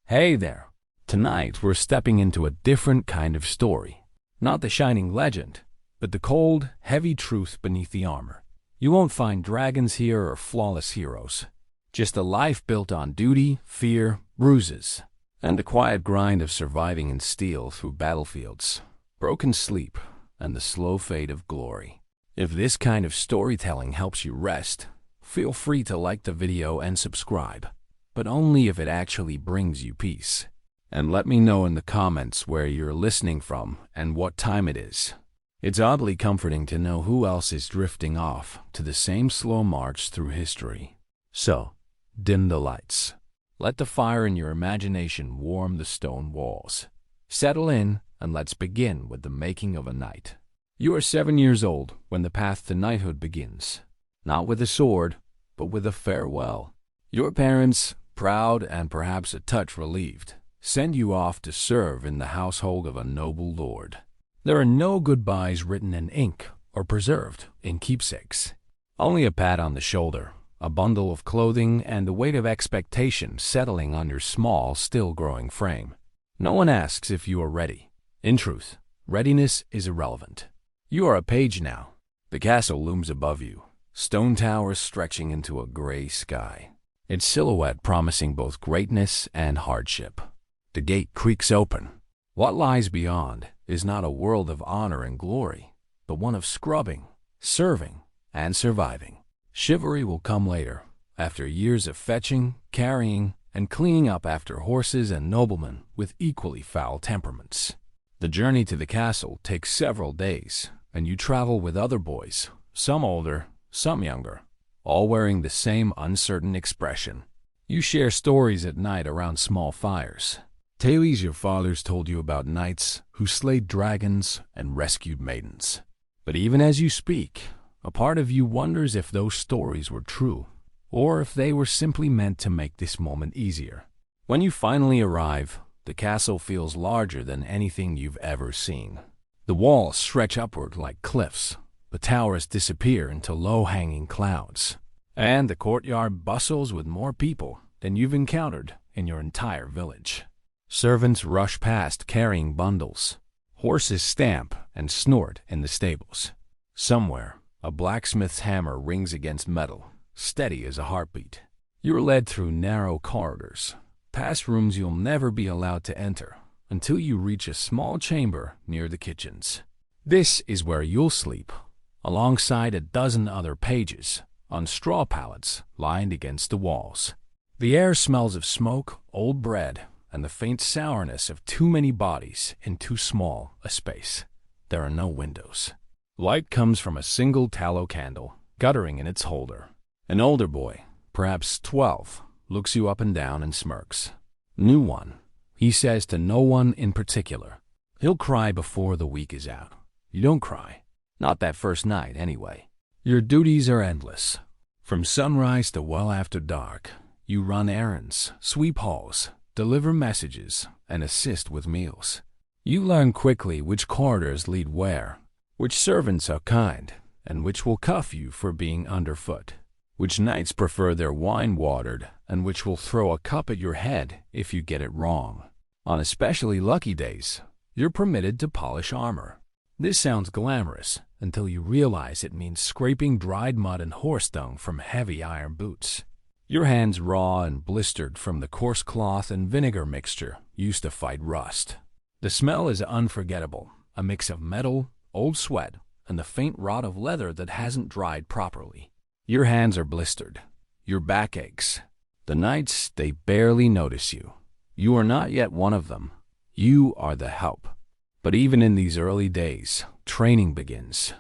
Hey there! Tonight we're stepping into a different kind of story. Not the shining legend, but the cold, heavy truth beneath the armor. You won't find dragons here or flawless heroes. Just a life built on duty, fear, bruises, and the quiet grind of surviving in steel through battlefields, broken sleep, and the slow fade of glory. If this kind of storytelling helps you rest, feel free to like the video and subscribe, but only if it actually brings you peace. And let me know in the comments where you're listening from and what time it is. It's oddly comforting to know who else is drifting off to the same slow march through history. So, dim the lights. Let the fire in your imagination warm the stone walls. Settle in and let's begin with the making of a knight. You are 7 years old when the path to knighthood begins. Not with a sword, but with a farewell. Your parents, proud and perhaps a touch relieved, send you off to serve in the household of a noble lord. There are no goodbyes written in ink or preserved in keepsakes. Only a pat on the shoulder, a bundle of clothing, and the weight of expectation settling on your small, still-growing frame. No one asks if you are ready. In truth, readiness is irrelevant. You are a page now. The castle looms above you, stone towers stretching into a gray sky, its silhouette promising both greatness and hardship. The gate creaks open. What lies beyond is not a world of honor and glory, but one of scrubbing, serving, and surviving. Chivalry will come later, after years of fetching, carrying, and cleaning up after horses and noblemen with equally foul temperaments. The journey to the castle takes several days, and you travel with other boys, some older, some younger, all wearing the same uncertain expression. You share stories at night around small fires. Tales your fathers told you about knights who slayed dragons and rescued maidens. But even as you speak, a part of you wonders if those stories were true, or if they were simply meant to make this moment easier. When you finally arrive, the castle feels larger than anything you've ever seen. The walls stretch upward like cliffs, the towers disappear into low-hanging clouds, and the courtyard bustles with more people than you've encountered in your entire village. Servants rush past carrying bundles. Horses stamp and snort in the stables. Somewhere, a blacksmith's hammer rings against metal, steady as a heartbeat. You're led through narrow corridors, past rooms you'll never be allowed to enter, until you reach a small chamber near the kitchens. This is where you'll sleep, alongside a dozen other pages, on straw pallets lined against the walls. The air smells of smoke, old bread, and the faint sourness of too many bodies in too small a space. There are no windows. Light comes from a single tallow candle, guttering in its holder. An older boy, perhaps 12, looks you up and down and smirks. New one, he says to no one in particular. He'll cry before the week is out. You don't cry. Not that first night, anyway. Your duties are endless. From sunrise to well after dark, you run errands, sweep halls, deliver messages, and assist with meals. You learn quickly which corridors lead where, which servants are kind, and which will cuff you for being underfoot, which knights prefer their wine watered, and which will throw a cup at your head if you get it wrong. On especially lucky days, you're permitted to polish armor. This sounds glamorous until you realize it means scraping dried mud and horse dung from heavy iron boots. Your hands raw and blistered from the coarse cloth and vinegar mixture used to fight rust. The smell is unforgettable, a mix of metal, old sweat, and the faint rot of leather that hasn't dried properly. Your hands are blistered. Your back aches. The knights, they barely notice you. You are not yet one of them. You are the help. But even in these early days, training begins.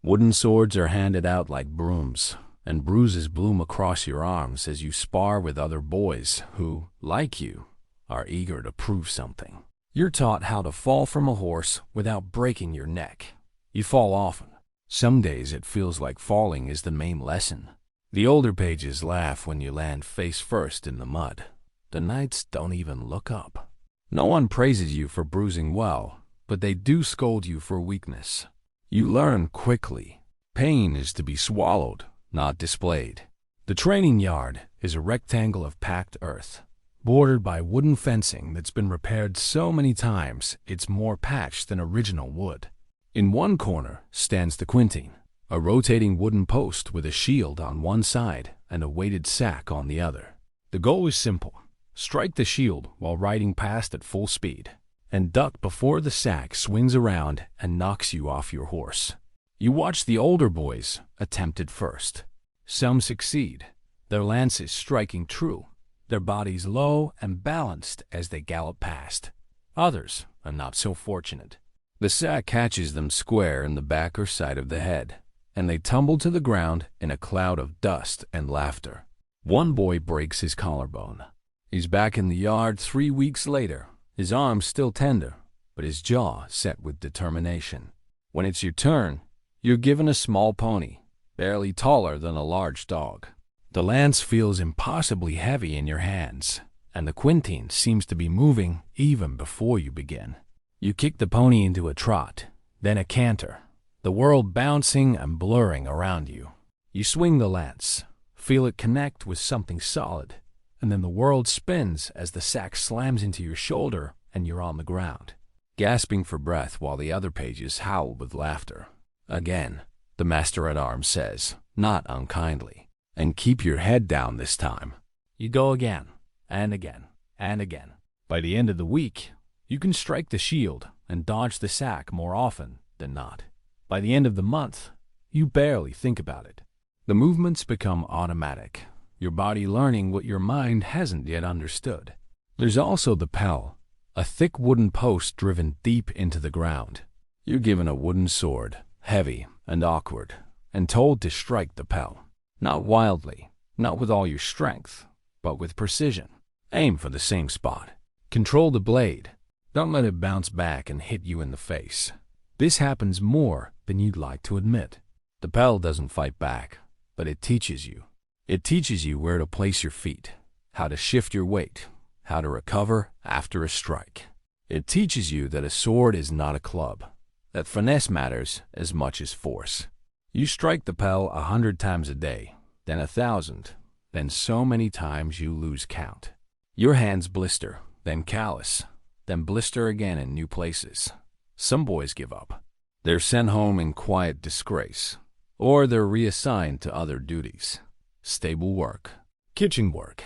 Wooden swords are handed out like brooms, and bruises bloom across your arms as you spar with other boys who, like you, are eager to prove something. You're taught how to fall from a horse without breaking your neck. You fall often. Some days it feels like falling is the main lesson. The older pages laugh when you land face first in the mud. The knights don't even look up. No one praises you for bruising well, but they do scold you for weakness. You learn quickly. Pain is to be swallowed, not displayed. The training yard is a rectangle of packed earth. bordered by wooden fencing that's been repaired so many times it's more patched than original wood. In one corner stands the quinteen, a rotating wooden post with a shield on one side and a weighted sack on the other. The goal is simple. Strike the shield while riding past at full speed, and duck before the sack swings around and knocks you off your horse. You watch the older boys attempt it first. Some succeed, their lances striking true, their bodies low and balanced as they gallop past. Others are not so fortunate. The sack catches them square in the back or side of the head, and they tumble to the ground in a cloud of dust and laughter. One boy breaks his collarbone. He's back in the yard 3 weeks later, his arms still tender, but his jaw set with determination. When it's your turn, you're given a small pony, barely taller than a large dog. The lance feels impossibly heavy in your hands, and the quinteen seems to be moving even before you begin. You kick the pony into a trot, then a canter, the world bouncing and blurring around you. You swing the lance, feel it connect with something solid, and then the world spins as the sack slams into your shoulder and you're on the ground, gasping for breath while the other pages howl with laughter. Again, the master-at-arms says, not unkindly, and keep your head down this time. You go again, and again, and again. By the end of the week, you can strike the shield and dodge the sack more often than not. By the end of the month, you barely think about it. The movements become automatic, your body learning what your mind hasn't yet understood. There's also the pell, a thick wooden post driven deep into the ground. You're given a wooden sword, heavy and awkward, and told to strike the pell. Not wildly, not with all your strength, but with precision. Aim for the same spot. Control the blade. Don't let it bounce back and hit you in the face. This happens more than you'd like to admit. The pell doesn't fight back, but it teaches you. It teaches you where to place your feet, how to shift your weight, how to recover after a strike. It teaches you that a sword is not a club, that finesse matters as much as force. You strike the pell 100 times a day, then 1,000, then so many times you lose count. Your hands blister, then callous, then blister again in new places. Some boys give up. They're sent home in quiet disgrace, or they're reassigned to other duties. Stable work, kitchen work,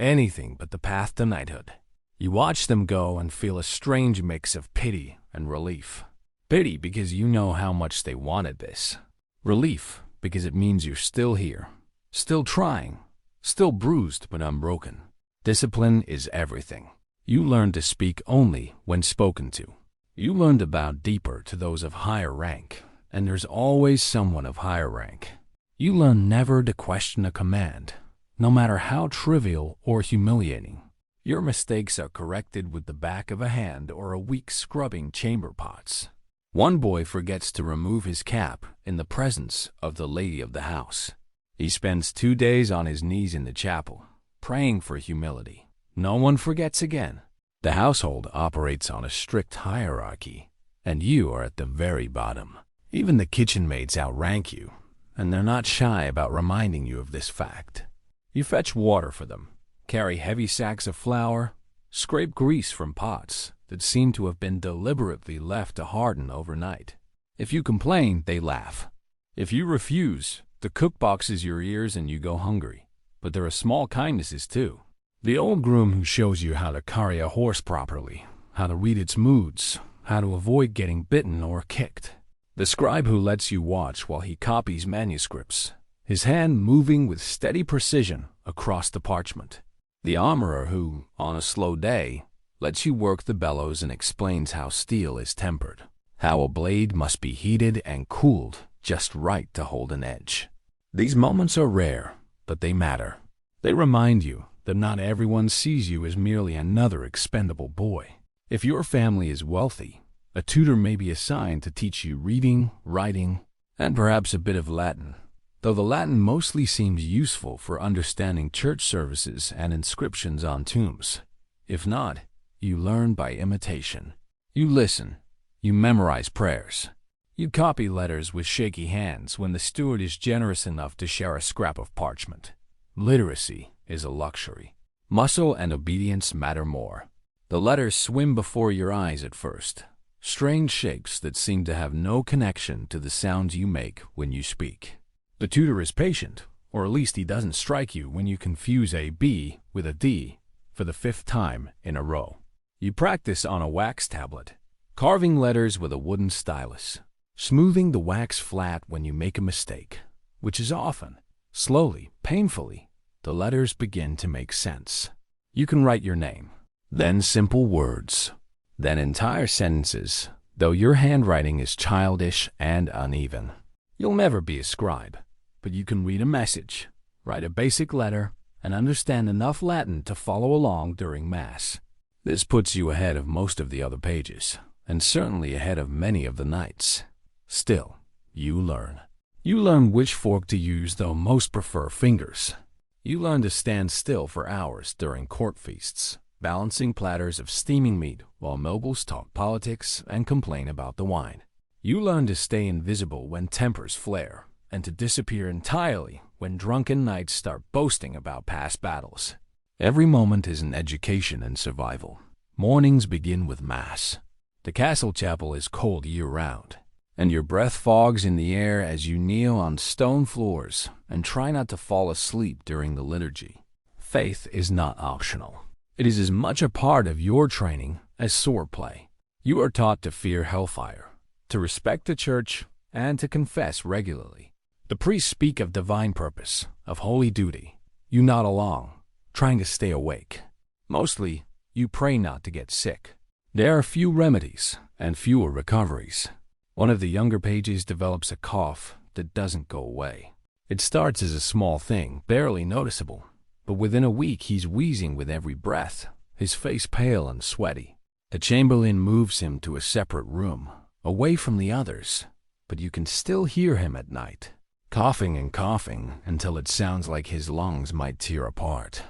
anything but the path to knighthood. You watch them go and feel a strange mix of pity and relief. Pity because you know how much they wanted this. Relief because it means you're still here, still trying, still bruised but unbroken. Discipline is everything. You learn to speak only when spoken to. You learn to bow deeper to those of higher rank, and there's always someone of higher rank. You learn never to question a command, no matter how trivial or humiliating. Your mistakes are corrected with the back of a hand or a week scrubbing chamber pots. One boy forgets to remove his cap in the presence of the lady of the house. He spends 2 days on his knees in the chapel, praying for humility. No one forgets again. The household operates on a strict hierarchy, and you are at the very bottom. Even the kitchen maids outrank you, and they're not shy about reminding you of this fact. You fetch water for them, carry heavy sacks of flour, scrape grease from pots that seem to have been deliberately left to harden overnight. If you complain, they laugh. If you refuse, the cook boxes your ears and you go hungry. But there are small kindnesses too. The old groom who shows you how to carry a horse properly, how to read its moods, how to avoid getting bitten or kicked. The scribe who lets you watch while he copies manuscripts, his hand moving with steady precision across the parchment. The armorer who, on a slow day, lets you work the bellows and explains how steel is tempered, how a blade must be heated and cooled just right to hold an edge. These moments are rare, but they matter. They remind you that not everyone sees you as merely another expendable boy. If your family is wealthy, a tutor may be assigned to teach you reading, writing, and perhaps a bit of Latin, though the Latin mostly seems useful for understanding church services and inscriptions on tombs. If not, you learn by imitation. You listen. You memorize prayers. You copy letters with shaky hands when the steward is generous enough to share a scrap of parchment. Literacy is a luxury. Muscle and obedience matter more. The letters swim before your eyes at first, strange shapes that seem to have no connection to the sounds you make when you speak. The tutor is patient, or at least he doesn't strike you when you confuse a B with a D for the 5th time in a row. You practice on a wax tablet, carving letters with a wooden stylus, smoothing the wax flat when you make a mistake, which is often. Slowly, painfully, the letters begin to make sense. You can write your name, then simple words, then entire sentences, though your handwriting is childish and uneven. You'll never be a scribe, but you can read a message, write a basic letter, and understand enough Latin to follow along during Mass. This puts you ahead of most of the other pages, and certainly ahead of many of the knights. Still, you learn. You learn which fork to use, though most prefer fingers. You learn to stand still for hours during court feasts, balancing platters of steaming meat while nobles talk politics and complain about the wine. You learn to stay invisible when tempers flare, and to disappear entirely when drunken knights start boasting about past battles. Every moment is an education in survival. Mornings begin with Mass. The castle chapel is cold year-round, and your breath fogs in the air as you kneel on stone floors and try not to fall asleep during the liturgy. Faith is not optional. It is as much a part of your training as swordplay. You are taught to fear hellfire, to respect the church, and to confess regularly. The priests speak of divine purpose, of holy duty. You nod along, trying to stay awake. Mostly, you pray not to get sick. There are few remedies and fewer recoveries. One of the younger pages develops a cough that doesn't go away. It starts as a small thing, barely noticeable, but within a week he's wheezing with every breath, his face pale and sweaty. A chamberlain moves him to a separate room, away from the others, but you can still hear him at night, coughing and coughing until it sounds like his lungs might tear apart.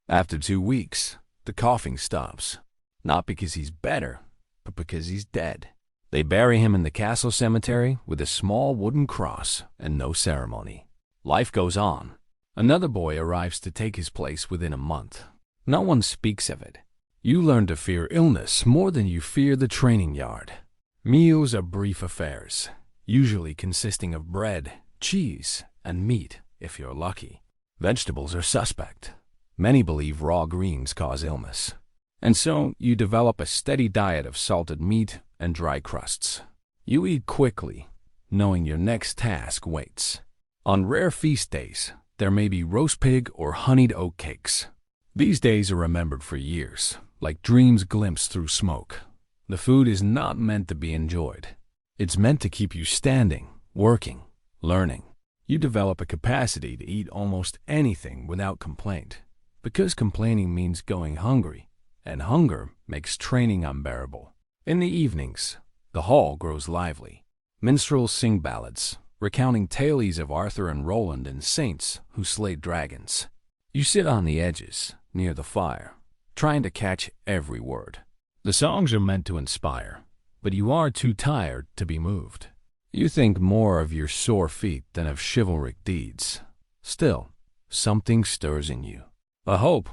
After 2 weeks, the coughing stops, not because he's better, but because he's dead. They bury him in the castle cemetery with a small wooden cross and no ceremony. Life goes on. Another boy arrives to take his place within a month. No one speaks of it. You learn to fear illness more than you fear the training yard. Meals are brief affairs, usually consisting of bread, cheese, and meat, if you're lucky. Vegetables are suspect. Many believe raw greens cause illness. And so you develop a steady diet of salted meat and dry crusts. You eat quickly, knowing your next task waits. On rare feast days, there may be roast pig or honeyed oat cakes. These days are remembered for years, like dreams glimpsed through smoke. The food is not meant to be enjoyed. It's meant to keep you standing, working, learning. You develop a capacity to eat almost anything without complaint, because complaining means going hungry, and hunger makes training unbearable. In the evenings, the hall grows lively. Minstrels sing ballads, recounting tales of Arthur and Roland and saints who slayed dragons. You sit on the edges, near the fire, trying to catch every word. The songs are meant to inspire, but you are too tired to be moved. You think more of your sore feet than of chivalric deeds. Still, something stirs in you. A hope,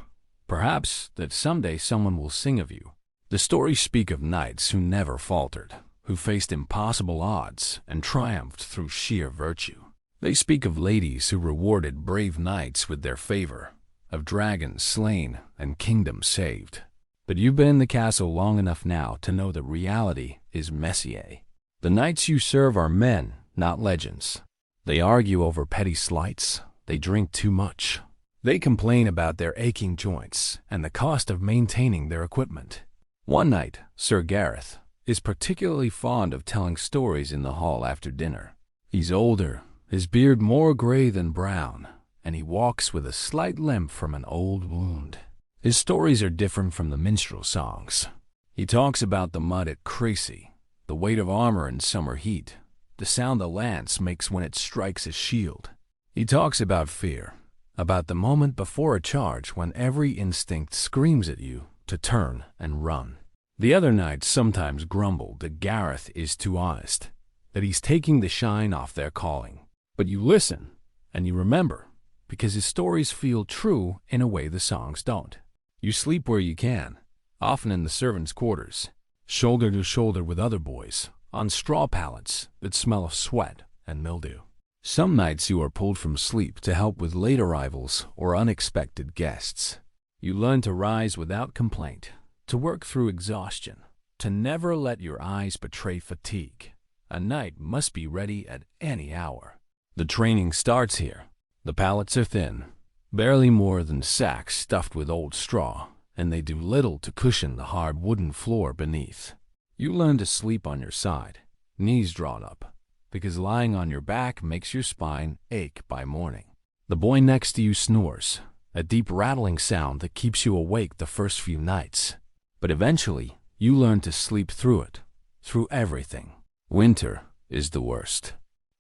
perhaps, that someday someone will sing of you. The stories speak of knights who never faltered, who faced impossible odds and triumphed through sheer virtue. They speak of ladies who rewarded brave knights with their favor, of dragons slain and kingdoms saved. But you've been in the castle long enough now to know that reality is messier. The knights you serve are men, not legends. They argue over petty slights. They drink too much. They complain about their aching joints and the cost of maintaining their equipment. One knight, Sir Gareth, is particularly fond of telling stories in the hall after dinner. He's older, his beard more gray than brown, and he walks with a slight limp from an old wound. His stories are different from the minstrel songs. He talks about the mud at Crecy, the weight of armor in summer heat, the sound the lance makes when it strikes his shield. He talks about fear, about the moment before a charge when every instinct screams at you to turn and run. The other knights sometimes grumble that Gareth is too honest, that he's taking the shine off their calling. But you listen, and you remember, because his stories feel true in a way the songs don't. You sleep where you can, often in the servants' quarters, shoulder to shoulder with other boys, on straw pallets that smell of sweat and mildew. Some nights you are pulled from sleep to help with late arrivals or unexpected guests. You learn to rise without complaint, to work through exhaustion, to never let your eyes betray fatigue. A knight must be ready at any hour. The training starts here. The pallets are thin, barely more than sacks stuffed with old straw, and they do little to cushion the hard wooden floor beneath. You learn to sleep on your side, knees drawn up, because lying on your back makes your spine ache by morning. The boy next to you snores, a deep rattling sound that keeps you awake the first few nights. But eventually, you learn to sleep through it, through everything. Winter is the worst.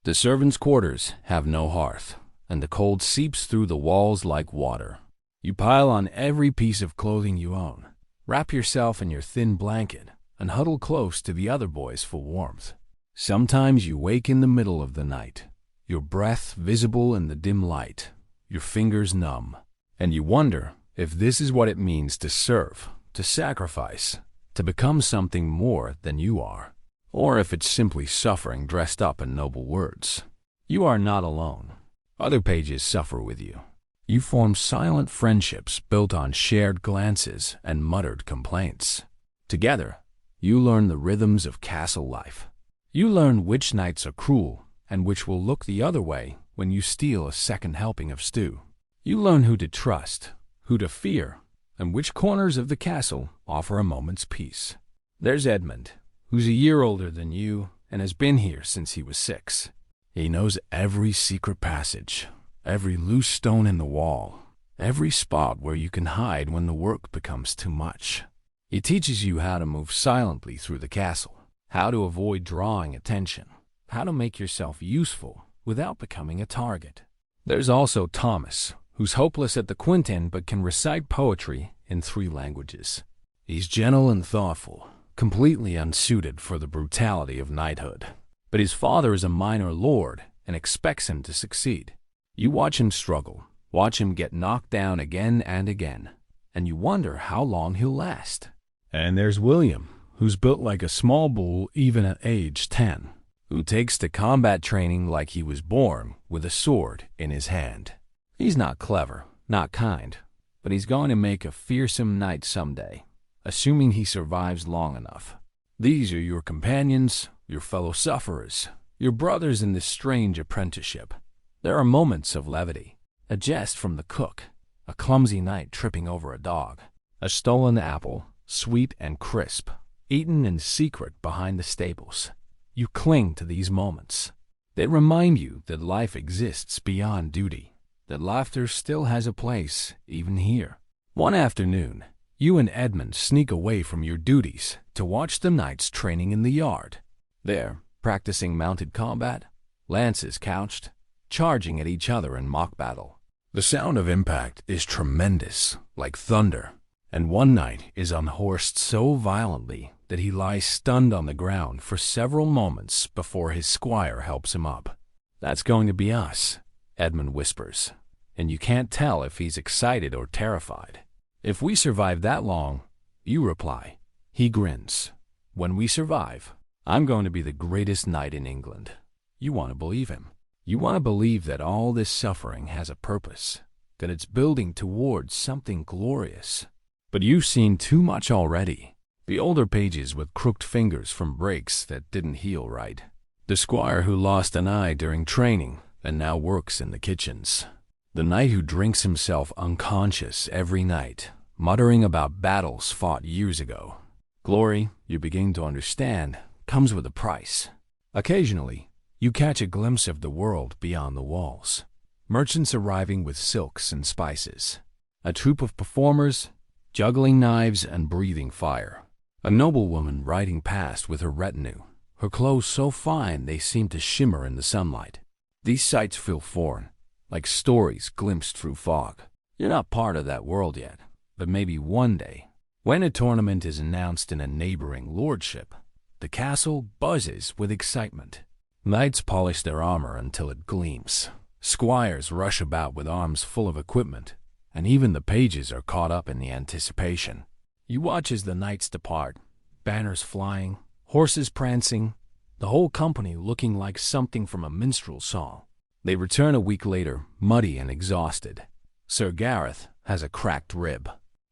The servants' quarters have no hearth, and the cold seeps through the walls like water. You pile on every piece of clothing you own, wrap yourself in your thin blanket, and huddle close to the other boys for warmth. Sometimes you wake in the middle of the night, your breath visible in the dim light, your fingers numb, and you wonder if this is what it means to serve, to sacrifice, to become something more than you are, or if it's simply suffering dressed up in noble words. You are not alone. Other pages suffer with you. You form silent friendships built on shared glances and muttered complaints. Together, you learn the rhythms of castle life. You learn which nights are cruel and which will look the other way when you steal a second helping of stew. You learn who to trust, who to fear, and which corners of the castle offer a moment's peace. There's Edmund, who's a year older than you and has been here since he was 6. He knows every secret passage, every loose stone in the wall, every spot where you can hide when the work becomes too much. He teaches you how to move silently through the castle, how to avoid drawing attention, how to make yourself useful without becoming a target. There's also Thomas, who's hopeless at the quintain but can recite poetry in 3 languages. He's gentle and thoughtful, completely unsuited for the brutality of knighthood. But his father is a minor lord and expects him to succeed. You watch him struggle, watch him get knocked down again and again, and you wonder how long he'll last. And there's William, who's built like a small bull even at age 10, who takes to combat training like he was born with a sword in his hand. He's not clever, not kind, but he's going to make a fearsome knight someday, assuming he survives long enough. These are your companions, your fellow sufferers, your brothers in this strange apprenticeship. There are moments of levity, a jest from the cook, a clumsy knight tripping over a dog, a stolen apple, sweet and crisp, eaten in secret behind the stables. You cling to these moments. They remind you that life exists beyond duty, that laughter still has a place even here. One afternoon, you and Edmund sneak away from your duties to watch the knights training in the yard. There, practicing mounted combat, lances couched, charging at each other in mock battle. The sound of impact is tremendous, like thunder, and one knight is unhorsed so violently that he lies stunned on the ground for several moments before his squire helps him up. "That's going to be us," Edmund whispers, and you can't tell if he's excited or terrified. "If we survive that long," you reply. He grins. "When we survive, I'm going to be the greatest knight in England." You want to believe him. You want to believe that all this suffering has a purpose, that it's building towards something glorious. But you've seen too much already. The older pages with crooked fingers from breaks that didn't heal right. The squire who lost an eye during training and now works in the kitchens. The knight who drinks himself unconscious every night, muttering about battles fought years ago. Glory, you begin to understand, comes with a price. Occasionally, you catch a glimpse of the world beyond the walls. Merchants arriving with silks and spices. A troupe of performers, juggling knives and breathing fire. A noblewoman riding past with her retinue, her clothes so fine they seem to shimmer in the sunlight. These sights feel foreign, like stories glimpsed through fog. You're not part of that world yet, but maybe one day, when a tournament is announced in a neighboring lordship, the castle buzzes with excitement. Knights polish their armor until it gleams. Squires rush about with arms full of equipment, and even the pages are caught up in the anticipation. You watch as the knights depart, banners flying, horses prancing, the whole company looking like something from a minstrel song. They return a week later, muddy and exhausted. Sir Gareth has a cracked rib.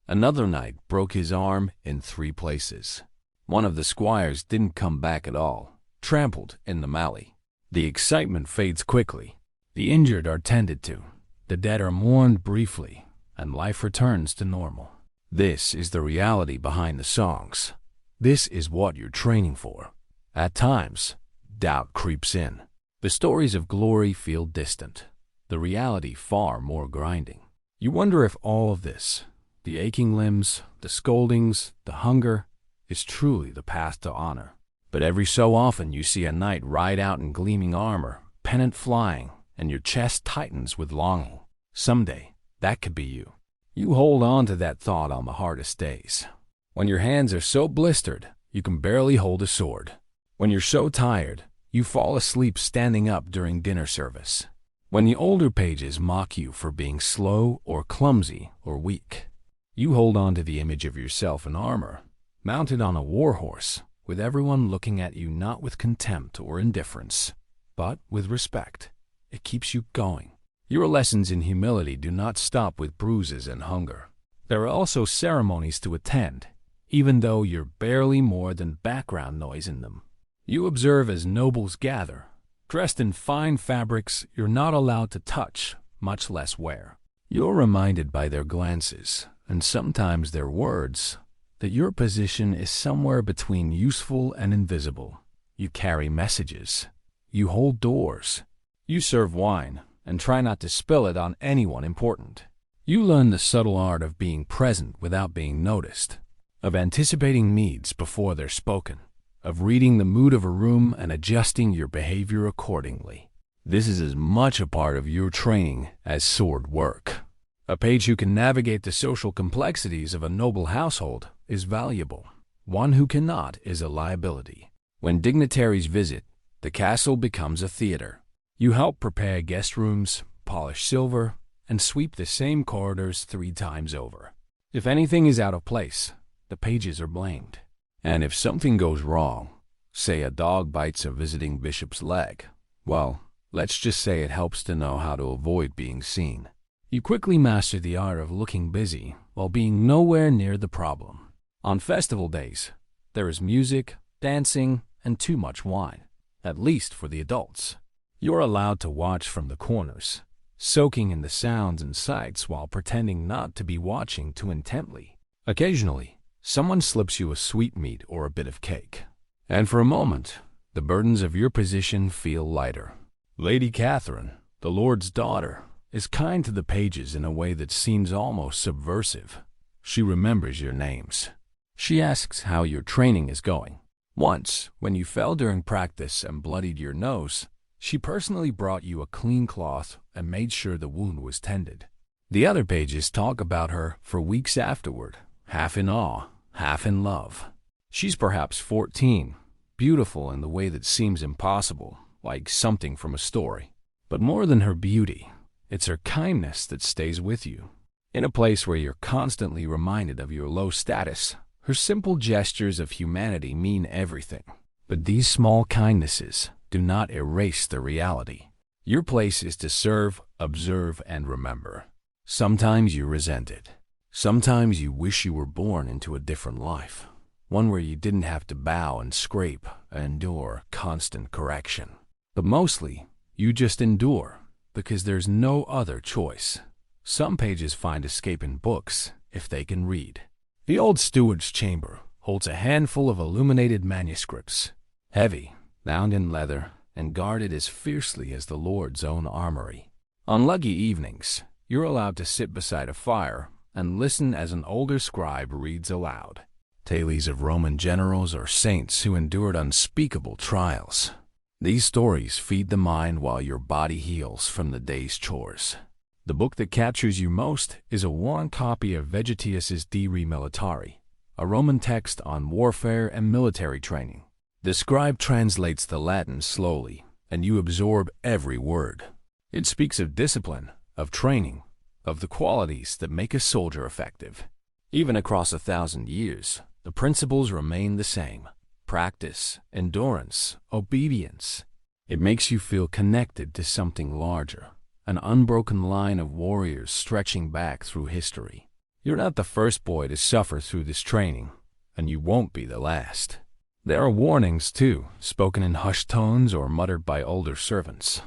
Another knight broke his arm in 3 places. One of the squires didn't come back at all, trampled in the mallee. The excitement fades quickly. The injured are tended to, the dead are mourned briefly, and life returns to normal. This is the reality behind the songs. This is what you're training for. At times, doubt creeps in. The stories of glory feel distant, the reality far more grinding. You wonder if all of this, the aching limbs, the scoldings, the hunger, is truly the path to honor. But every so often you see a knight ride out in gleaming armor, pennant flying, and your chest tightens with longing. Someday, that could be you. You hold on to that thought on the hardest days. When your hands are so blistered, you can barely hold a sword. When you're so tired, you fall asleep standing up during dinner service. When the older pages mock you for being slow or clumsy or weak, you hold on to the image of yourself in armor, mounted on a war horse, with everyone looking at you not with contempt or indifference, but with respect. It keeps you going. Your lessons in humility do not stop with bruises and hunger. There are also ceremonies to attend, even though you're barely more than background noise in them. You observe as nobles gather. Dressed in fine fabrics you're not allowed to touch, much less wear. You're reminded by their glances, and sometimes their words, that your position is somewhere between useful and invisible. You carry messages. You hold doors. You serve wine, and try not to spill it on anyone important. You learn the subtle art of being present without being noticed, of anticipating needs before they're spoken, of reading the mood of a room and adjusting your behavior accordingly. This is as much a part of your training as sword work. A page who can navigate the social complexities of a noble household is valuable. One who cannot is a liability. When dignitaries visit, the castle becomes a theater. You help prepare guest rooms, polish silver, and sweep the same corridors 3 times over. If anything is out of place, the pages are blamed. And if something goes wrong, say a dog bites a visiting bishop's leg, well, let's just say it helps to know how to avoid being seen. You quickly master the art of looking busy while being nowhere near the problem. On festival days, there is music, dancing, and too much wine, at least for the adults. You're allowed to watch from the corners, soaking in the sounds and sights while pretending not to be watching too intently. Occasionally, someone slips you a sweetmeat or a bit of cake, and for a moment, the burdens of your position feel lighter. Lady Catherine, the Lord's daughter, is kind to the pages in a way that seems almost subversive. She remembers your names. She asks how your training is going. Once, when you fell during practice and bloodied your nose, she personally brought you a clean cloth and made sure the wound was tended. The other pages talk about her for weeks afterward, half in awe, half in love. She's perhaps 14, beautiful in the way that seems impossible, like something from a story. But more than her beauty, it's her kindness that stays with you. In a place where you're constantly reminded of your low status, her simple gestures of humanity mean everything. But these small kindnesses do not erase the reality. Your place is to serve, observe, and remember. Sometimes you resent it. Sometimes you wish you were born into a different life, one where you didn't have to bow and scrape and endure constant correction. But mostly, you just endure, because there's no other choice. Some pages find escape in books, if they can read. The old steward's chamber holds a handful of illuminated manuscripts, heavy, bound in leather, and guarded as fiercely as the Lord's own armory. On lucky evenings, you're allowed to sit beside a fire and listen as an older scribe reads aloud tales of Roman generals or saints who endured unspeakable trials. These stories feed the mind while your body heals from the day's chores. The book that captures you most is a worn copy of Vegetius's De Re Militari, a Roman text on warfare and military training. The scribe translates the Latin slowly, and you absorb every word. It speaks of discipline, of training, of the qualities that make a soldier effective. Even across 1,000 years, the principles remain the same: practice, endurance, obedience. It makes you feel connected to something larger, an unbroken line of warriors stretching back through history. You're not the first boy to suffer through this training, and you won't be the last. There are warnings, too, spoken in hushed tones or muttered by older servants.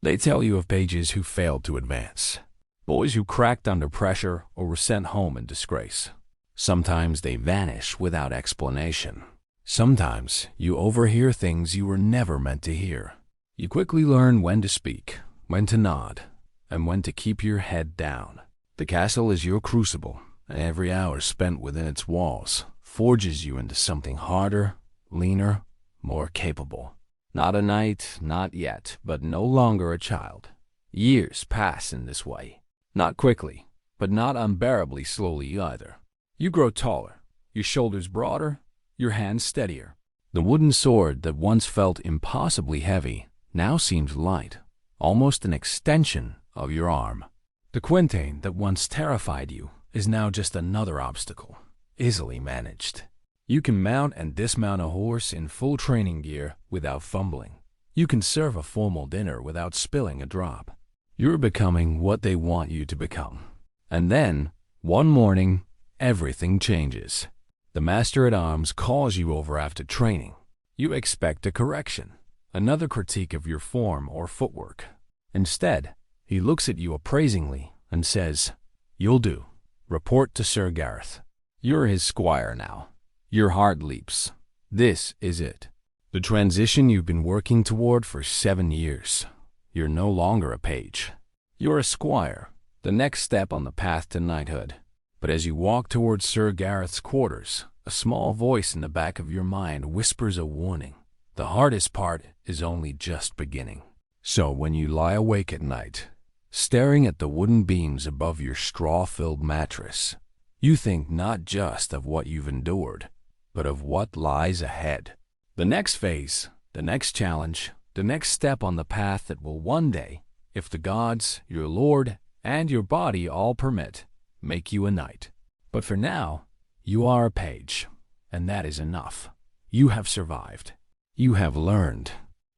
They tell you of pages who failed to advance, boys who cracked under pressure or were sent home in disgrace. Sometimes they vanish without explanation. Sometimes you overhear things you were never meant to hear. You quickly learn when to speak, when to nod, and when to keep your head down. The castle is your crucible, and every hour spent within its walls forges you into something harder, leaner, more capable. Not a knight, not yet, but no longer a child. Years pass in this way. Not quickly, but not unbearably slowly either. You grow taller, your shoulders broader, your hands steadier. The wooden sword that once felt impossibly heavy now seems light, almost an extension of your arm. The quintain that once terrified you is now just another obstacle, easily managed. You can mount and dismount a horse in full training gear without fumbling. You can serve a formal dinner without spilling a drop. You're becoming what they want you to become. And then, one morning, everything changes. The master-at-arms calls you over after training. You expect a correction, another critique of your form or footwork. Instead, he looks at you appraisingly and says, "You'll do. Report to Sir Gareth." You're his squire now. Your heart leaps. This is it. The transition you've been working toward for 7 years. You're no longer a page. You're a squire, the next step on the path to knighthood. But as you walk towards Sir Gareth's quarters, a small voice in the back of your mind whispers a warning. The hardest part is only just beginning. So when you lie awake at night, staring at the wooden beams above your straw-filled mattress, you think not just of what you've endured, but of what lies ahead. The next phase, the next challenge, the next step on the path that will one day, if the gods, your lord, and your body all permit, make you a knight. But for now, you are a page, and that is enough. You have survived. You have learned.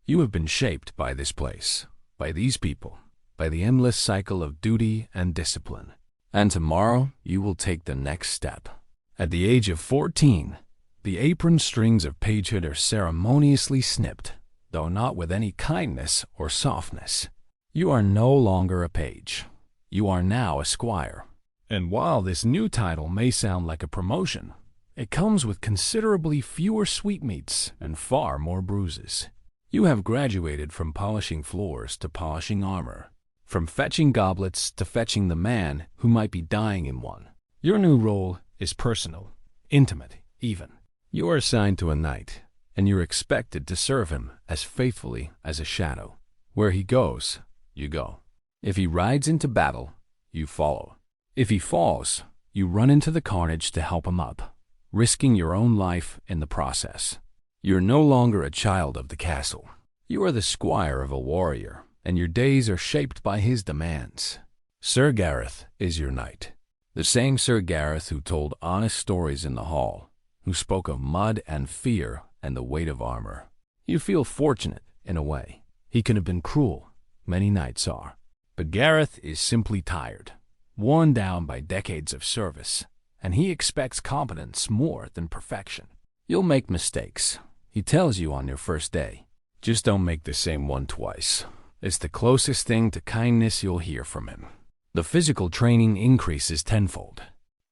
You have been shaped by this place, by these people, by the endless cycle of duty and discipline. And tomorrow, you will take the next step. At the age of 14, the apron strings of pagehood are ceremoniously snipped, though not with any kindness or softness. You are no longer a page. You are now a squire. And while this new title may sound like a promotion, it comes with considerably fewer sweetmeats and far more bruises. You have graduated from polishing floors to polishing armor, from fetching goblets to fetching the man who might be dying in one. Your new role is personal, intimate even. You are assigned to a knight, and you're expected to serve him as faithfully as a shadow. Where he goes, you go. If he rides into battle, you follow. If he falls, you run into the carnage to help him up, risking your own life in the process. You're no longer a child of the castle. You are the squire of a warrior, and your days are shaped by his demands. Sir Gareth is your knight. The same Sir Gareth who told honest stories in the hall, who spoke of mud and fear and the weight of armor. You feel fortunate, in a way. He could have been cruel. Many knights are. But Gareth is simply tired, worn down by decades of service, and he expects competence more than perfection. You'll make mistakes. He tells you on your first day. Just don't make the same one twice. It's the closest thing to kindness you'll hear from him. The physical training increases tenfold.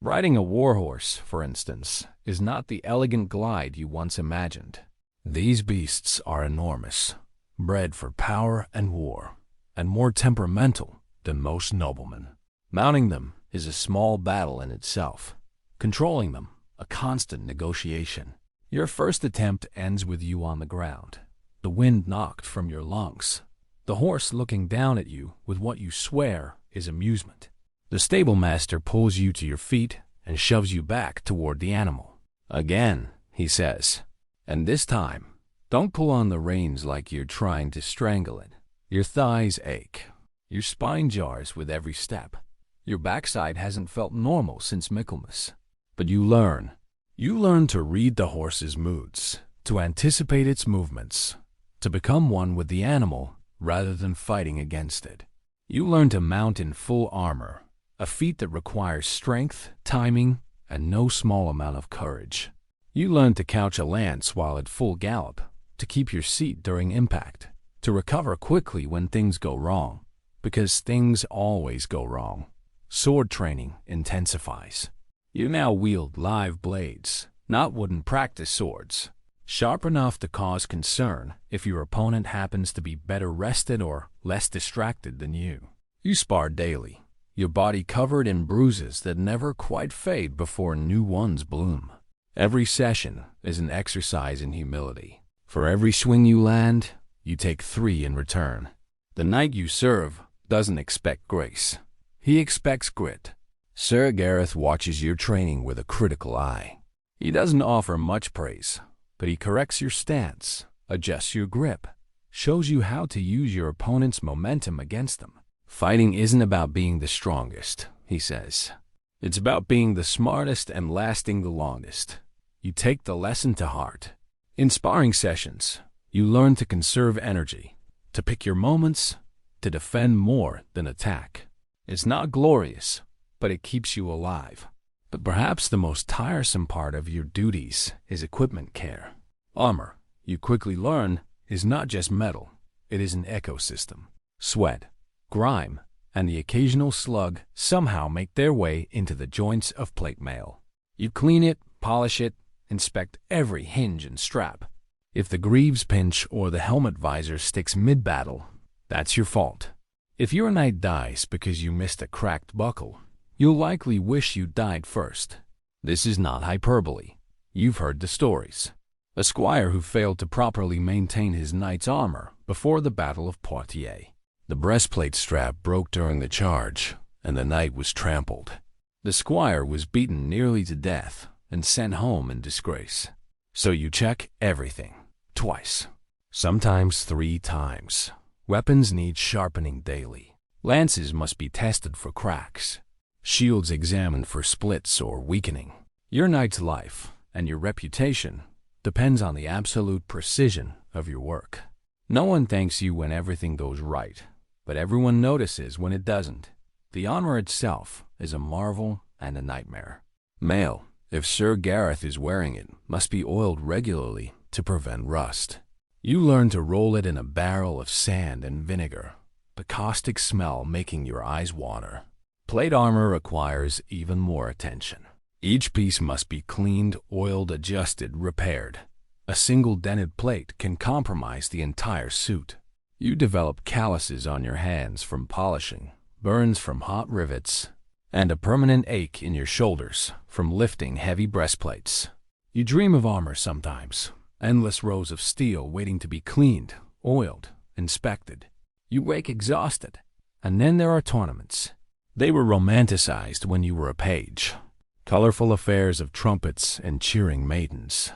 Riding a warhorse, for instance, is not the elegant glide you once imagined. These beasts are enormous, bred for power and war, and more temperamental than most noblemen. Mounting them is a small battle in itself. Controlling them, a constant negotiation. Your first attempt ends with you on the ground, the wind knocked from your lungs, the horse looking down at you with what you swear is amusement. The stable master pulls you to your feet and shoves you back toward the animal. Again, he says, and this time, don't pull on the reins like you're trying to strangle it. Your thighs ache. Your spine jars with every step. Your backside hasn't felt normal since Michaelmas. But you learn. You learn to read the horse's moods, to anticipate its movements, to become one with the animal rather than fighting against it. You learn to mount in full armor, a feat that requires strength, timing, and no small amount of courage. You learn to couch a lance while at full gallop, to keep your seat during impact, to recover quickly when things go wrong, because things always go wrong. Sword training intensifies. You now wield live blades, not wooden practice swords, sharp enough to cause concern if your opponent happens to be better rested or less distracted than you. You spar daily, your body covered in bruises that never quite fade before new ones bloom. Every session is an exercise in humility. For every swing you land, you take 3 in return. The knight you serve doesn't expect grace. He expects grit. Sir Gareth watches your training with a critical eye. He doesn't offer much praise, but he corrects your stance, adjusts your grip, shows you how to use your opponent's momentum against them. Fighting isn't about being the strongest, he says. It's about being the smartest and lasting the longest. You take the lesson to heart. In sparring sessions, you learn to conserve energy, to pick your moments, to defend more than attack. It's not glorious, but it keeps you alive. But perhaps the most tiresome part of your duties is equipment care. Armor, you quickly learn, is not just metal. It is an ecosystem. Sweat, grime, and the occasional slug somehow make their way into the joints of plate mail. You clean it, polish it, inspect every hinge and strap. If the greaves pinch or the helmet visor sticks mid-battle, that's your fault. If your knight dies because you missed a cracked buckle, you'll likely wish you died first. This is not hyperbole. You've heard the stories. A squire who failed to properly maintain his knight's armor before the Battle of Poitiers. The breastplate strap broke during the charge, and the knight was trampled. The squire was beaten nearly to death and sent home in disgrace. So you check everything, twice, sometimes 3 times. Weapons need sharpening daily. Lances must be tested for cracks. Shields examined for splits or weakening. Your knight's life and your reputation depends on the absolute precision of your work. No one thanks you when everything goes right, but everyone notices when it doesn't. The armor itself is a marvel and a nightmare. Mail, if Sir Gareth is wearing it, must be oiled regularly to prevent rust. You learn to roll it in a barrel of sand and vinegar, the caustic smell making your eyes water. Plate armor requires even more attention. Each piece must be cleaned, oiled, adjusted, repaired. A single dented plate can compromise the entire suit. You develop calluses on your hands from polishing, burns from hot rivets, and a permanent ache in your shoulders from lifting heavy breastplates. You dream of armor sometimes, endless rows of steel waiting to be cleaned, oiled, inspected. You wake exhausted, and then there are tournaments. They were romanticized when you were a page. Colorful affairs of trumpets and cheering maidens.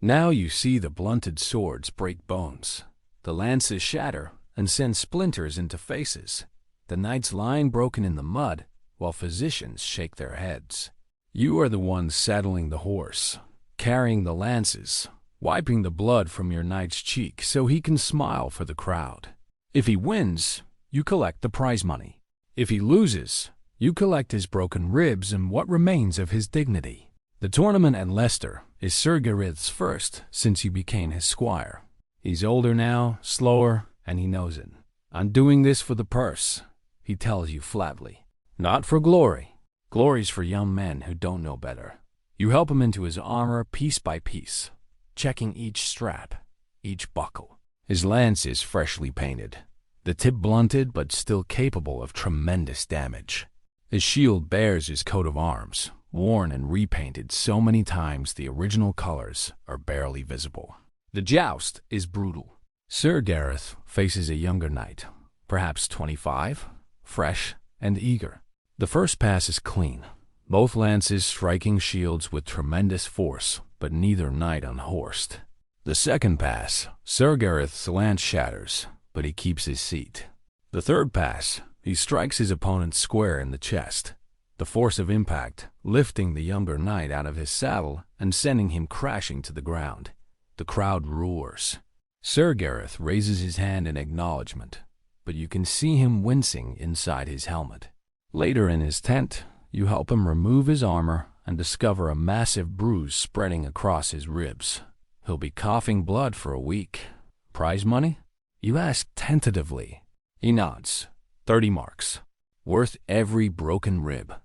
Now you see the blunted swords break bones. The lances shatter and send splinters into faces. The knights lying broken in the mud while physicians shake their heads. You are the ones saddling the horse, carrying the lances, wiping the blood from your knight's cheek so he can smile for the crowd. If he wins, you collect the prize money. If he loses, you collect his broken ribs and what remains of his dignity. The tournament at Leicester is Sir Gareth's first since you became his squire. He's older now, slower, and he knows it. I'm doing this for the purse, he tells you flatly. Not for glory. Glory's for young men who don't know better. You help him into his armor piece by piece, checking each strap, each buckle. His lance is freshly painted, the tip blunted but still capable of tremendous damage. His shield bears his coat of arms, worn and repainted so many times the original colors are barely visible. The joust is brutal. Sir Gareth faces a younger knight, perhaps 25, fresh and eager. The first pass is clean, both lances striking shields with tremendous force, but neither knight unhorsed. The second pass, Sir Gareth's lance shatters, but he keeps his seat. The third pass, He strikes his opponent square in the chest, the force of impact lifting the younger knight out of his saddle and sending him crashing to the ground. The crowd roars. Sir Gareth raises his hand in acknowledgement, but you can see him wincing inside his helmet. Later in his tent, you help him remove his armor and discover a massive bruise spreading across his ribs. He'll be coughing blood for a week. Prize money? You ask tentatively. He nods. 30 marks. Worth every broken rib.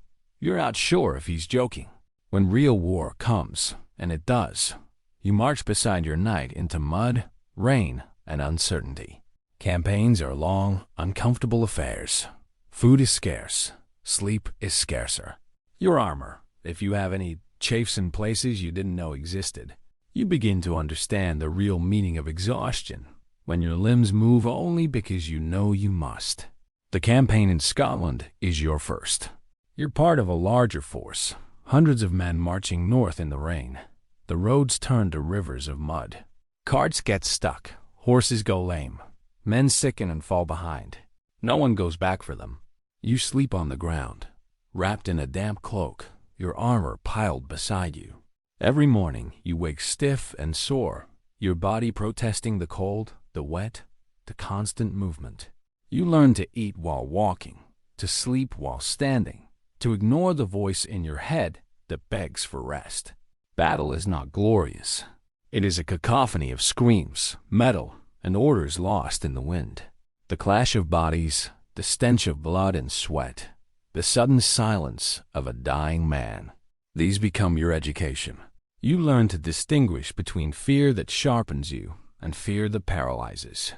You're not sure if he's joking. When real war comes, and it does, you march beside your knight into mud, rain, and uncertainty. Campaigns are long, uncomfortable affairs. Food is scarce. Sleep is scarcer. Your armor, if you have any chafes in places you didn't know existed. You begin to understand the real meaning of exhaustion, when your limbs move only because you know you must. The campaign in Scotland is your first. You're part of a larger force, hundreds of men marching north in the rain. The roads turn to rivers of mud. Carts get stuck, horses go lame, men sicken and fall behind. No one goes back for them. You sleep on the ground, wrapped in a damp cloak, your armor piled beside you. Every morning you wake stiff and sore, your body protesting the cold, the wet, the constant movement. You learn to eat while walking, to sleep while standing, to ignore the voice in your head that begs for rest. Battle is not glorious. It is a cacophony of screams, metal, and orders lost in the wind. The clash of bodies, the stench of blood and sweat, the sudden silence of a dying man. These become your education. You learn to distinguish between fear that sharpens you and fear that paralyzes.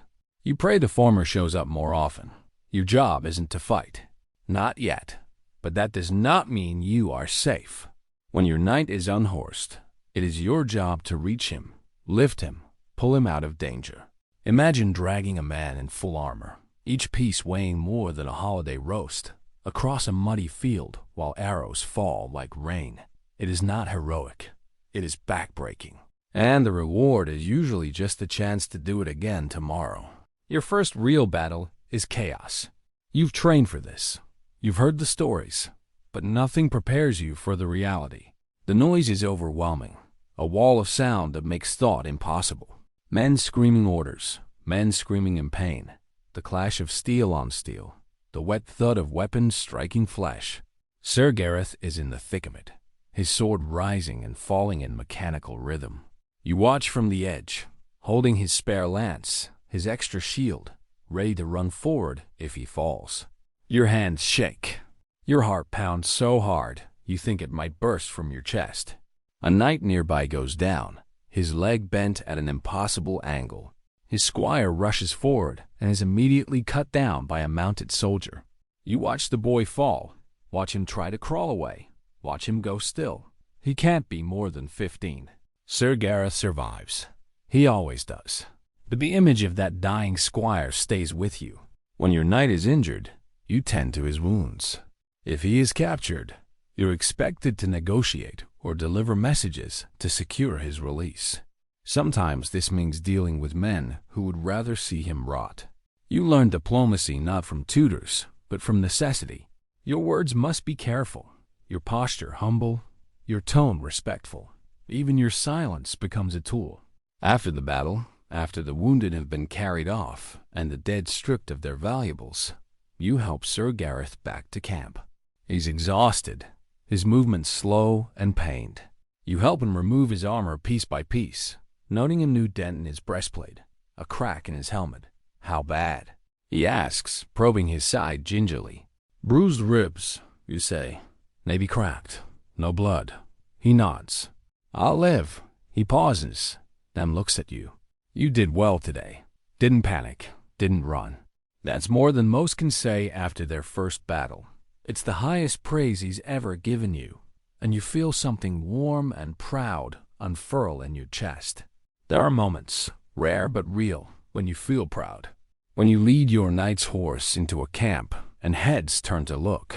You pray the former shows up more often. Your job isn't to fight. Not yet. But that does not mean you are safe. When your knight is unhorsed, it is your job to reach him, lift him, pull him out of danger. Imagine dragging a man in full armor, each piece weighing more than a holiday roast, across a muddy field while arrows fall like rain. It is not heroic. It is backbreaking. And the reward is usually just the chance to do it again tomorrow. Your first real battle is chaos. You've trained for this. You've heard the stories, but nothing prepares you for the reality. The noise is overwhelming, a wall of sound that makes thought impossible. Men screaming orders, men screaming in pain, the clash of steel on steel, the wet thud of weapons striking flesh. Sir Gareth is in the thick of it, his sword rising and falling in mechanical rhythm. You watch from the edge, holding his spare lance, his extra shield, ready to run forward if he falls. Your hands shake. Your heart pounds so hard you think it might burst from your chest. A knight nearby goes down, his leg bent at an impossible angle. His squire rushes forward and is immediately cut down by a mounted soldier. You watch the boy fall, watch him try to crawl away, watch him go still. He can't be more than 15. Sir Gareth survives. He always does. But the image of that dying squire stays with you. When your knight is injured, you tend to his wounds. If he is captured, you're expected to negotiate or deliver messages to secure his release. Sometimes this means dealing with men who would rather see him rot. You learn diplomacy not from tutors, but from necessity. Your words must be careful, your posture humble, your tone respectful. Even your silence becomes a tool. After the battle, after the wounded have been carried off and the dead stripped of their valuables, you help Sir Gareth back to camp. He's exhausted, his movements slow and pained. You help him remove his armor piece by piece, noting a new dent in his breastplate, a crack in his helmet. How bad? He asks, probing his side gingerly. Bruised ribs, you say. Maybe cracked. No blood. He nods. I'll live. He pauses, then looks at you. You did well today. Didn't panic. Didn't run. That's more than most can say after their first battle. It's the highest praise he's ever given you, and you feel something warm and proud unfurl in your chest. There are moments, rare but real, when you feel proud. When you lead your knight's horse into a camp and heads turn to look.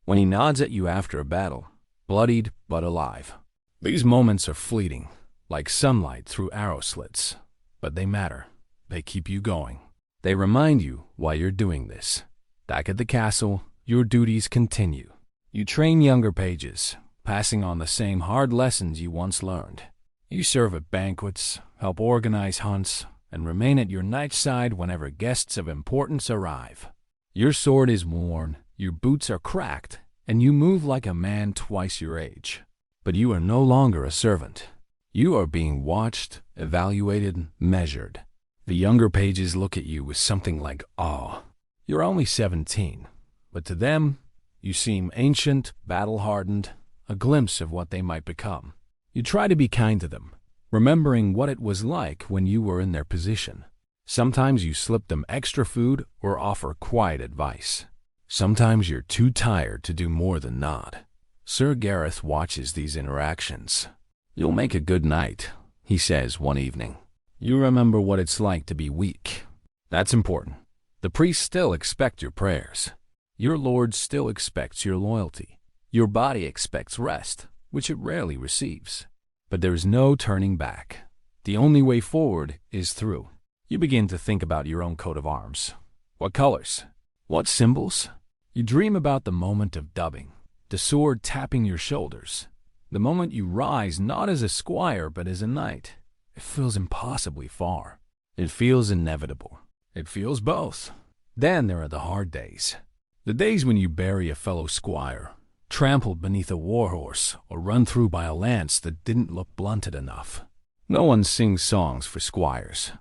When he nods at you after a battle, bloodied but alive. These moments are fleeting, like sunlight through arrow slits, but they matter. They keep you going. They remind you why you're doing this. Back at the castle, your duties continue. You train younger pages, passing on the same hard lessons you once learned. You serve at banquets, help organize hunts, and remain at your knight's side whenever guests of importance arrive. Your sword is worn, your boots are cracked, and you move like a man twice your age. But you are no longer a servant. You are being watched, evaluated, measured. The younger pages look at you with something like awe. You're only 17, but to them, you seem ancient, battle-hardened, a glimpse of what they might become. You try to be kind to them, remembering what it was like when you were in their position. Sometimes you slip them extra food or offer quiet advice. Sometimes you're too tired to do more than nod. Sir Gareth watches these interactions. "You'll make a good knight," he says one evening. "You remember what it's like to be weak. That's important. The priests still expect your prayers. Your lord still expects your loyalty. Your body expects rest, which it rarely receives. But there is no turning back. The only way forward is through." You begin to think about your own coat of arms. What colors? What symbols? You dream about the moment of dubbing, the sword tapping your shoulders. The moment you rise not as a squire but as a knight. It feels impossibly far. It feels inevitable. It feels both. Then there are the hard days. The days when you bury a fellow squire, trampled beneath a warhorse, or run through by a lance that didn't look blunted enough. No one sings songs for squires.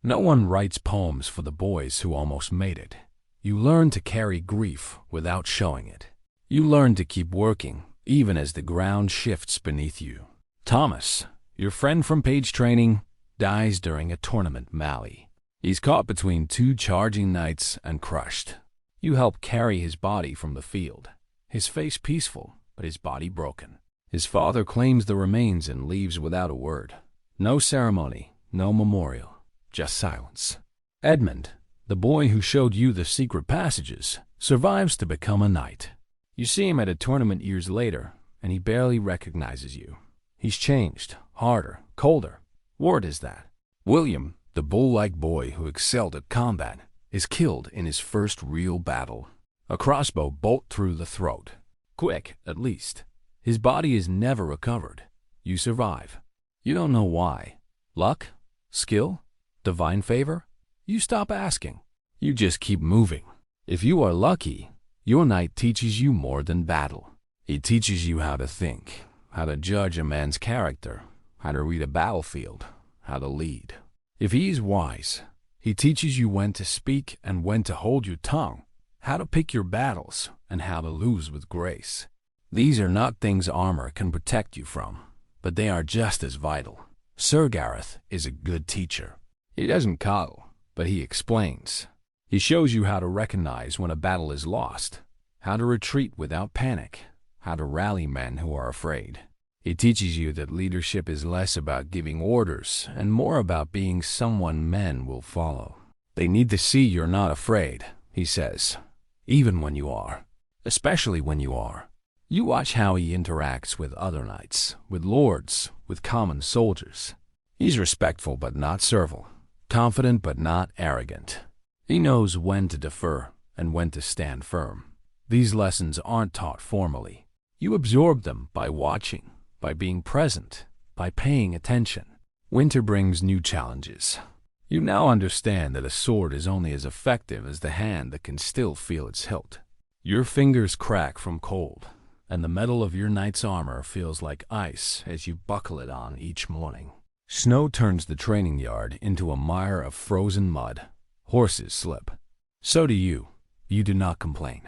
No one writes poems for the boys who almost made it. You learn to carry grief without showing it. You learn to keep working, even as the ground shifts beneath you. Thomas, your friend from page training, dies during a tournament mally. He's caught between two charging knights and crushed. You help carry his body from the field. His face peaceful, but his body broken. His father claims the remains and leaves without a word. No ceremony, no memorial, just silence. Edmund, the boy who showed you the secret passages, survives to become a knight. You see him at a tournament years later, and he barely recognizes you. He's changed, harder, colder. Word is that. William, the bull-like boy who excelled at combat, is killed in his first real battle. A crossbow bolt through the throat. Quick, at least. His body is never recovered. You survive. You don't know why. Luck? Skill? Divine favor? You stop asking. You just keep moving. If you are lucky, your knight teaches you more than battle. He teaches you how to think, how to judge a man's character, how to read a battlefield, how to lead. If he is wise, he teaches you when to speak and when to hold your tongue, how to pick your battles, and how to lose with grace. These are not things armor can protect you from, but they are just as vital. Sir Gareth is a good teacher. He doesn't coddle, but he explains. He shows you how to recognize when a battle is lost, how to retreat without panic, how to rally men who are afraid. He teaches you that leadership is less about giving orders and more about being someone men will follow. They need to see you're not afraid, he says, even when you are, especially when you are. You watch how he interacts with other knights, with lords, with common soldiers. He's respectful but not servile, confident but not arrogant. He knows when to defer and when to stand firm. These lessons aren't taught formally. You absorb them by watching, by being present, by paying attention. Winter brings new challenges. You now understand that a sword is only as effective as the hand that can still feel its hilt. Your fingers crack from cold, and the metal of your knight's armor feels like ice as you buckle it on each morning. Snow turns the training yard into a mire of frozen mud. Horses slip. So do you. You do not complain.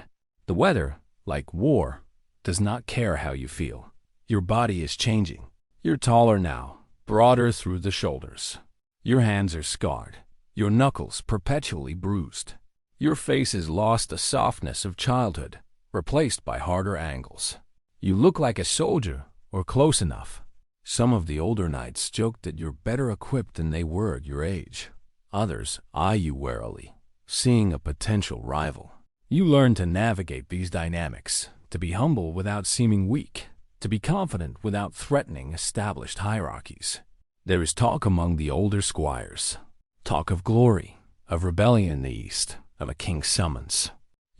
The weather, like war, does not care how you feel. Your body is changing. You're taller now, broader through the shoulders. Your hands are scarred, your knuckles perpetually bruised. Your face has lost the softness of childhood, replaced by harder angles. You look like a soldier, or close enough. Some of the older knights joke that you're better equipped than they were at your age. Others eye you warily, seeing a potential rival. You learn to navigate these dynamics, to be humble without seeming weak, to be confident without threatening established hierarchies. There is talk among the older squires, talk of glory, of rebellion in the east, of a king's summons.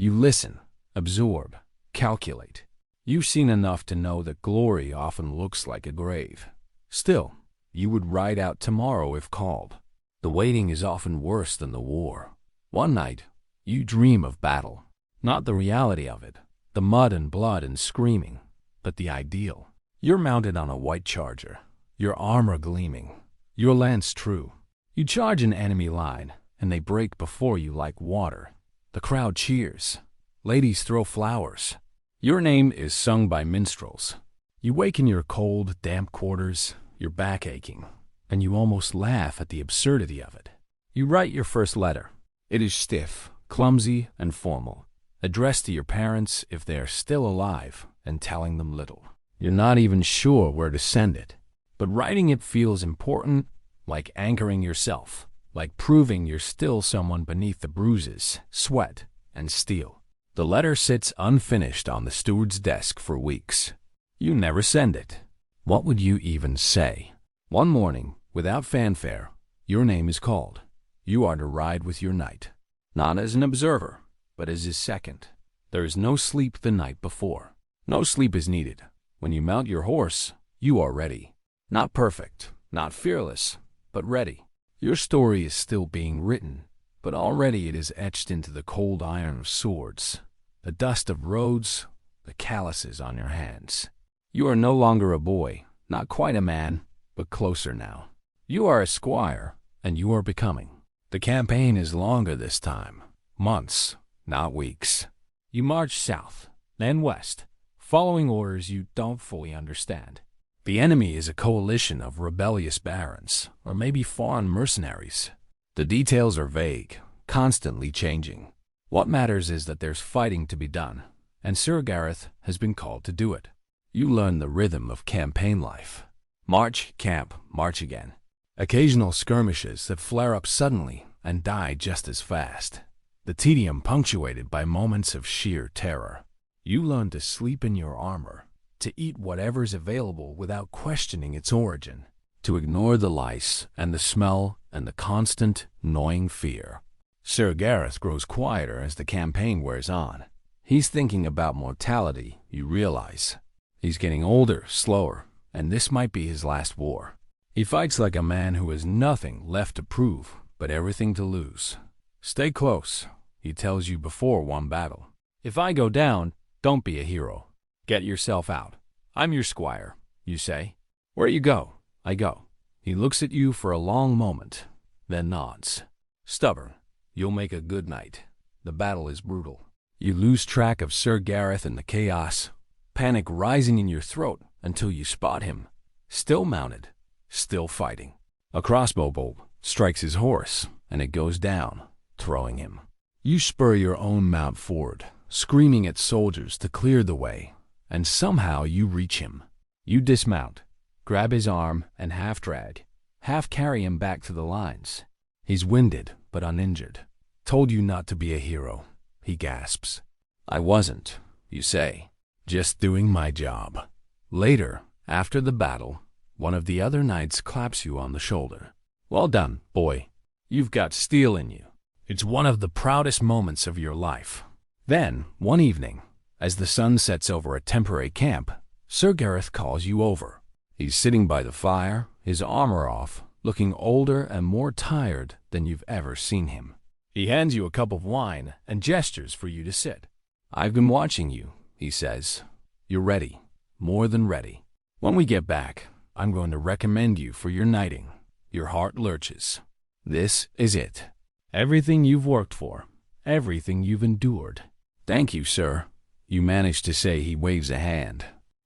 You listen, absorb, calculate. You've seen enough to know that glory often looks like a grave. Still, you would ride out tomorrow if called. The waiting is often worse than the war. One night, you dream of battle. Not the reality of it, the mud and blood and screaming, but the ideal. You're mounted on a white charger, your armor gleaming, your lance true. You charge an enemy line, and they break before you like water. The crowd cheers. Ladies throw flowers. Your name is sung by minstrels. You wake in your cold, damp quarters, your back aching, and you almost laugh at the absurdity of it. You write your first letter. It is stiff, clumsy, and formal, addressed to your parents if they are still alive and telling them little. You're not even sure where to send it, but writing it feels important, like anchoring yourself, like proving you're still someone beneath the bruises, sweat, and steel. The letter sits unfinished on the steward's desk for weeks. You never send it. What would you even say? One morning, without fanfare, your name is called. You are to ride with your knight, not as an observer, but as his second. There is no sleep the night before. No sleep is needed. When you mount your horse, you are ready. Not perfect, not fearless, but ready. Your story is still being written, but already it is etched into the cold iron of swords, the dust of roads, the calluses on your hands. You are no longer a boy, not quite a man, but closer now. You are a squire, and you are becoming. The campaign is longer this time, months, not weeks. You march south, then west, following orders you don't fully understand. The enemy is a coalition of rebellious barons, or maybe foreign mercenaries. The details are vague, constantly changing. What matters is that there's fighting to be done, and Sir Gareth has been called to do it. You learn the rhythm of campaign life. March, camp, march again. Occasional skirmishes that flare up suddenly and die just as fast. The tedium punctuated by moments of sheer terror. You learn to sleep in your armor, to eat whatever's available without questioning its origin, to ignore the lice and the smell and the constant, gnawing fear. Sir Gareth grows quieter as the campaign wears on. He's thinking about mortality, you realize. He's getting older, slower, and this might be his last war. He fights like a man who has nothing left to prove, but everything to lose. Stay close, he tells you before one battle. If I go down, don't be a hero. Get yourself out. I'm your squire, you say. Where you go, I go. He looks at you for a long moment, then nods. Stubborn, you'll make a good knight. The battle is brutal. You lose track of Sir Gareth in the chaos, panic rising in your throat until you spot him, still mounted, still fighting. A crossbow bolt strikes his horse, and it goes down, throwing him. You spur your own mount forward, screaming at soldiers to clear the way, and somehow you reach him. You dismount, grab his arm, and half drag, half carry him back to the lines. He's winded, but uninjured. Told you not to be a hero, he gasps. I wasn't, you say. Just doing my job. Later, after the battle, one of the other knights claps you on the shoulder. Well done, boy. You've got steel in you. It's one of the proudest moments of your life. Then, one evening, as the sun sets over a temporary camp, Sir Gareth calls you over. He's sitting by the fire, his armor off, looking older and more tired than you've ever seen him. He hands you a cup of wine and gestures for you to sit. I've been watching you, he says. You're ready, more than ready. When we get back, I'm going to recommend you for your knighting. Your heart lurches. This is it. Everything you've worked for, everything you've endured. Thank you, sir. You managed to say. He waves a hand.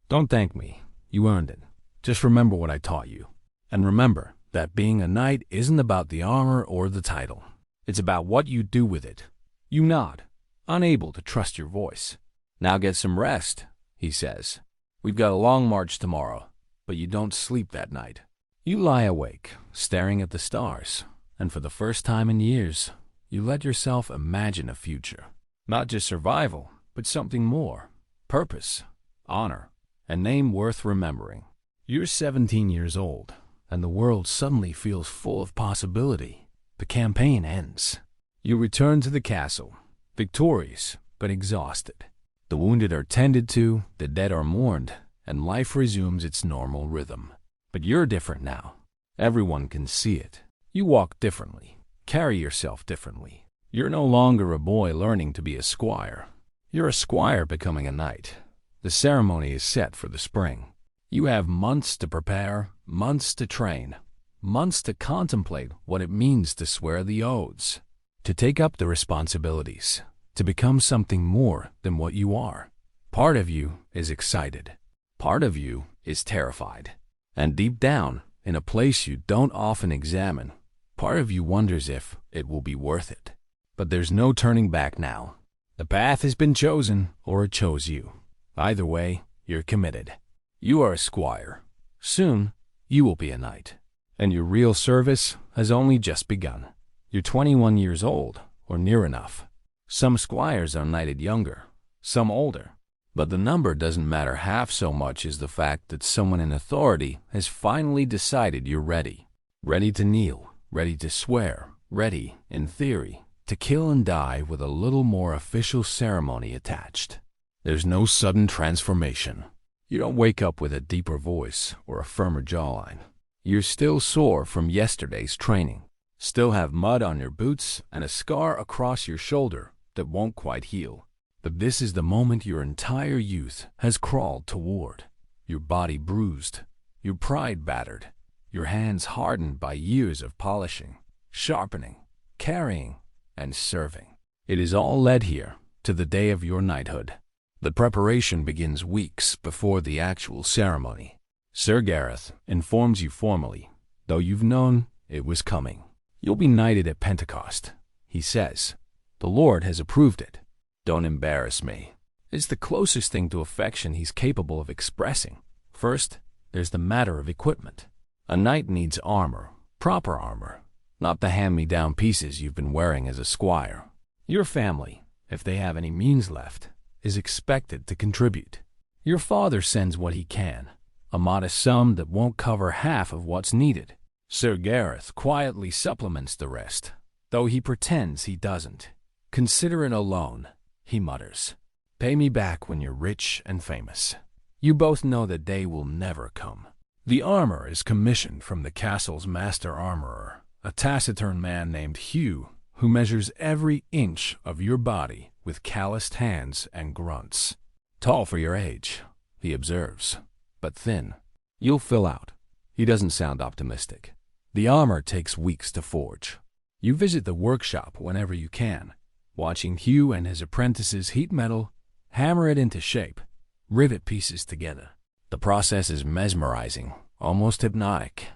Don't thank me. You earned it. Just remember what I taught you. And remember that being a knight isn't about the armor or the title. It's about what you do with it. You nod, unable to trust your voice. Now get some rest, he says. We've got a long march tomorrow, but you don't sleep that night. You lie awake, staring at the stars, and for the first time in years, you let yourself imagine a future. Not just survival, but something more. Purpose, honor, a name worth remembering. You're 17 years old, and the world suddenly feels full of possibility. The campaign ends. You return to the castle, victorious, but exhausted. The wounded are tended to, the dead are mourned, and life resumes its normal rhythm. But you're different now. Everyone can see it. You walk differently, carry yourself differently. You're no longer a boy learning to be a squire. You're a squire becoming a knight. The ceremony is set for the spring. You have months to prepare, months to train, months to contemplate what it means to swear the oaths, to take up the responsibilities, to become something more than what you are. Part of you is excited. Part of you is terrified. And deep down, in a place you don't often examine, part of you wonders if it will be worth it. But there's no turning back now. The path has been chosen, or it chose you. Either way, you're committed. You are a squire. Soon, you will be a knight. And your real service has only just begun. You're 21 years old, or near enough. Some squires are knighted younger, some older. But the number doesn't matter half so much as the fact that someone in authority has finally decided you're ready. Ready to kneel, ready to swear, ready, in theory, to kill and die with a little more official ceremony attached. There's no sudden transformation. You don't wake up with a deeper voice or a firmer jawline. You're still sore from yesterday's training, still have mud on your boots and a scar across your shoulder that won't quite heal. But this is the moment your entire youth has crawled toward. Your body bruised, your pride battered, your hands hardened by years of polishing, sharpening, carrying, and serving. It is all led here to the day of your knighthood. The preparation begins weeks before the actual ceremony. Sir Gareth informs you formally, though you've known it was coming. You'll be knighted at Pentecost, he says. The Lord has approved it. Don't embarrass me. It's the closest thing to affection he's capable of expressing. First, there's the matter of equipment. A knight needs armor, proper armor, not the hand-me-down pieces you've been wearing as a squire. Your family, if they have any means left, is expected to contribute. Your father sends what he can, a modest sum that won't cover half of what's needed. Sir Gareth quietly supplements the rest, though he pretends he doesn't. Consider it a loan, he mutters. Pay me back when you're rich and famous. You both know the day will never come. The armor is commissioned from the castle's master armorer, a taciturn man named Hugh, who measures every inch of your body with calloused hands and grunts. Tall for your age, he observes, but thin. You'll fill out. He doesn't sound optimistic. The armor takes weeks to forge. You visit the workshop whenever you can, watching Hugh and his apprentices heat metal, hammer it into shape, rivet pieces together. The process is mesmerizing, almost hypnotic.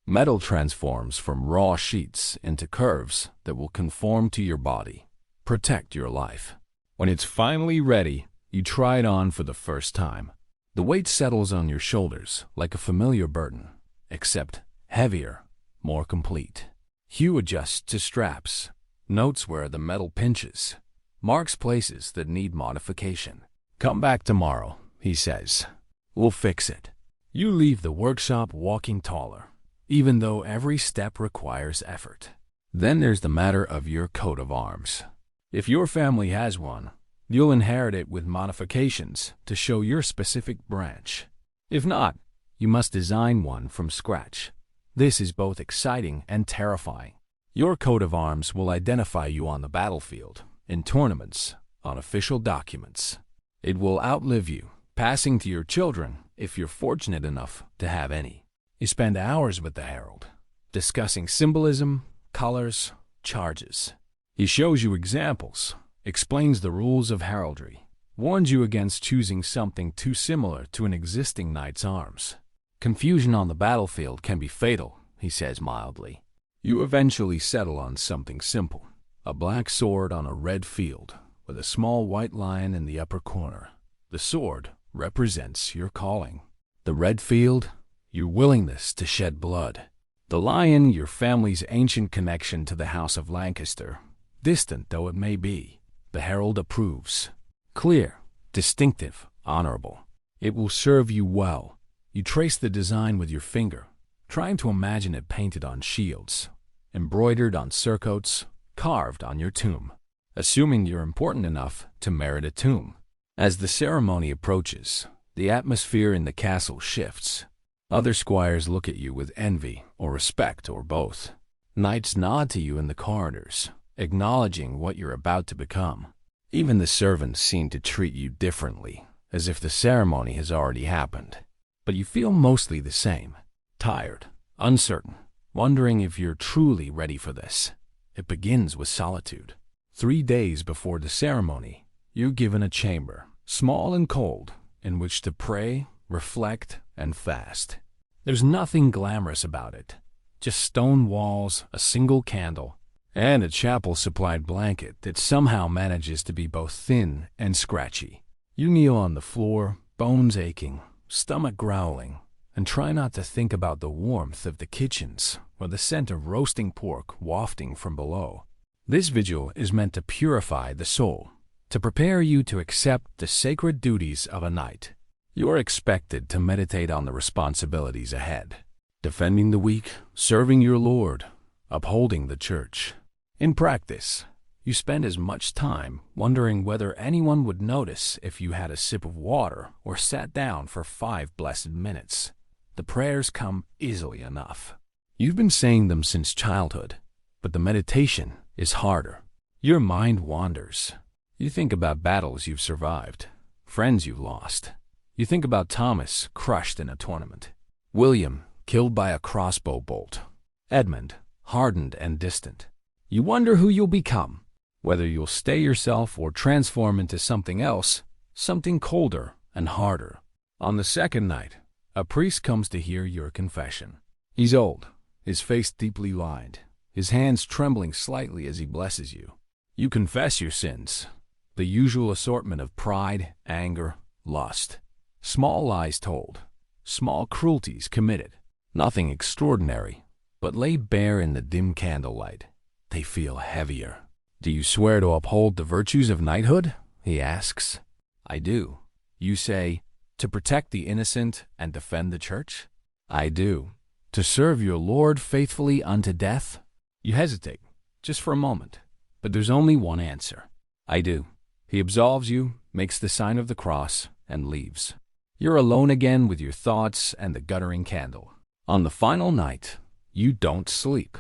Metal transforms from raw sheets into curves that will conform to your body, protect your life. When it's finally ready, you try it on for the first time. The weight settles on your shoulders like a familiar burden, except heavier, more complete. Hugh adjusts to straps, notes where the metal pinches, marks places that need modification. Come back tomorrow, he says. We'll fix it. You leave the workshop walking taller, even though every step requires effort. Then there's the matter of your coat of arms. If your family has one, you'll inherit it with modifications to show your specific branch. If not, you must design one from scratch. This is both exciting and terrifying. Your coat of arms will identify you on the battlefield, in tournaments, on official documents. It will outlive you, passing to your children if you're fortunate enough to have any. You spend hours with the herald, discussing symbolism, colors, charges. He shows you examples, explains the rules of heraldry, warns you against choosing something too similar to an existing knight's arms. Confusion on the battlefield can be fatal, he says mildly. You eventually settle on something simple, a black sword on a red field, with a small white lion in the upper corner. The sword represents your calling. The red field, your willingness to shed blood. The lion, your family's ancient connection to the House of Lancaster, distant though it may be. The herald approves. Clear, distinctive, honorable. It will serve you well. You trace the design with your finger, trying to imagine it painted on shields, embroidered on surcoats, carved on your tomb. assuming you're important enough to merit a tomb. As the ceremony approaches, the atmosphere in the castle shifts. Other squires look at you with envy or respect or both. Knights nod to you in the corridors, acknowledging what you're about to become. Even the servants seem to treat you differently, as if the ceremony has already happened. But you feel mostly the same. Tired, uncertain, wondering if you're truly ready for this. It begins with solitude. 3 days before the ceremony, you're given a chamber, small and cold, in which to pray, reflect, and fast. There's nothing glamorous about it. Just stone walls, a single candle, and a chapel-supplied blanket that somehow manages to be both thin and scratchy. You kneel on the floor, bones aching, stomach growling, and try not to think about the warmth of the kitchens or the scent of roasting pork wafting from below. This vigil is meant to purify the soul, to prepare you to accept the sacred duties of a knight. You are expected to meditate on the responsibilities ahead, defending the weak, serving your Lord, upholding the church. In practice, you spend as much time wondering whether anyone would notice if you had a sip of water or sat down for 5 blessed minutes. The prayers come easily enough. You've been saying them since childhood, but the meditation is harder. Your mind wanders. You think about battles you've survived, friends you've lost. You think about Thomas crushed in a tournament, William killed by a crossbow bolt, Edmund hardened and distant. You wonder who you'll become, whether you'll stay yourself or transform into something else, something colder and harder. On the second night, a priest comes to hear your confession. He's old, his face deeply lined, his hands trembling slightly as he blesses you. You confess your sins, the usual assortment of pride, anger, lust. Small lies told, small cruelties committed. Nothing extraordinary, but laid bare in the dim candlelight. They feel heavier. Do you swear to uphold the virtues of knighthood? He asks. I do. You say, to protect the innocent and defend the church? I do. To serve your Lord faithfully unto death? You hesitate, just for a moment, but there's only one answer. I do. He absolves you, makes the sign of the cross, and leaves. You're alone again with your thoughts and the guttering candle. On the final night, you don't sleep.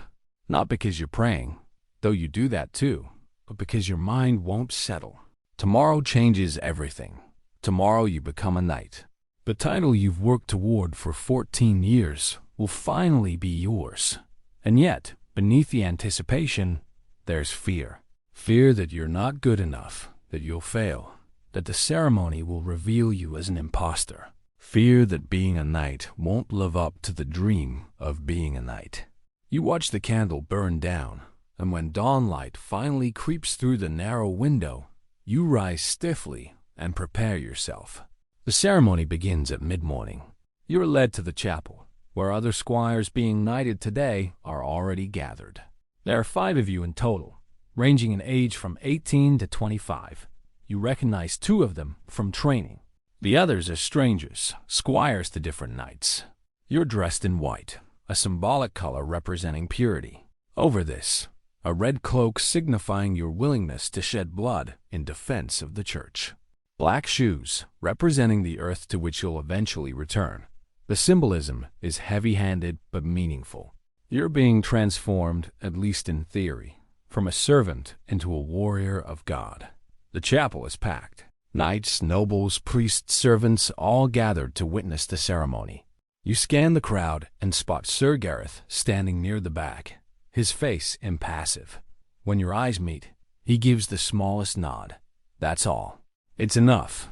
Not because you're praying, though you do that too, but because your mind won't settle. Tomorrow changes everything. Tomorrow you become a knight. The title you've worked toward for 14 years will finally be yours. And yet, beneath the anticipation, there's fear. Fear that you're not good enough, that you'll fail, that the ceremony will reveal you as an imposter. Fear that being a knight won't live up to the dream of being a knight. You watch the candle burn down, and when dawnlight finally creeps through the narrow window, you rise stiffly and prepare yourself. The ceremony begins at mid-morning. You're led to the chapel, where other squires being knighted today are already gathered. There are 5 of you in total, ranging in age from 18 to 25. You recognize 2 of them from training. The others are strangers, squires to different knights. You're dressed in white, a symbolic color representing purity. Over this, a red cloak signifying your willingness to shed blood in defense of the church. Black shoes, representing the earth to which you'll eventually return. The symbolism is heavy-handed but meaningful. You're being transformed, at least in theory, from a servant into a warrior of God. The chapel is packed. Knights, nobles, priests, servants, all gathered to witness the ceremony. You scan the crowd and spot Sir Gareth standing near the back, his face impassive. When your eyes meet, he gives the smallest nod. That's all. It's enough.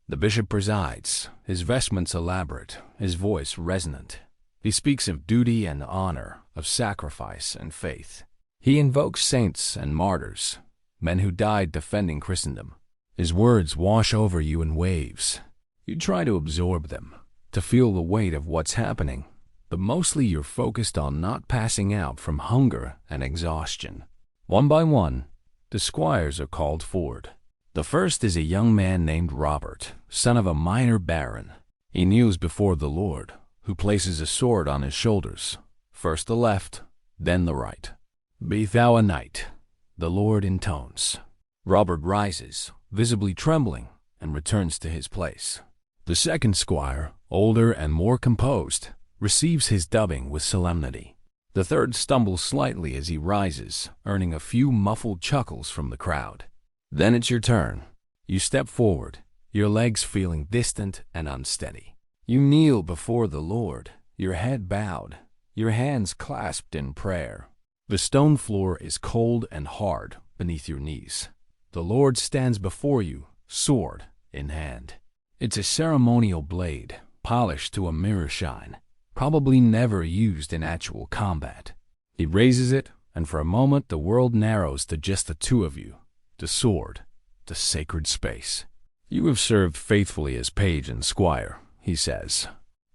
The bishop presides, his vestments elaborate, his voice resonant. He speaks of duty and honor, of sacrifice and faith. He invokes saints and martyrs, men who died defending Christendom. His words wash over you in waves. You try to absorb them, to feel the weight of what's happening, but mostly you're focused on not passing out from hunger and exhaustion. One by one, the squires are called forward. The first is a young man named Robert, son of a minor baron. He kneels before the Lord, who places a sword on his shoulders, first the left, then the right. Be thou a knight, the Lord intones. Robert rises, visibly trembling, and returns to his place. The second squire, older and more composed, receives his dubbing with solemnity. The third stumbles slightly as he rises, earning a few muffled chuckles from the crowd. Then it's your turn. You step forward, your legs feeling distant and unsteady. You kneel before the Lord, your head bowed, your hands clasped in prayer. The stone floor is cold and hard beneath your knees. The Lord stands before you, sword in hand. It's a ceremonial blade, polished to a mirror shine, probably never used in actual combat. He raises it, and for a moment the world narrows to just the two of you, the sword, the sacred space. You have served faithfully as page and squire, he says.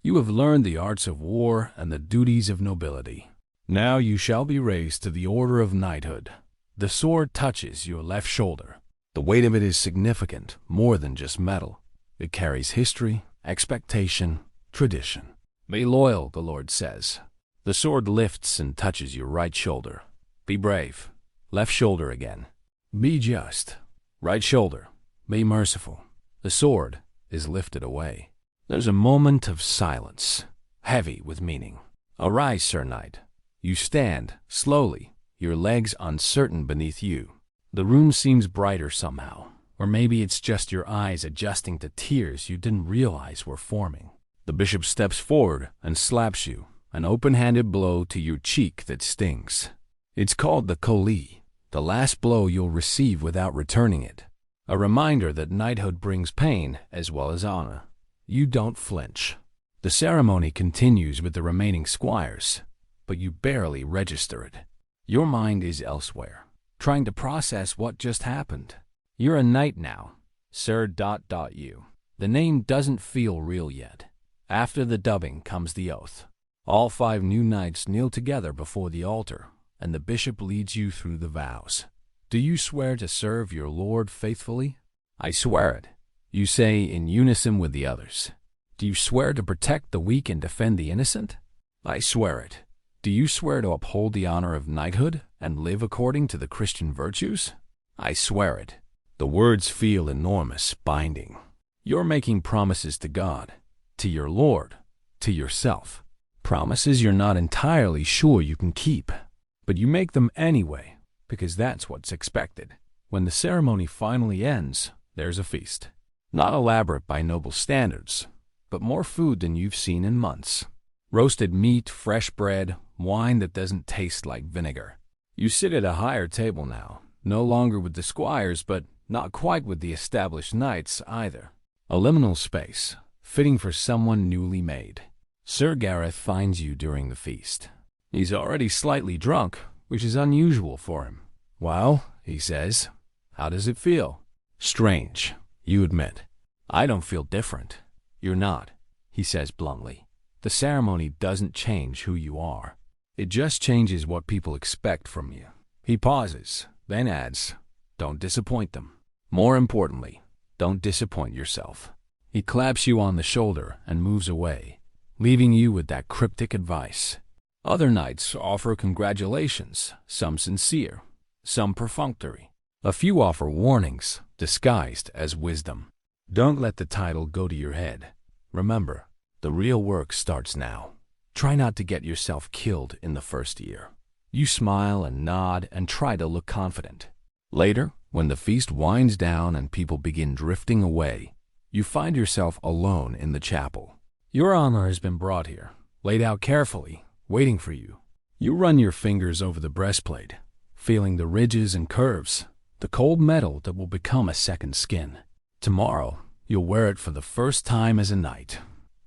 You have learned the arts of war and the duties of nobility. Now you shall be raised to the order of knighthood. The sword touches your left shoulder. The weight of it is significant, more than just metal. It carries history, expectation, tradition. Be loyal, the Lord says. The sword lifts and touches your right shoulder. Be brave. Left shoulder again. Be just. Right shoulder. Be merciful. The sword is lifted away. There's a moment of silence, heavy with meaning. Arise, Sir Knight. You stand, slowly, your legs uncertain beneath you. The room seems brighter somehow, or maybe it's just your eyes adjusting to tears you didn't realize were forming. The bishop steps forward and slaps you, an open-handed blow to your cheek that stings. It's called the collie, the last blow you'll receive without returning it. A reminder that knighthood brings pain as well as honor. You don't flinch. The ceremony continues with the remaining squires, but you barely register it. Your mind is elsewhere, trying to process what just happened. You're a knight now, Sir U. The name doesn't feel real yet. After the dubbing comes the oath. All 5 new knights kneel together before the altar, and the bishop leads you through the vows. Do you swear to serve your Lord faithfully? I swear it, you say in unison with the others. Do you swear to protect the weak and defend the innocent? I swear it. Do you swear to uphold the honor of knighthood and live according to the Christian virtues? I swear it. The words feel enormous, binding. You're making promises to God, to your Lord, to yourself. Promises you're not entirely sure you can keep, but you make them anyway, because that's what's expected. When the ceremony finally ends, there's a feast. Not elaborate by noble standards, but more food than you've seen in months. Roasted meat, fresh bread, wine that doesn't taste like vinegar. You sit at a higher table now, no longer with the squires, but not quite with the established knights either. A liminal space, fitting for someone newly made. Sir Gareth finds you during the feast. He's already slightly drunk, which is unusual for him. Well, he says, how does it feel? Strange, you admit. I don't feel different. You're not, he says bluntly. The ceremony doesn't change who you are. It just changes what people expect from you. He pauses, then adds, don't disappoint them. More importantly, don't disappoint yourself. He claps you on the shoulder and moves away, leaving you with that cryptic advice. Other knights offer congratulations, some sincere, some perfunctory. A few offer warnings, disguised as wisdom. Don't let the title go to your head. Remember, the real work starts now. Try not to get yourself killed in the first year. You smile and nod and try to look confident. Later, when the feast winds down and people begin drifting away, you find yourself alone in the chapel. Your armor has been brought here, laid out carefully, waiting for you. You run your fingers over the breastplate, feeling the ridges and curves, the cold metal that will become a second skin. Tomorrow, you'll wear it for the first time as a knight.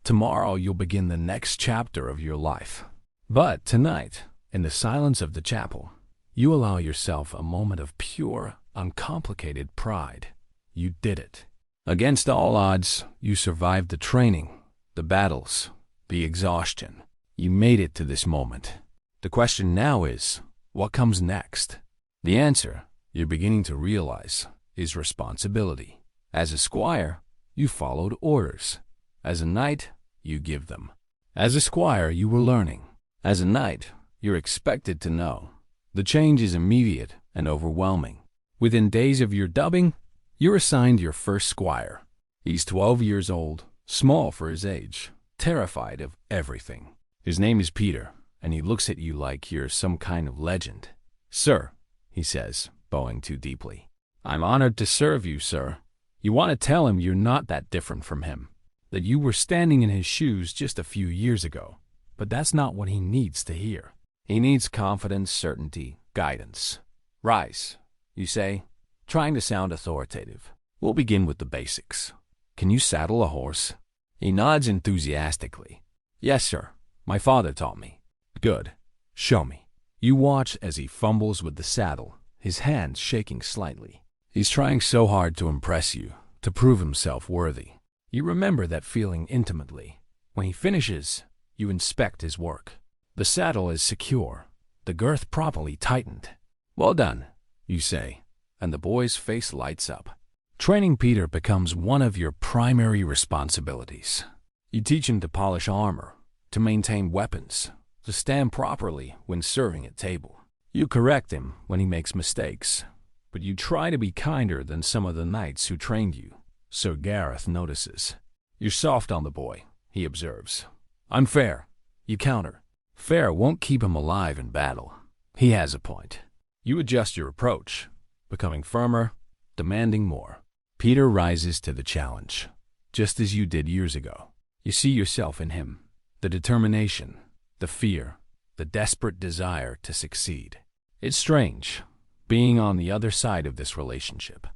Tomorrow, you'll begin the next chapter of your life. But tonight, in the silence of the chapel, you allow yourself a moment of pure, uncomplicated pride. You did it. Against all odds, you survived the training, the battles, the exhaustion. You made it to this moment. The question now is, what comes next? The answer, you're beginning to realize, is responsibility. As a squire, you followed orders. As a knight, you give them. As a squire, you were learning. As a knight, you're expected to know. The change is immediate and overwhelming. Within days of your dubbing, you're assigned your first squire. He's 12 years old, small for his age, terrified of everything. His name is Peter, and he looks at you like you're some kind of legend. "Sir," he says, bowing too deeply. "I'm honored to serve you, sir." You want to tell him you're not that different from him, that you were standing in his shoes just a few years ago. But that's not what he needs to hear. He needs confidence, certainty, guidance. "Rise," you say, trying to sound authoritative. "We'll begin with the basics. Can you saddle a horse?" He nods enthusiastically. "Yes, sir. My father taught me." "Good. Show me." You watch as he fumbles with the saddle, his hands shaking slightly. He's trying so hard to impress you, to prove himself worthy. You remember that feeling intimately. When he finishes, you inspect his work. The saddle is secure, the girth properly tightened. "Well done," you say, and the boy's face lights up. Training Peter becomes one of your primary responsibilities. You teach him to polish armor, to maintain weapons, to stand properly when serving at table. You correct him when he makes mistakes, but you try to be kinder than some of the knights who trained you. Sir Gareth notices. "You're soft on the boy," he observes. "I'm fair," you counter. Fair won't keep him alive in battle. He has a point. You adjust your approach, becoming firmer, demanding more. Peter rises to the challenge, just as you did years ago. You see yourself in him, the determination, the fear, the desperate desire to succeed. It's strange, being on the other side of this relationship.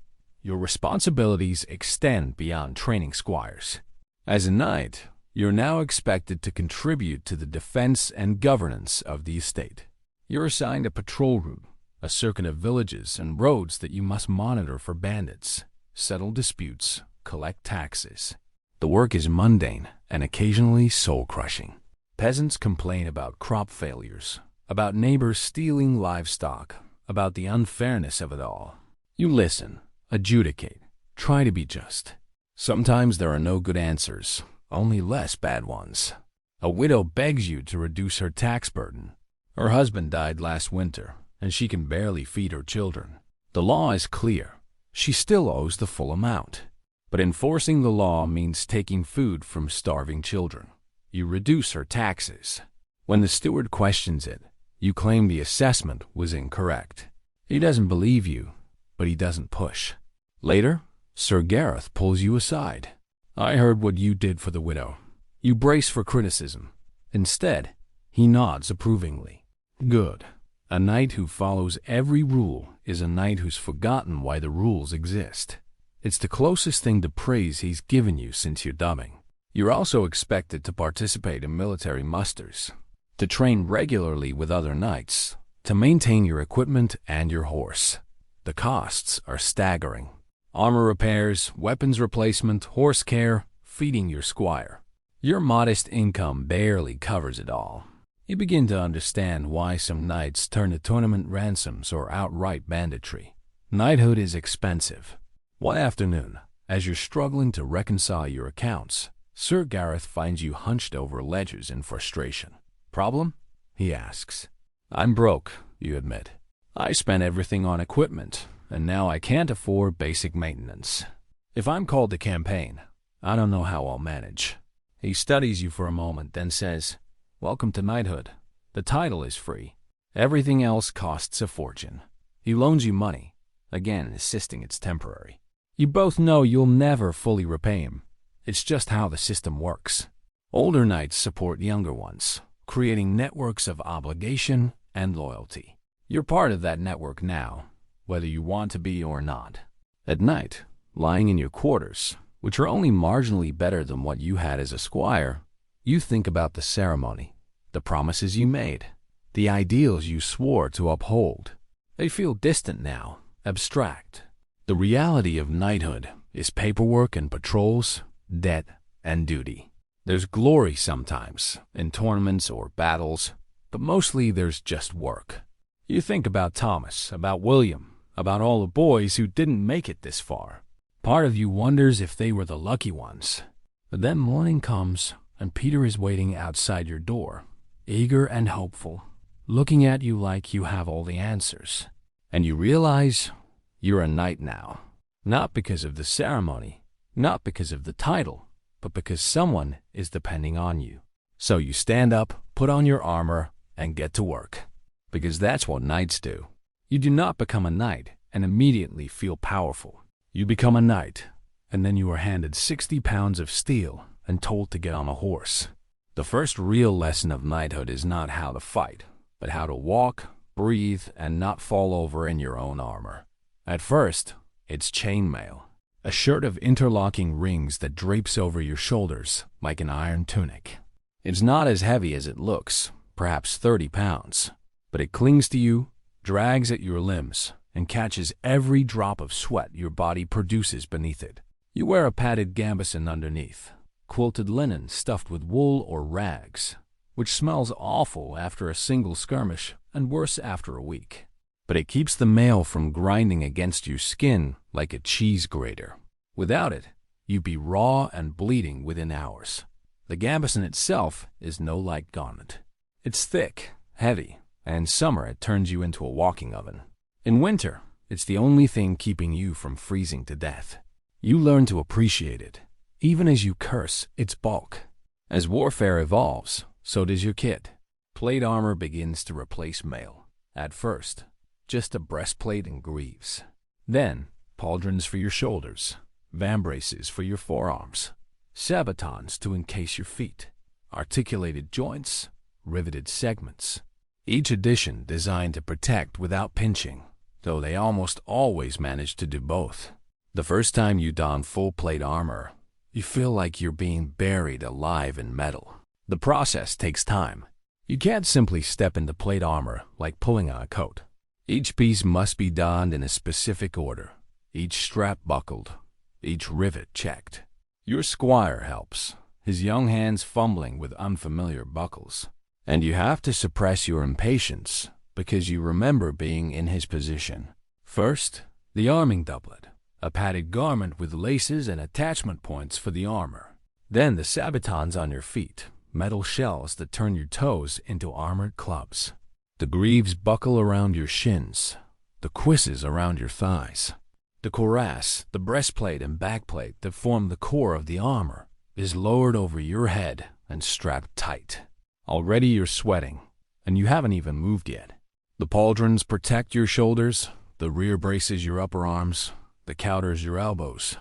Your responsibilities extend beyond training squires. As a knight, you're now expected to contribute to the defense and governance of the estate. You're assigned a patrol route, a circuit of villages and roads that you must monitor for bandits, settle disputes, collect taxes. The work is mundane and occasionally soul-crushing. Peasants complain about crop failures, about neighbors stealing livestock, about the unfairness of it all. You listen, adjudicate, try to be just. Sometimes there are no good answers, only less bad ones. A widow begs you to reduce her tax burden. Her husband died last winter, and she can barely feed her children. The law is clear. She still owes the full amount. But enforcing the law means taking food from starving children. You reduce her taxes. When the steward questions it, you claim the assessment was incorrect. He doesn't believe you, but he doesn't push. Later, Sir Gareth pulls you aside. "I heard what you did for the widow." You brace for criticism. Instead, he nods approvingly. "Good. A knight who follows every rule is a knight who's forgotten why the rules exist." It's the closest thing to praise he's given you since your dubbing. You're also expected to participate in military musters, to train regularly with other knights, to maintain your equipment and your horse. The costs are staggering. Armor repairs, weapons replacement, horse care, feeding your squire. Your modest income barely covers it all. You begin to understand why some knights turn to tournament ransoms or outright banditry. Knighthood is expensive. One afternoon, as you're struggling to reconcile your accounts, Sir Gareth finds you hunched over ledgers in frustration. "Problem?" he asks. "I'm broke," you admit. "I spent everything on equipment, and now I can't afford basic maintenance. If I'm called to campaign, I don't know how I'll manage." He studies you for a moment, then says, "Welcome to knighthood. The title is free. Everything else costs a fortune." He loans you money, again insisting it's temporary. You both know you'll never fully repay him. It's just how the system works. Older knights support younger ones, creating networks of obligation and loyalty. You're part of that network now, whether you want to be or not. At night, lying in your quarters, which are only marginally better than what you had as a squire, you think about the ceremony, the promises you made, the ideals you swore to uphold. They feel distant now, abstract. The reality of knighthood is paperwork and patrols, debt and duty. There's glory sometimes, in tournaments or battles, but mostly there's just work. You think about Thomas, about William, about all the boys who didn't make it this far. Part of you wonders if they were the lucky ones. But then morning comes, and Peter is waiting outside your door, eager and hopeful, looking at you like you have all the answers. And you realize You're a knight now. Not because of the ceremony, not because of the title, but because someone is depending on you. So you stand up, put on your armor, and get to work. Because that's what knights do. You do not become a knight and immediately feel powerful. You become a knight, and then you are handed 60 pounds of steel and told to get on a horse. The first real lesson of knighthood is not how to fight, but how to walk, breathe, and not fall over in your own armor. At first, it's chainmail, a shirt of interlocking rings that drapes over your shoulders like an iron tunic. It's not as heavy as it looks, perhaps 30 pounds, but it clings to you, drags at your limbs, and catches every drop of sweat your body produces beneath it. You wear a padded gambeson underneath, quilted linen stuffed with wool or rags, which smells awful after a single skirmish and worse after a week. But it keeps the mail from grinding against your skin like a cheese grater. Without it, you'd be raw and bleeding within hours. The gambeson itself is no light garment. It's thick, heavy, and in summer it turns you into a walking oven. In winter, it's the only thing keeping you from freezing to death. You learn to appreciate it, even as you curse its bulk. As warfare evolves, so does your kit. Plate armor begins to replace mail. At first, just a breastplate and greaves. Then, pauldrons for your shoulders, vambraces for your forearms, sabatons to encase your feet, articulated joints, riveted segments. Each edition designed to protect without pinching, though they almost always manage to do both. The first time you don full plate armor, you feel like you're being buried alive in metal. The process takes time. You can't simply step into plate armor like pulling on a coat. Each piece must be donned in a specific order, each strap buckled, each rivet checked. Your squire helps, his young hands fumbling with unfamiliar buckles. And you have to suppress your impatience because you remember being in his position. First, the arming doublet, a padded garment with laces and attachment points for the armor. Then the sabatons on your feet, metal shells that turn your toes into armored clubs. The greaves buckle around your shins, the cuisses around your thighs. The cuirass, the breastplate and backplate that form the core of the armor, is lowered over your head and strapped tight. Already you're sweating, and you haven't even moved yet. The pauldrons protect your shoulders, the rear braces your upper arms, the couters your elbows,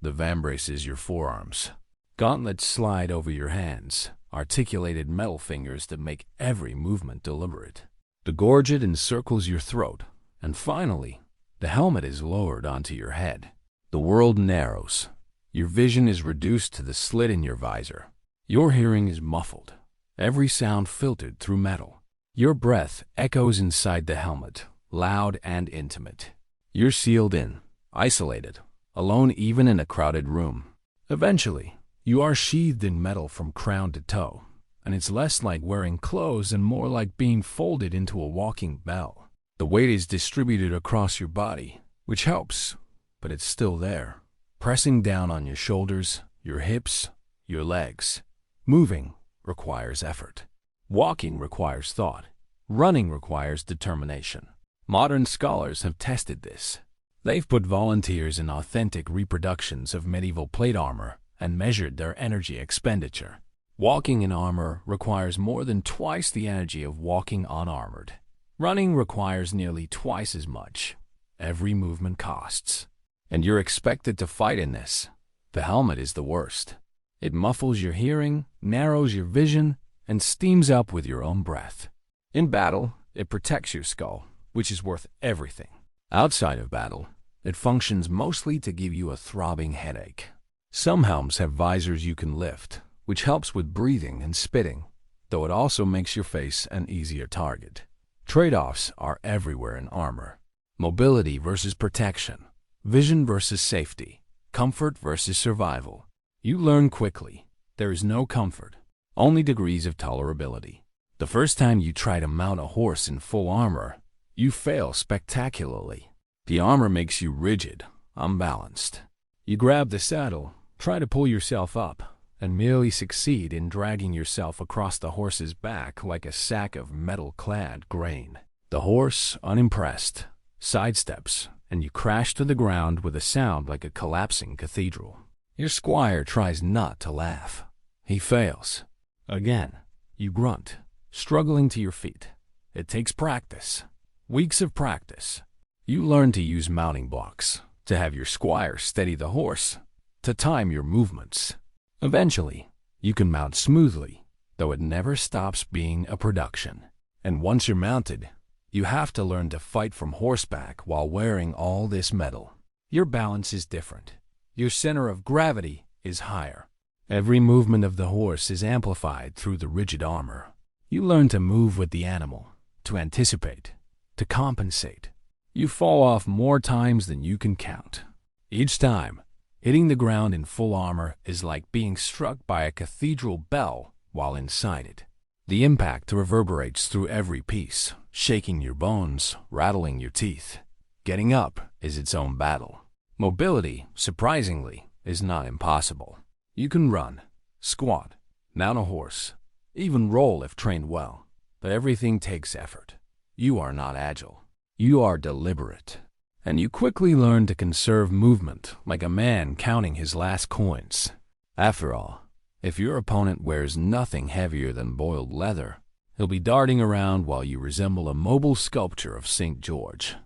the vambraces your forearms. Gauntlets slide over your hands, articulated metal fingers that make every movement deliberate. The gorget encircles your throat, and finally, the helmet is lowered onto your head. The world narrows. Your vision is reduced to the slit in your visor. Your hearing is muffled, every sound filtered through metal. Your breath echoes inside the helmet, loud and intimate. You're sealed in, isolated, alone even in a crowded room. Eventually, you are sheathed in metal from crown to toe, and it's less like wearing clothes and more like being folded into a walking bell. The weight is distributed across your body, which helps, but it's still there, pressing down on your shoulders, your hips, your legs. Moving requires effort. Walking requires thought. Running requires determination. Modern scholars have tested this. They've put volunteers in authentic reproductions of medieval plate armor and measured their energy expenditure. Walking in armor requires more than twice the energy of walking unarmored. Running requires nearly twice as much. Every movement costs. And you're expected to fight in this. The helmet is the worst. It muffles your hearing, narrows your vision, and steams up with your own breath. In battle, it protects your skull, which is worth everything. Outside of battle, it functions mostly to give you a throbbing headache. Some helms have visors you can lift, which helps with breathing and spitting, though it also makes your face an easier target. Trade-offs are everywhere in armor. Mobility versus protection, vision versus safety, comfort versus survival. You learn quickly. There is no comfort, only degrees of tolerability. The first time you try to mount a horse in full armor, you fail spectacularly. The armor makes you rigid, unbalanced. You grab the saddle, try to pull yourself up, and merely succeed in dragging yourself across the horse's back like a sack of metal-clad grain. The horse, unimpressed, sidesteps and you crash to the ground with a sound like a collapsing cathedral. Your squire tries not to laugh. He fails. Again, you grunt, struggling to your feet. It takes practice. Weeks of practice. You learn to use mounting blocks, to have your squire steady the horse, to time your movements. Eventually, you can mount smoothly, though it never stops being a production. And once you're mounted, you have to learn to fight from horseback while wearing all this metal. Your balance is different. Your center of gravity is higher. Every movement of the horse is amplified through the rigid armor. You learn to move with the animal, to anticipate, to compensate. You fall off more times than you can count. Each time, hitting the ground in full armor is like being struck by a cathedral bell while inside it. The impact reverberates through every piece, shaking your bones, rattling your teeth. Getting up is its own battle. Mobility, surprisingly, is not impossible. You can run, squat, mount a horse, even roll if trained well, but everything takes effort. You are not agile. You are deliberate. And you quickly learn to conserve movement like a man counting his last coins. After all, if your opponent wears nothing heavier than boiled leather, he'll be darting around while you resemble a mobile sculpture of St. George.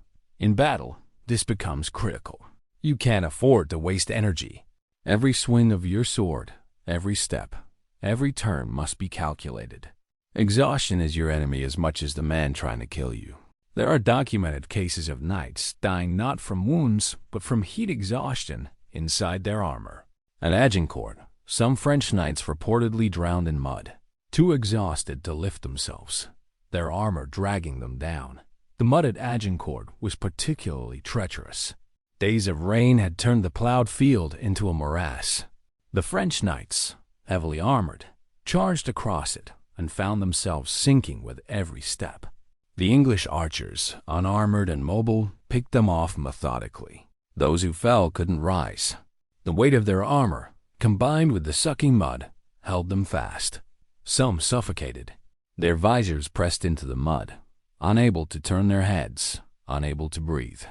In battle, this becomes critical. You can't afford to waste energy. Every swing of your sword, every step, every turn must be calculated. Exhaustion is your enemy as much as the man trying to kill you. There are documented cases of knights dying not from wounds, but from heat exhaustion inside their armor. At Agincourt, some French knights reportedly drowned in mud, too exhausted to lift themselves, their armor dragging them down. The mud at Agincourt was particularly treacherous. Days of rain had turned the plowed field into a morass. The French knights, heavily armored, charged across it and found themselves sinking with every step. The English archers, unarmored and mobile, picked them off methodically. Those who fell couldn't rise. The weight of their armor, combined with the sucking mud, held them fast. Some suffocated, their visors pressed into the mud, unable to turn their heads, unable to breathe.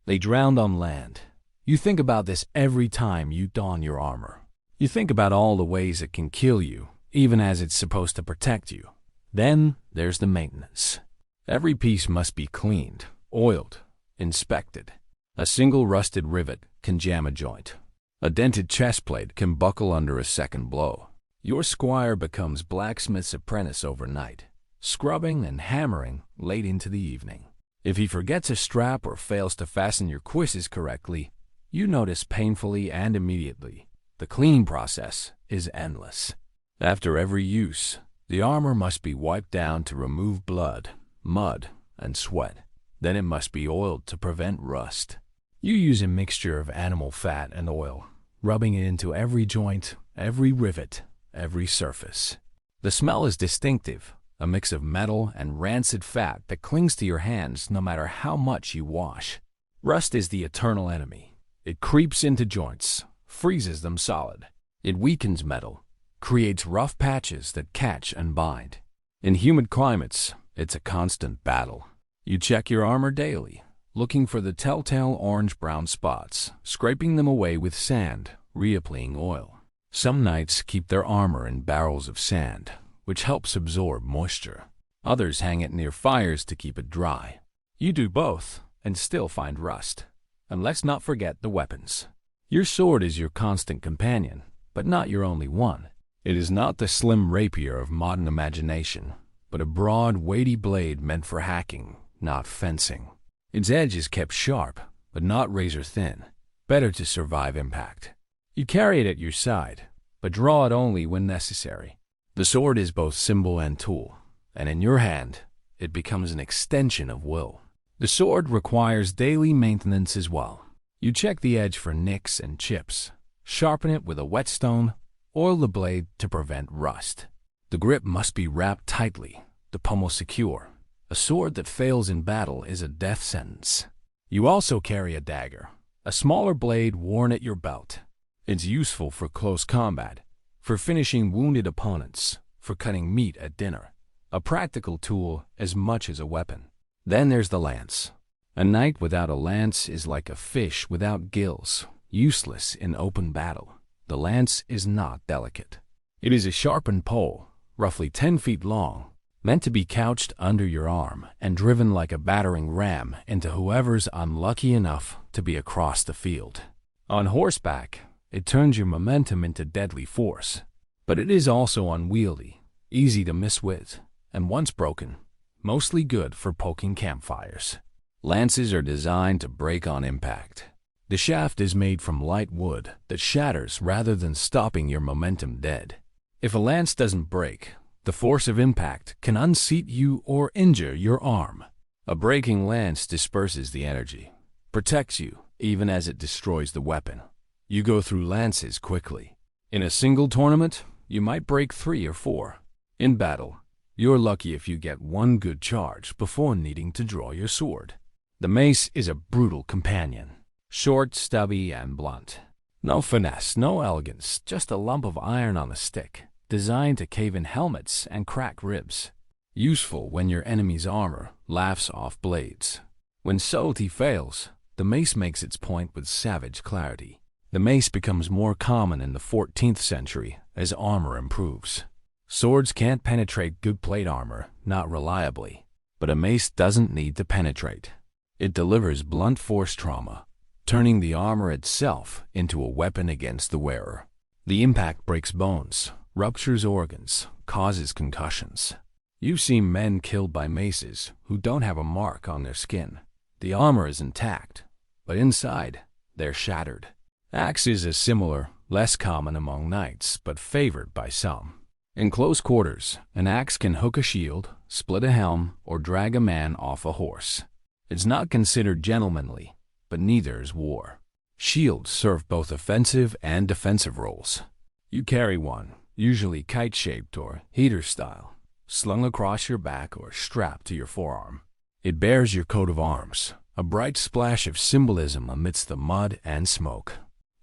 They drowned on land. You think about this every time you don your armor. You think about all the ways it can kill you, even as it's supposed to protect you. Then there's the maintenance. Every piece must be cleaned, oiled, inspected. A single rusted rivet can jam a joint. A dented chest plate can buckle under a second blow. Your squire becomes blacksmith's apprentice overnight, scrubbing and hammering late into the evening. If he forgets a strap or fails to fasten your cuisses correctly, you notice painfully and immediately. The cleaning process is endless. After every use, the armor must be wiped down to remove blood, mud, and sweat. Then it must be oiled to prevent rust. You use a mixture of animal fat and oil, rubbing it into every joint, every rivet, every surface. The smell is distinctive, a mix of metal and rancid fat that clings to your hands no matter how much you wash. Rust is the eternal enemy. It creeps into joints, freezes them solid. It weakens metal, creates rough patches that catch and bind. In humid climates, it's a constant battle. You check your armor daily, looking for the telltale orange-brown spots, scraping them away with sand, reapplying oil. Some knights keep their armor in barrels of sand, which helps absorb moisture. Others hang it near fires to keep it dry. You do both and still find rust. And let's not forget the weapons. Your sword is your constant companion, but not your only one. It is not the slim rapier of modern imagination, but a broad, weighty blade meant for hacking, not fencing. Its edge is kept sharp, but not razor-thin, better to survive impact. You carry it at your side, but draw it only when necessary. The sword is both symbol and tool, and in your hand, it becomes an extension of will. The sword requires daily maintenance as well. You check the edge for nicks and chips, sharpen it with a whetstone, oil the blade to prevent rust. The grip must be wrapped tightly, the pommel secure. A sword that fails in battle is a death sentence. You also carry a dagger, a smaller blade worn at your belt. It's useful for close combat, for finishing wounded opponents, for cutting meat at dinner. A practical tool as much as a weapon. Then there's the lance, A knight without a lance is like a fish without gills, useless in open battle. The lance is not delicate. It is a sharpened pole, roughly 10 feet long, meant to be couched under your arm and driven like a battering ram into whoever's unlucky enough to be across the field. On horseback, it turns your momentum into deadly force, but it is also unwieldy, easy to miss with, and once broken, mostly good for poking campfires. Lances are designed to break on impact. The shaft is made from light wood that shatters rather than stopping your momentum dead. If a lance doesn't break, the force of impact can unseat you or injure your arm. A breaking lance disperses the energy, protects you even as it destroys the weapon. You go through lances quickly. In a single tournament, you might break 3 or 4. In battle, you're lucky if you get one good charge before needing to draw your sword. The mace is a brutal companion. Short, stubby, and blunt. No finesse, no elegance, just a lump of iron on a stick, designed to cave in helmets and crack ribs. Useful when your enemy's armor laughs off blades. When subtlety fails, the mace makes its point with savage clarity. The mace becomes more common in the 14th century as armor improves. Swords can't penetrate good plate armor, not reliably, but a mace doesn't need to penetrate. It delivers blunt force trauma, turning the armor itself into a weapon against the wearer. The impact breaks bones, ruptures organs, causes concussions. You've seen men killed by maces who don't have a mark on their skin. The armor is intact, but inside, they're shattered. Axes are similar, less common among knights, but favored by some. In close quarters, an axe can hook a shield, split a helm, or drag a man off a horse. It's not considered gentlemanly, but neither is war. Shields serve both offensive and defensive roles. You carry one, usually kite-shaped or heater style, slung across your back or strapped to your forearm. It bears your coat of arms, a bright splash of symbolism amidst the mud and smoke.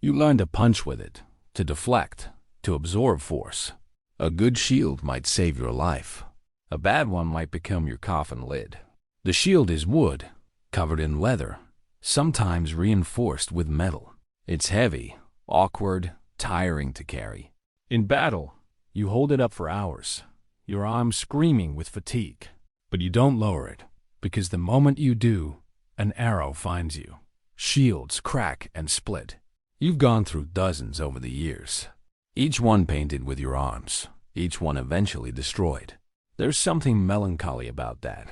You learn to punch with it, to deflect, to absorb force. A good shield might save your life. A bad one might become your coffin lid. The shield is wood, covered in leather, sometimes reinforced with metal. It's heavy, awkward, tiring to carry. In battle, you hold it up for hours, your arms screaming with fatigue. But you don't lower it, because the moment you do, an arrow finds you. Shields crack and split. You've gone through dozens over the years, each one painted with your arms, each one eventually destroyed. There's something melancholy about that,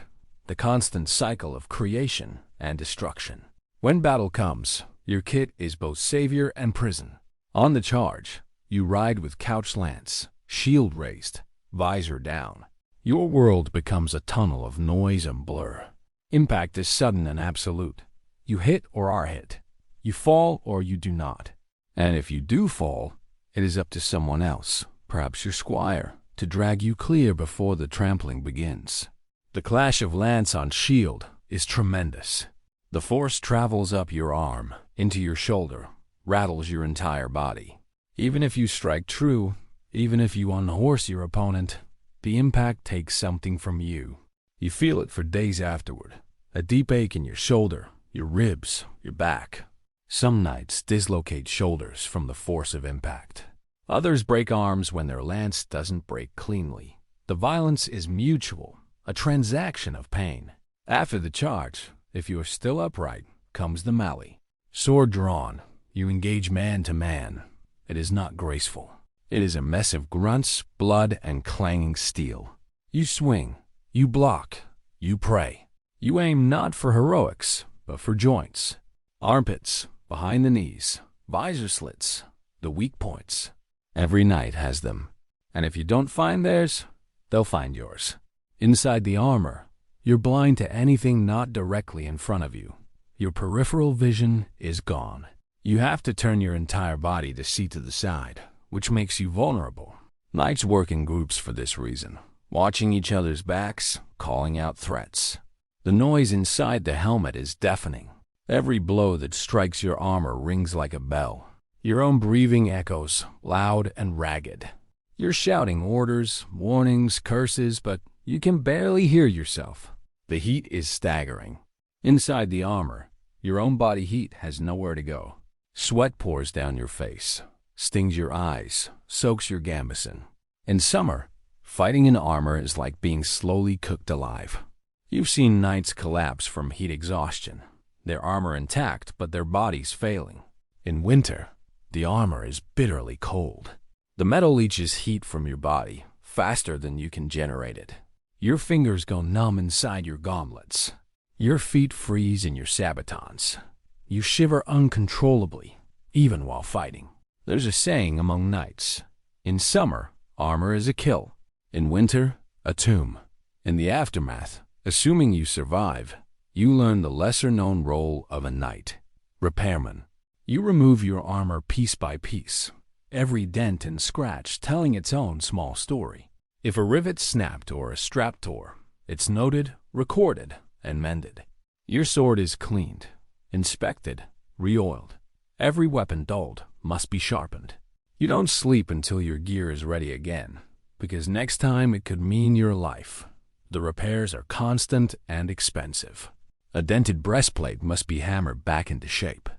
the constant cycle of creation and destruction. When battle comes, your kit is both savior and prison. On the charge, you ride with couch lance, shield raised, visor down. Your world becomes a tunnel of noise and blur. Impact is sudden and absolute. You hit or are hit. You fall or you do not. And if you do fall, it is up to someone else, perhaps your squire, to drag you clear before the trampling begins. The clash of lance on shield is tremendous. The force travels up your arm, into your shoulder, rattles your entire body. Even if you strike true, even if you unhorse your opponent, the impact takes something from you. You feel it for days afterward. A deep ache in your shoulder, your ribs, your back. Some knights dislocate shoulders from the force of impact. Others break arms when their lance doesn't break cleanly. The violence is mutual, a transaction of pain. After the charge, if you are still upright, comes the melee. Sword drawn, you engage man to man. It is not graceful. It is a mess of grunts, blood, and clanging steel. You swing, you block, you pray. You aim not for heroics, but for joints. Armpits, behind the knees, visor slits, the weak points. Every knight has them, and if you don't find theirs, they'll find yours. Inside the armor, you're blind to anything not directly in front of you. Your peripheral vision is gone. You have to turn your entire body to see to the side, which makes you vulnerable. Knights work in groups for this reason, watching each other's backs, calling out threats. The noise inside the helmet is deafening. Every blow that strikes your armor rings like a bell. Your own breathing echoes, loud and ragged. You're shouting orders, warnings, curses, but you can barely hear yourself. The heat is staggering. Inside the armor, your own body heat has nowhere to go. Sweat pours down your face, stings your eyes, soaks your gambeson. In summer, fighting in armor is like being slowly cooked alive. You've seen knights collapse from heat exhaustion, their armor intact but their bodies failing. In winter, the armor is bitterly cold. The metal leaches heat from your body faster than you can generate it. Your fingers go numb inside your gauntlets. Your feet freeze in your sabatons. You shiver uncontrollably, even while fighting. There's a saying among knights: in summer, armor is a kill. In winter, a tomb. In the aftermath, assuming you survive, you learn the lesser-known role of a knight: repairman. You remove your armor piece by piece, every dent and scratch telling its own small story. If a rivet snapped or a strap tore, it's noted, recorded, and mended. Your sword is cleaned, inspected, re-oiled. Every weapon dulled must be sharpened. You don't sleep until your gear is ready again, because next time it could mean your life. The repairs are constant and expensive. A dented breastplate must be hammered back into shape.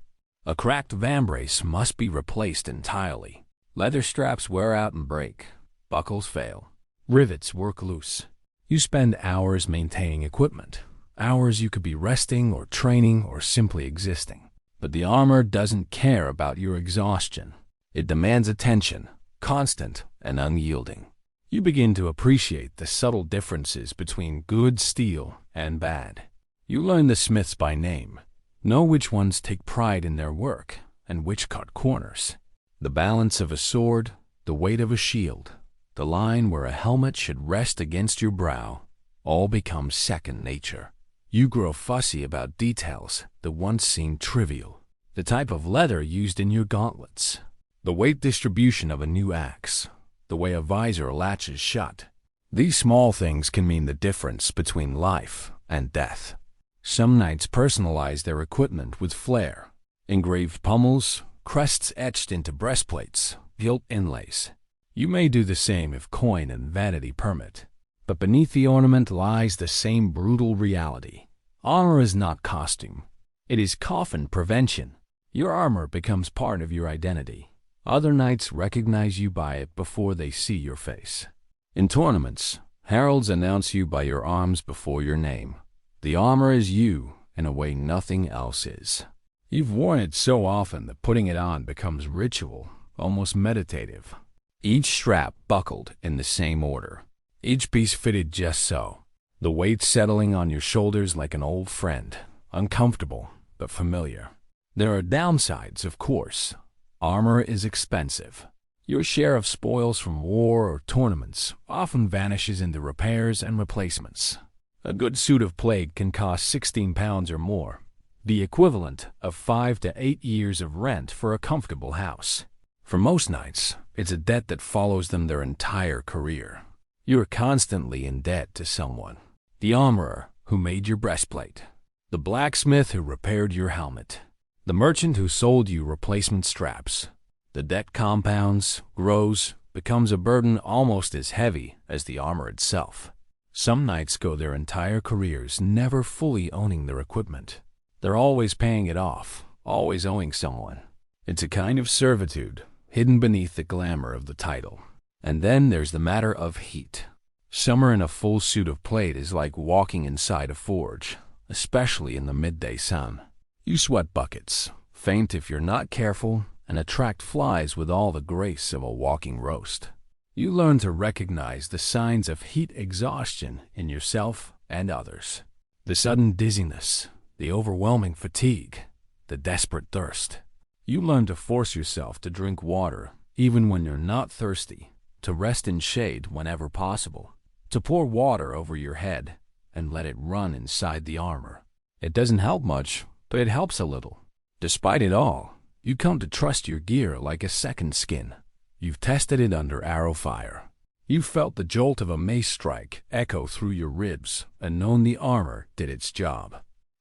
A cracked vambrace must be replaced entirely. Leather straps wear out and break. Buckles fail. Rivets work loose. You spend hours maintaining equipment. Hours you could be resting or training or simply existing. But the armor doesn't care about your exhaustion. It demands attention, constant and unyielding. You begin to appreciate the subtle differences between good steel and bad. You learn the smiths by name. Know which ones take pride in their work and which cut corners. The balance of a sword, the weight of a shield, the line where a helmet should rest against your brow, all becomes second nature. You grow fussy about details that once seemed trivial. The type of leather used in your gauntlets, the weight distribution of a new axe, the way a visor latches shut. These small things can mean the difference between life and death. Some knights personalize their equipment with flair. Engraved pommels, crests etched into breastplates, gilt inlays. You may do the same if coin and vanity permit. But beneath the ornament lies the same brutal reality. Armor is not costume. It is coffin prevention. Your armor becomes part of your identity. Other knights recognize you by it before they see your face. In tournaments, heralds announce you by your arms before your name. The armor is you in a way nothing else is. You've worn it so often that putting it on becomes ritual, almost meditative. Each strap buckled in the same order. Each piece fitted just so. The weight settling on your shoulders like an old friend, uncomfortable but familiar. There are downsides, of course. Armor is expensive. Your share of spoils from war or tournaments often vanishes into repairs and replacements. A good suit of plate can cost 16 pounds or more, the equivalent of 5 to 8 years of rent for a comfortable house. For most knights, it's a debt that follows them their entire career. You are constantly in debt to someone. The armorer who made your breastplate, the blacksmith who repaired your helmet, the merchant who sold you replacement straps. The debt compounds, grows, becomes a burden almost as heavy as the armor itself. Some knights go their entire careers never fully owning their equipment. They're always paying it off, always owing someone. It's a kind of servitude hidden beneath the glamour of the title. And then there's the matter of heat. Summer in a full suit of plate is like walking inside a forge, especially in the midday sun. You sweat buckets, faint if you're not careful, and attract flies with all the grace of a walking roast. You learn to recognize the signs of heat exhaustion in yourself and others. The sudden dizziness, the overwhelming fatigue, the desperate thirst. You learn to force yourself to drink water even when you're not thirsty, to rest in shade whenever possible, to pour water over your head and let it run inside the armor. It doesn't help much, but it helps a little. Despite it all, you come to trust your gear like a second skin. You've tested it under arrow fire. You've felt the jolt of a mace strike echo through your ribs and known the armor did its job.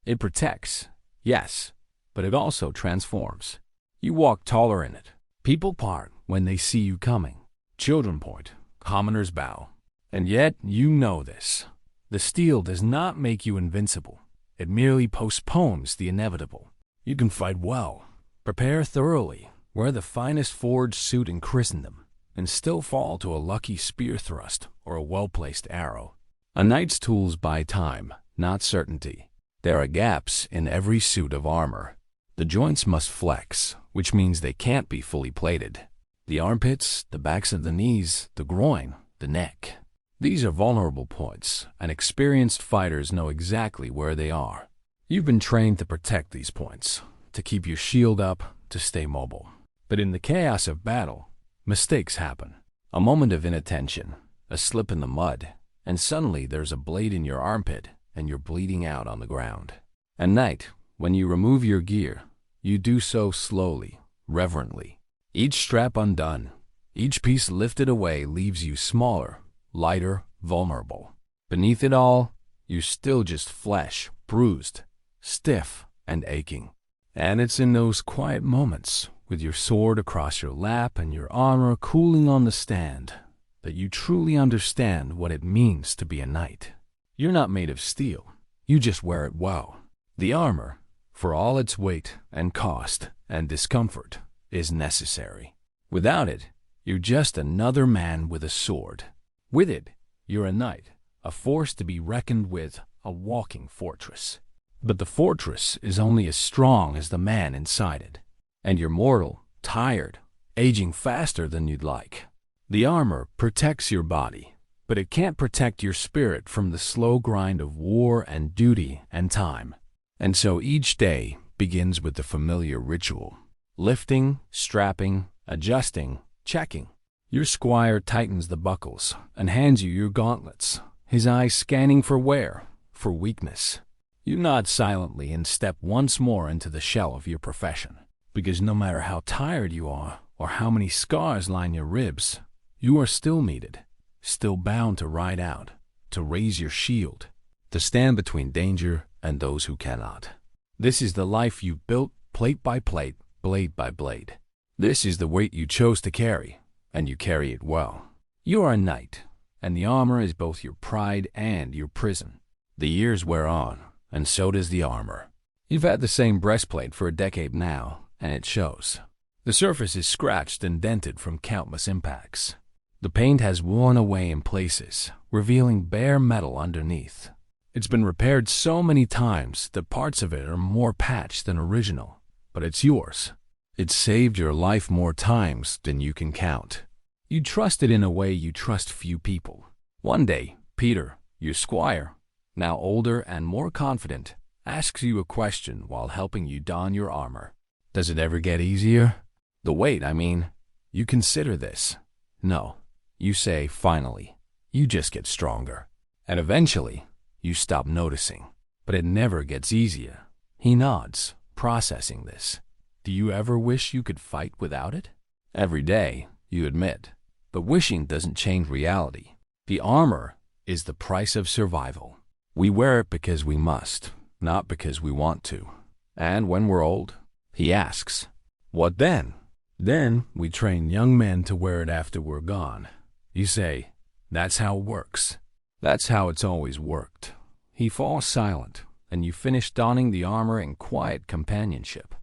It protects, yes, but it also transforms. You walk taller in it. People part when they see you coming. Children point, commoners bow. And yet you know this. The steel does not make you invincible. It merely postpones the inevitable. You can fight well, prepare thoroughly, wear the finest forged suit in Christendom, and still fall to a lucky spear thrust or a well-placed arrow. A knight's tools buy time, not certainty. There are gaps in every suit of armor. The joints must flex, which means they can't be fully plated. The armpits, the backs of the knees, the groin, the neck. These are vulnerable points, and experienced fighters know exactly where they are. You've been trained to protect these points, to keep your shield up, to stay mobile. But in the chaos of battle, mistakes happen. A moment of inattention, a slip in the mud, and suddenly there's a blade in your armpit and you're bleeding out on the ground. At night, when you remove your gear, you do so slowly, reverently. Each strap undone, each piece lifted away leaves you smaller, lighter, vulnerable. Beneath it all, you're still just flesh, bruised, stiff, and aching. And it's in those quiet moments, with your sword across your lap and your armor cooling on the stand, that you truly understand what it means to be a knight. You're not made of steel. You just wear it well. The armor, for all its weight and cost and discomfort, is necessary. Without it, you're just another man with a sword. With it, you're a knight, a force to be reckoned with, a walking fortress. But the fortress is only as strong as the man inside it. And you're mortal, tired, aging faster than you'd like. The armor protects your body, but it can't protect your spirit from the slow grind of war and duty and time. And so each day begins with the familiar ritual. Lifting, strapping, adjusting, checking. Your squire tightens the buckles and hands you your gauntlets, his eyes scanning for wear, for weakness. You nod silently and step once more into the shell of your profession, because no matter how tired you are or how many scars line your ribs, you are still needed, still bound to ride out, to raise your shield, to stand between danger and those who cannot. This is the life you built, plate by plate, blade by blade. This is the weight you chose to carry, and you carry it well. You are a knight, and the armor is both your pride and your prison. The years wear on, and so does the armor. You've had the same breastplate for a decade now, and it shows. The surface is scratched and dented from countless impacts. The paint has worn away in places, revealing bare metal underneath. It's been repaired so many times that parts of it are more patched than original, but it's yours. It's saved your life more times than you can count. You trust it in a way you trust few people. One day, Peter, your squire, now older and more confident, asks you a question while helping you don your armor. Does it ever get easier? The weight, I mean. You consider this. No. You say, finally. You just get stronger. And eventually, you stop noticing. But it never gets easier. He nods, processing this. Do you ever wish you could fight without it? Every day, you admit. But wishing doesn't change reality. The armor is the price of survival. We wear it because we must, not because we want to. And when we're old, he asks, what then? Then we train young men to wear it after we're gone. You say, that's how it works. That's how it's always worked. He falls silent, and you finish donning the armor in quiet companionship.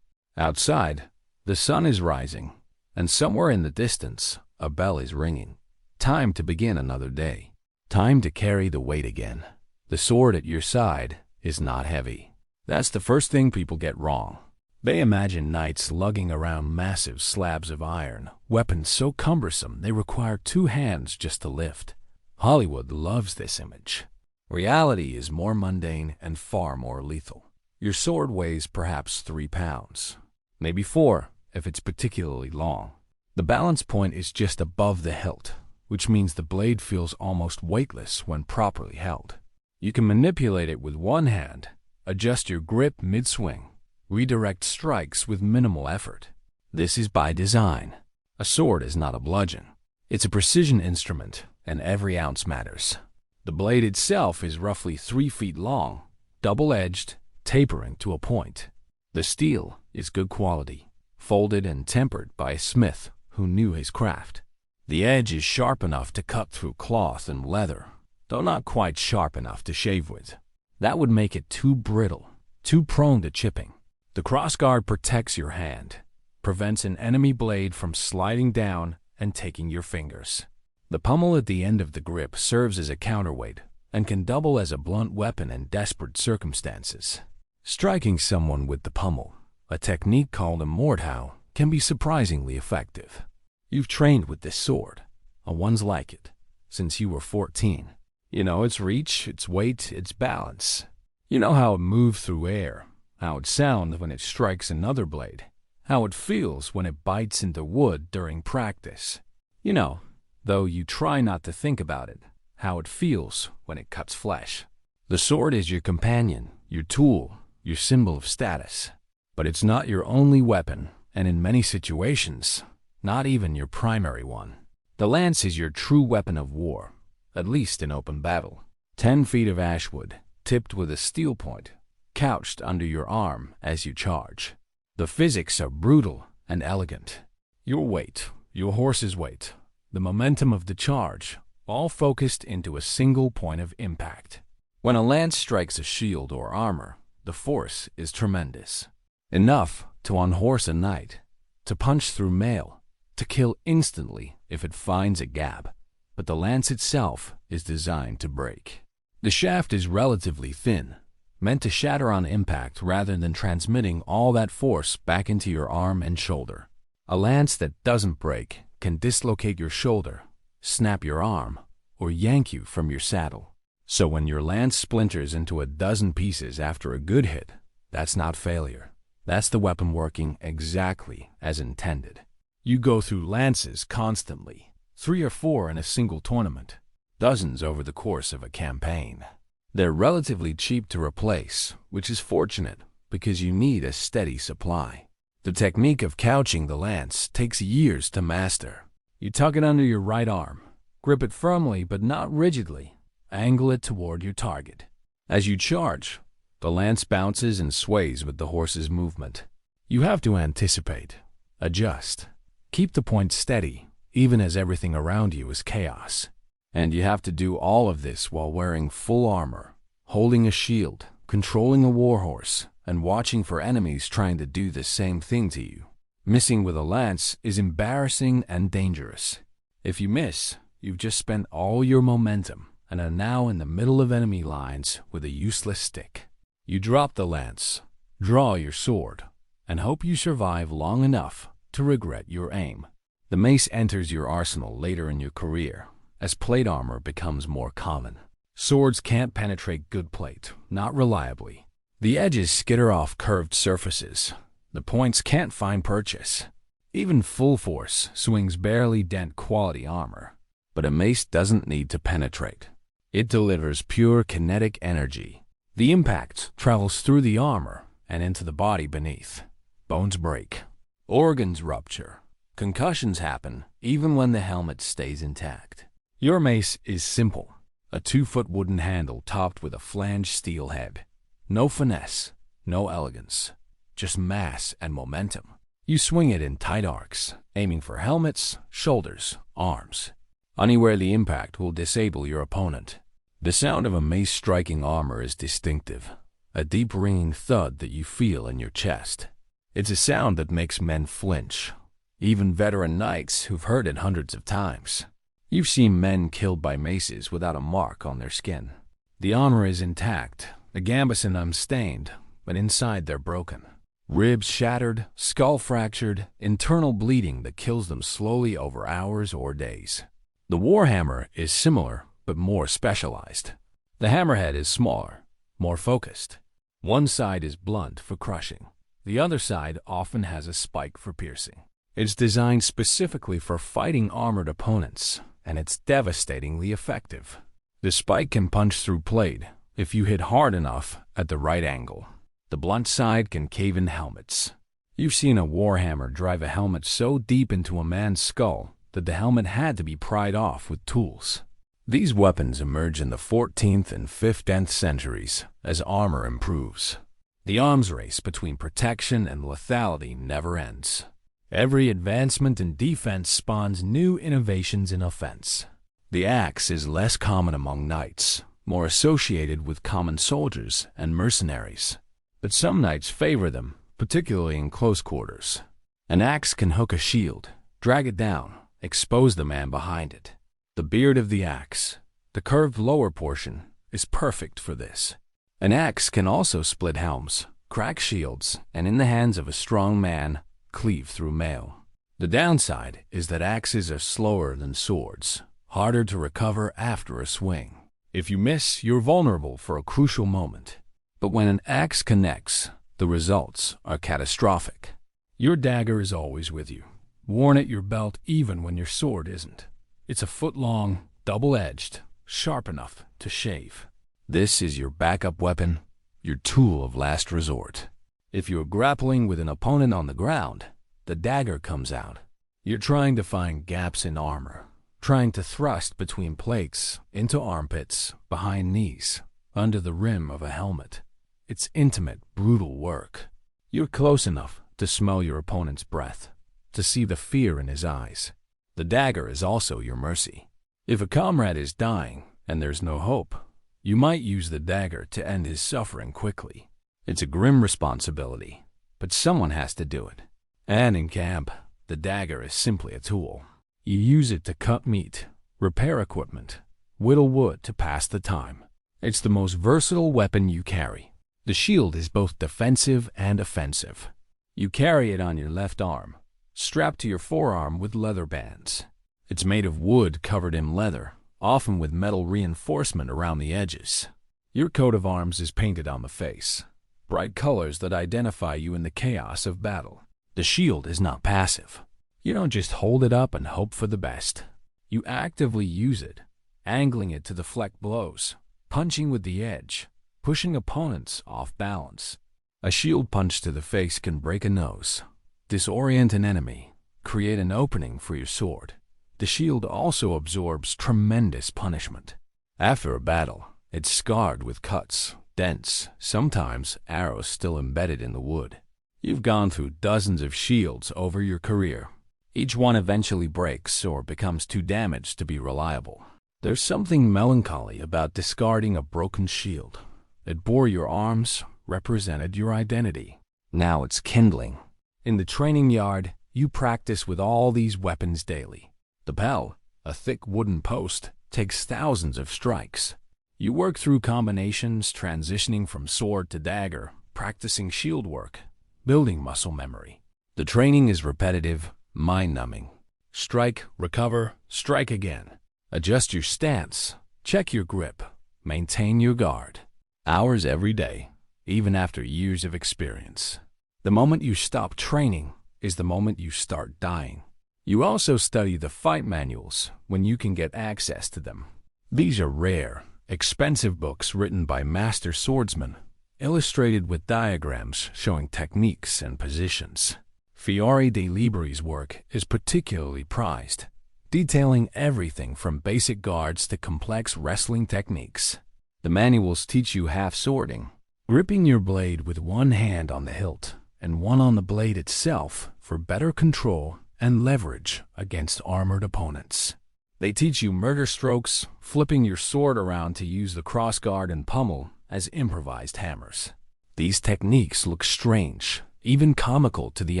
Outside, the sun is rising, and somewhere in the distance, a bell is ringing. Time to begin another day. Time to carry the weight again. The sword at your side is not heavy. That's the first thing people get wrong. They imagine knights lugging around massive slabs of iron, weapons so cumbersome they require 2 hands just to lift. Hollywood loves this image. Reality is more mundane and far more lethal. Your sword weighs perhaps 3 pounds, maybe 4 if it's particularly long. The balance point is just above the hilt, which means the blade feels almost weightless when properly held. You can manipulate it with one hand, adjust your grip mid-swing, redirect strikes with minimal effort. This is by design. A sword is not a bludgeon. It's a precision instrument, and every ounce matters. The blade itself is roughly 3 feet long, double-edged, tapering to a point. The steel is good quality, folded and tempered by a smith who knew his craft. The edge is sharp enough to cut through cloth and leather, though not quite sharp enough to shave with. That would make it too brittle, too prone to chipping. The crossguard protects your hand, prevents an enemy blade from sliding down and taking your fingers. The pommel at the end of the grip serves as a counterweight and can double as a blunt weapon in desperate circumstances. Striking someone with the pommel, a technique called a mordhau, can be surprisingly effective. You've trained with this sword, or ones like it, since you were 14. You know its reach, its weight, its balance. You know how it moves through air, how it sounds when it strikes another blade, how it feels when it bites into wood during practice. You know, though you try not to think about it, how it feels when it cuts flesh. The sword is your companion, your tool, your symbol of status. But it's not your only weapon, and in many situations, not even your primary one. The lance is your true weapon of war, at least in open battle. 10 feet of ashwood, tipped with a steel point, couched under your arm as you charge. The physics are brutal and elegant. Your weight, your horse's weight, the momentum of the charge, all focused into a single point of impact. When a lance strikes a shield or armor, the force is tremendous. Enough to unhorse a knight, to punch through mail, to kill instantly if it finds a gap. But the lance itself is designed to break. The shaft is relatively thin, meant to shatter on impact rather than transmitting all that force back into your arm and shoulder. A lance that doesn't break can dislocate your shoulder, snap your arm, or yank you from your saddle. So when your lance splinters into a dozen pieces after a good hit, that's not failure. That's the weapon working exactly as intended. You go through lances constantly, 3 or 4 in a single tournament, dozens over the course of a campaign. They're relatively cheap to replace, which is fortunate because you need a steady supply. The technique of couching the lance takes years to master. You tuck it under your right arm, grip it firmly but not rigidly, angle it toward your target. As you charge, the lance bounces and sways with the horse's movement. You have to anticipate, adjust, keep the point steady, even as everything around you is chaos. And you have to do all of this while wearing full armor, holding a shield, controlling a warhorse, and watching for enemies trying to do the same thing to you. Missing with a lance is embarrassing and dangerous. If you miss, you've just spent all your momentum and are now in the middle of enemy lines with a useless stick. You drop the lance, draw your sword, and hope you survive long enough to regret your aim. The mace enters your arsenal later in your career, as plate armor becomes more common. Swords can't penetrate good plate, not reliably. The edges skitter off curved surfaces. The points can't find purchase. Even full force swings barely dent quality armor. But a mace doesn't need to penetrate. It delivers pure kinetic energy. The impact travels through the armor and into the body beneath. Bones break. Organs rupture. Concussions happen even when the helmet stays intact. Your mace is simple. A 2-foot wooden handle topped with a flanged steel head. No finesse, no elegance. Just mass and momentum. You swing it in tight arcs, aiming for helmets, shoulders, arms. Anywhere the impact will disable your opponent. The sound of a mace striking armor is distinctive, a deep ringing thud that you feel in your chest. It's a sound that makes men flinch, even veteran knights who've heard it hundreds of times. You've seen men killed by maces without a mark on their skin. The armor is intact, the gambeson unstained, but inside they're broken. Ribs shattered, skull fractured, internal bleeding that kills them slowly over hours or days. The warhammer is similar, but more specialized. The hammerhead is smaller, more focused. One side is blunt for crushing. The other side often has a spike for piercing. It's designed specifically for fighting armored opponents, and it's devastatingly effective. The spike can punch through plate if you hit hard enough at the right angle. The blunt side can cave in helmets. You've seen a warhammer drive a helmet so deep into a man's skull that the helmet had to be pried off with tools. These weapons emerge in the 14th and 15th centuries as armor improves. The arms race between protection and lethality never ends. Every advancement in defense spawns new innovations in offense. The axe is less common among knights, more associated with common soldiers and mercenaries. But some knights favor them, particularly in close quarters. An axe can hook a shield, drag it down, expose the man behind it. The beard of the axe, the curved lower portion, is perfect for this. An axe can also split helms, crack shields, and in the hands of a strong man, cleave through mail. The downside is that axes are slower than swords, harder to recover after a swing. If you miss, you're vulnerable for a crucial moment. But when an axe connects, the results are catastrophic. Your dagger is always with you, worn at your belt even when your sword isn't. It's a foot long, double-edged, sharp enough to shave. This is your backup weapon, your tool of last resort. If you're grappling with an opponent on the ground, the dagger comes out. You're trying to find gaps in armor, trying to thrust between plates, into armpits, behind knees, under the rim of a helmet. It's intimate, brutal work. You're close enough to smell your opponent's breath, to see the fear in his eyes. The dagger is also your mercy. If a comrade is dying and there's no hope, you might use the dagger to end his suffering quickly. It's a grim responsibility, but someone has to do it. And in camp, the dagger is simply a tool. You use it to cut meat, repair equipment, whittle wood to pass the time. It's the most versatile weapon you carry. The shield is both defensive and offensive. You carry it on your left arm, strapped to your forearm with leather bands. It's made of wood covered in leather, often with metal reinforcement around the edges. Your coat of arms is painted on the face, bright colors that identify you in the chaos of battle. The shield is not passive. You don't just hold it up and hope for the best. You actively use it, angling it to deflect blows, punching with the edge, pushing opponents off balance. A shield punch to the face can break a nose, disorient an enemy, create an opening for your sword. The shield also absorbs tremendous punishment. After a battle, it's scarred with cuts, dents, sometimes arrows still embedded in the wood. You've gone through dozens of shields over your career. Each one eventually breaks or becomes too damaged to be reliable. There's something melancholy about discarding a broken shield. It bore your arms, represented your identity. Now it's kindling. In the training yard, you practice with all these weapons daily. The bell, a thick wooden post, takes thousands of strikes. You work through combinations, transitioning from sword to dagger, practicing shield work, building muscle memory. The training is repetitive, mind-numbing. Strike, recover, strike again. Adjust your stance, check your grip, maintain your guard. Hours every day, even after years of experience. The moment you stop training is the moment you start dying. You also study the fight manuals when you can get access to them. These are rare, expensive books written by master swordsmen, illustrated with diagrams showing techniques and positions. Fiore de Libri's work is particularly prized, detailing everything from basic guards to complex wrestling techniques. The manuals teach you half-swording, gripping your blade with one hand on the hilt and one on the blade itself for better control and leverage against armored opponents. They teach you murder strokes, flipping your sword around to use the crossguard and pommel as improvised hammers. These techniques look strange, even comical to the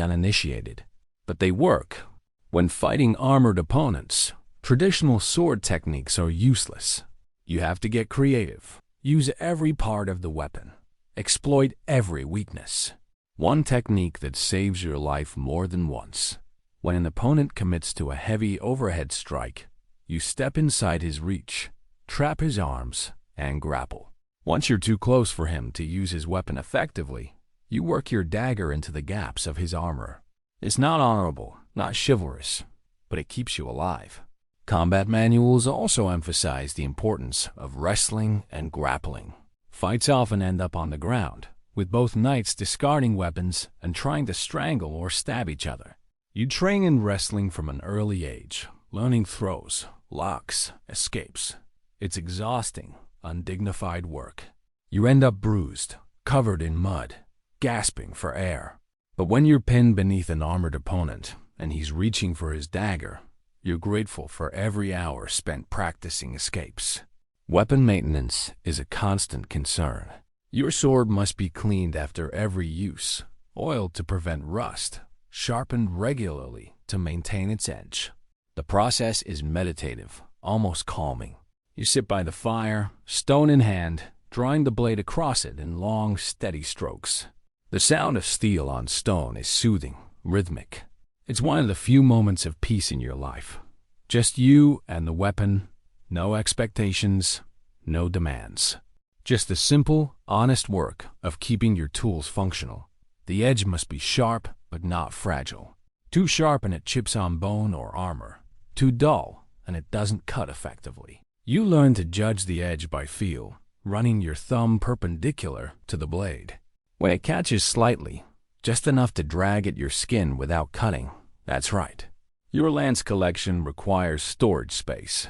uninitiated, but they work. When fighting armored opponents, traditional sword techniques are useless. You have to get creative, use every part of the weapon, exploit every weakness. One technique that saves your life more than once. When an opponent commits to a heavy overhead strike, you step inside his reach, trap his arms, and grapple. Once you're too close for him to use his weapon effectively, you work your dagger into the gaps of his armor. It's not honorable, not chivalrous, but it keeps you alive. Combat manuals also emphasize the importance of wrestling and grappling. Fights often end up on the ground, with both knights discarding weapons and trying to strangle or stab each other. You train in wrestling from an early age, learning throws, locks, escapes. It's exhausting, undignified work. You end up bruised, covered in mud, gasping for air. But when you're pinned beneath an armored opponent and he's reaching for his dagger, you're grateful for every hour spent practicing escapes. Weapon maintenance is a constant concern. Your sword must be cleaned after every use, oiled to prevent rust, sharpened regularly to maintain its edge. The process is meditative, almost calming. You sit by the fire, stone in hand, drawing the blade across it in long, steady strokes. The sound of steel on stone is soothing, rhythmic. It's one of the few moments of peace in your life. Just you and the weapon, no expectations, no demands. Just the simple, honest work of keeping your tools functional. The edge must be sharp, but not fragile. Too sharp and it chips on bone or armor. Too dull and it doesn't cut effectively. You learn to judge the edge by feel, running your thumb perpendicular to the blade. When it catches slightly, just enough to drag at your skin without cutting, that's right. Your lance collection requires storage space.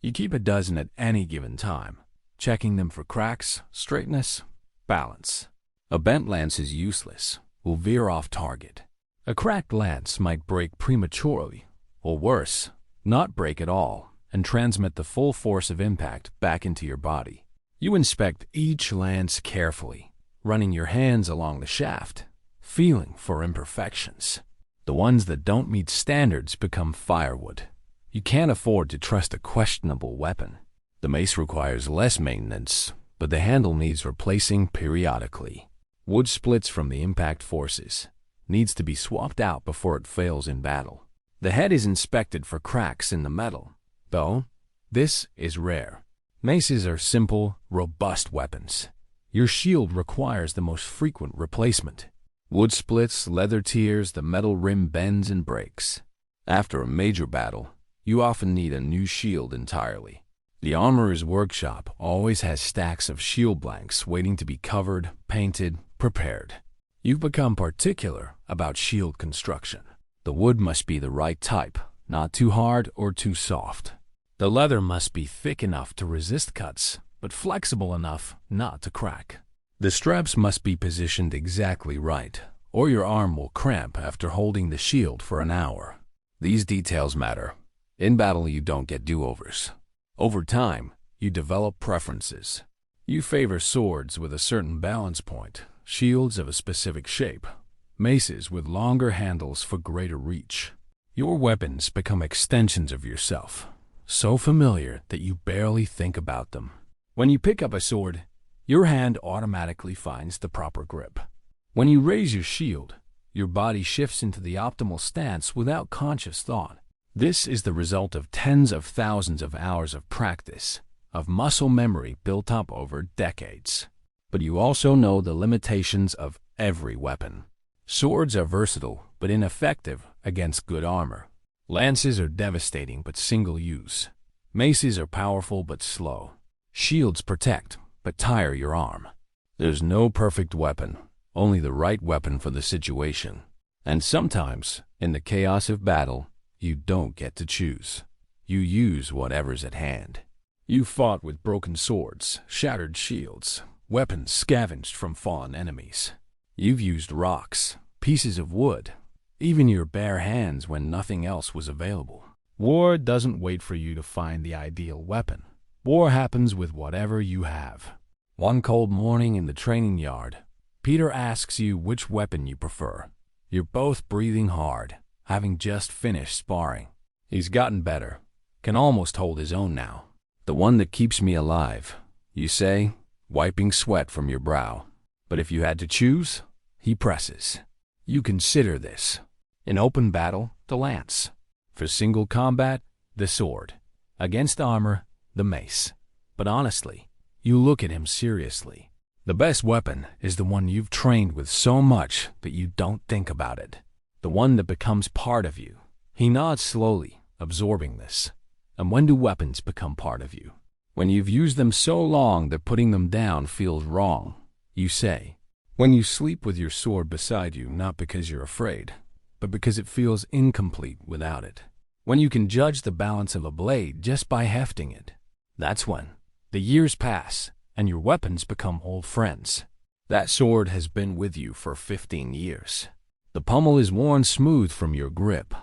You keep a dozen at any given time, checking them for cracks, straightness, balance. A bent lance is useless, will veer off target. A cracked lance might break prematurely, or worse, not break at all, and transmit the full force of impact back into your body. You inspect each lance carefully, running your hands along the shaft, feeling for imperfections. The ones that don't meet standards become firewood. You can't afford to trust a questionable weapon. The mace requires less maintenance, but the handle needs replacing periodically. Wood splits from the impact forces. Needs to be swapped out before it fails in battle. The head is inspected for cracks in the metal, though this is rare. Maces are simple, robust weapons. Your shield requires the most frequent replacement. Wood splits, leather tears, the metal rim bends and breaks. After a major battle, you often need a new shield entirely. The armorer's workshop always has stacks of shield blanks waiting to be covered, painted, prepared. You've become particular about shield construction. The wood must be the right type, not too hard or too soft. The leather must be thick enough to resist cuts, but flexible enough not to crack. The straps must be positioned exactly right, or your arm will cramp after holding the shield for an hour. These details matter. In battle, you don't get do-overs. Over time, you develop preferences. You favor swords with a certain balance point, shields of a specific shape, maces with longer handles for greater reach. Your weapons become extensions of yourself, so familiar that you barely think about them. When you pick up a sword, your hand automatically finds the proper grip. When you raise your shield, your body shifts into the optimal stance without conscious thought. This is the result of tens of thousands of hours of practice, of muscle memory built up over decades. But you also know the limitations of every weapon. Swords are versatile but ineffective against good armor. Lances are devastating but single use. Maces are powerful but slow. Shields protect but tire your arm. There's no perfect weapon, only the right weapon for the situation. And sometimes, in the chaos of battle, you don't get to choose. You use whatever's at hand. You fought with broken swords, shattered shields, weapons scavenged from fallen enemies. You've used rocks, pieces of wood, even your bare hands when nothing else was available. War doesn't wait for you to find the ideal weapon. War happens with whatever you have. One cold morning in the training yard, Peter asks you which weapon you prefer. You're both breathing hard, having just finished sparring. He's gotten better, can almost hold his own now. The one that keeps me alive, you say, wiping sweat from your brow. But if you had to choose, he presses. You consider this. In open battle, the lance. For single combat, the sword. Against armor, the mace. But honestly, you look at him seriously. The best weapon is the one you've trained with so much that you don't think about it. The one that becomes part of you. He nods slowly, absorbing this. And when do weapons become part of you? When you've used them so long that putting them down feels wrong, you say. When you sleep with your sword beside you, not because you're afraid, but because it feels incomplete without it. When you can judge the balance of a blade just by hefting it. That's when. The years pass, and your weapons become old friends. That sword has been with you for 15 years. The pommel is worn smooth from your grip.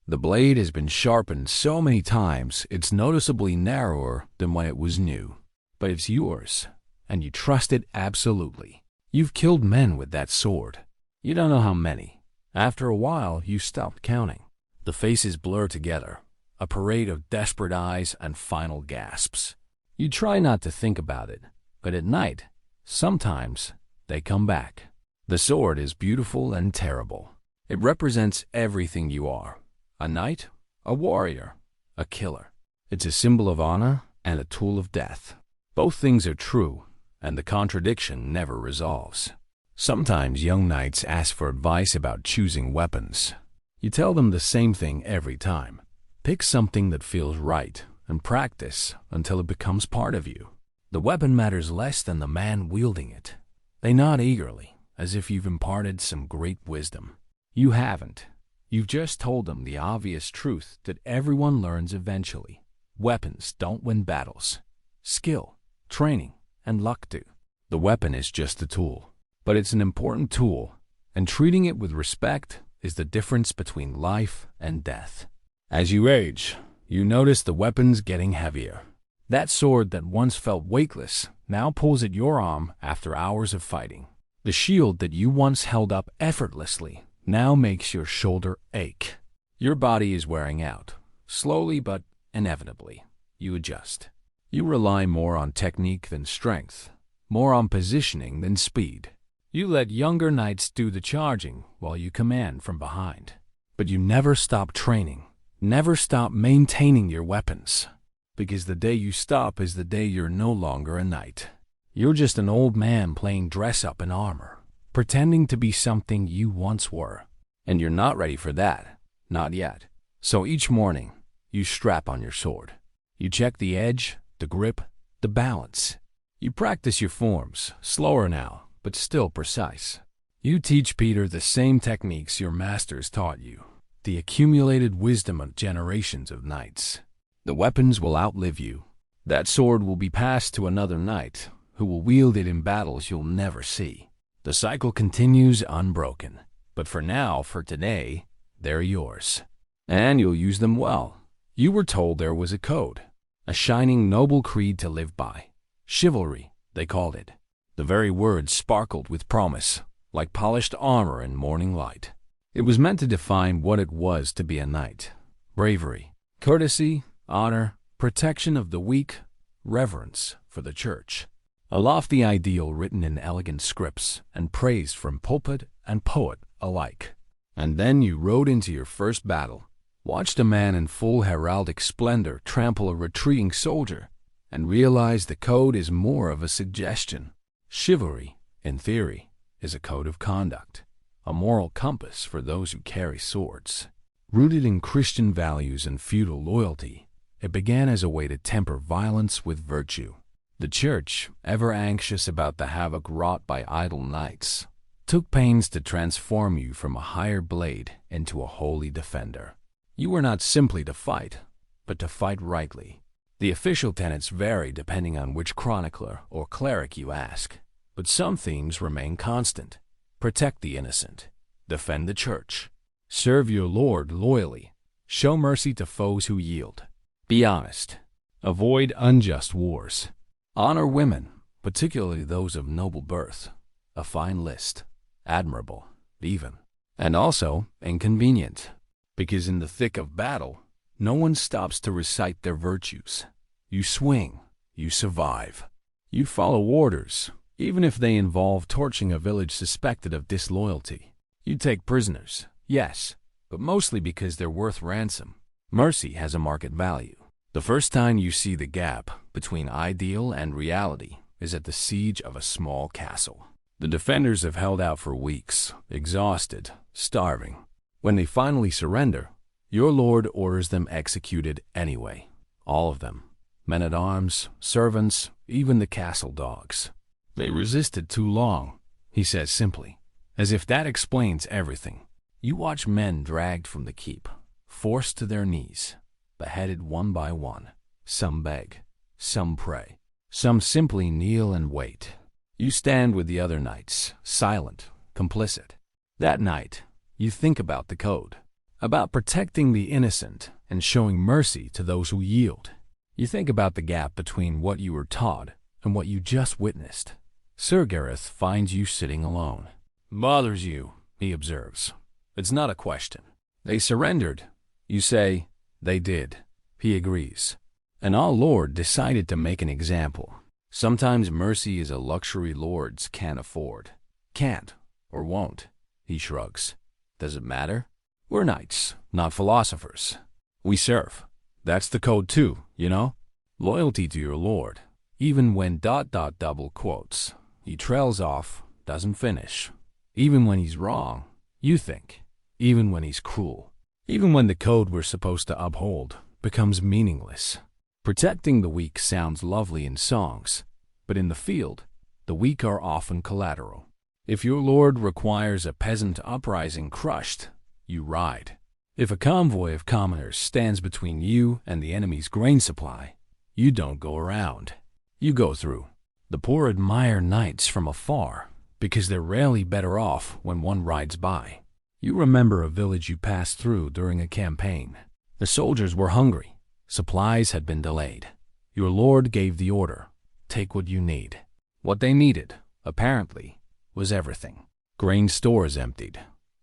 The blade has been sharpened so many times it's noticeably narrower than when it was new. but it's yours, and you trust it absolutely. You've killed men with that sword. You don't know how many. After a while, you stopped counting. The faces blur together, a parade of desperate eyes and final gasps. You try not to think about it, but at night, sometimes they come back. The sword is beautiful and terrible. It represents everything you are: a knight, a warrior, a killer. It's a symbol of honor and a tool of death. Both things are true, and the contradiction never resolves. Sometimes young knights ask for advice about choosing weapons. You tell them the same thing every time. Pick something that feels right and practice until it becomes part of you. The weapon matters less than the man wielding it. They nod eagerly, as if you've imparted some great wisdom. You haven't. You've just told them the obvious truth that everyone learns eventually. Weapons don't win battles. Skill, training, and luck do. The weapon is just a tool, but it's an important tool, and treating it with respect is the difference between life and death. As you age, you notice the weapons getting heavier. That sword that once felt weightless now pulls at your arm after hours of fighting. The shield that you once held up effortlessly now makes your shoulder ache. Your body is wearing out. Slowly but inevitably, you adjust. You rely more on technique than strength, more on positioning than speed. You let younger knights do the charging while you command from behind. But you never stop training, never stop maintaining your weapons. Because the day you stop is the day you're no longer a knight. You're just an old man playing dress-up in armor, pretending to be something you once were. And you're not ready for that, not yet. So each morning, you strap on your sword. You check the edge, the grip, the balance. You practice your forms, slower now, but still precise. You teach Peter the same techniques your masters taught you, the accumulated wisdom of generations of knights. The weapons will outlive you. That sword will be passed to another knight, who will wield it in battles you'll never see. The cycle continues unbroken, but for now, for today, they're yours. And you'll use them well. You were told there was a code, a shining noble creed to live by. Chivalry, they called it. The very words sparkled with promise, like polished armor in morning light. It was meant to define what it was to be a knight. Bravery, courtesy, honor, protection of the weak, reverence for the church. A lofty ideal written in elegant scripts and praised from pulpit and poet alike. And then you rode into your first battle, watched a man in full heraldic splendor trample a retreating soldier, and realized the code is more of a suggestion. Chivalry, in theory, is a code of conduct, a moral compass for those who carry swords. Rooted in Christian values and feudal loyalty, it began as a way to temper violence with virtue. The church, ever anxious about the havoc wrought by idle knights, took pains to transform you from a hired blade into a holy defender. You were not simply to fight, but to fight rightly. The official tenets vary depending on which chronicler or cleric you ask, but some themes remain constant. Protect the innocent, defend the church, serve your lord loyally, show mercy to foes who yield. Be honest, avoid unjust wars. Honor women, particularly those of noble birth. A fine list, admirable, even, and also inconvenient, because in the thick of battle, no one stops to recite their virtues. You swing, you survive. You follow orders, even if they involve torching a village suspected of disloyalty. You take prisoners, yes, but mostly because they're worth ransom. Mercy has a market value. The first time you see the gap between ideal and reality is at the siege of a small castle. The defenders have held out for weeks, exhausted, starving. When they finally surrender, your lord orders them executed anyway. All of them. Men-at-arms, servants, even the castle dogs. They resisted too long, he says simply, as if that explains everything. You watch men dragged from the keep, forced to their knees, beheaded one by one. Some beg, some pray, some simply kneel and wait. You stand with the other knights, silent, complicit. That night, you think about the code, about protecting the innocent and showing mercy to those who yield. You think about the gap between what you were taught and what you just witnessed. Sir Gareth finds you sitting alone. Bothers you, he observes. It's not a question. They surrendered. You say, they did. He agrees. And our Lord decided to make an example. Sometimes mercy is a luxury lords can't afford. Can't, or won't, he shrugs. Does it matter? We're knights, not philosophers. We serve. That's the code too, you know? Loyalty to your lord. Even when ... double quotes. He trails off, doesn't finish. Even when he's wrong, you think. Even when he's cruel. Even when the code we're supposed to uphold becomes meaningless. Protecting the weak sounds lovely in songs, but in the field, the weak are often collateral. If your lord requires a peasant uprising crushed, you ride. If a convoy of commoners stands between you and the enemy's grain supply, you don't go around. You go through. The poor admire knights from afar because they're rarely better off when one rides by. You remember a village you passed through during a campaign. The soldiers were hungry. Supplies had been delayed. Your lord gave the order, take what you need. What they needed, apparently, was everything. Grain stores emptied,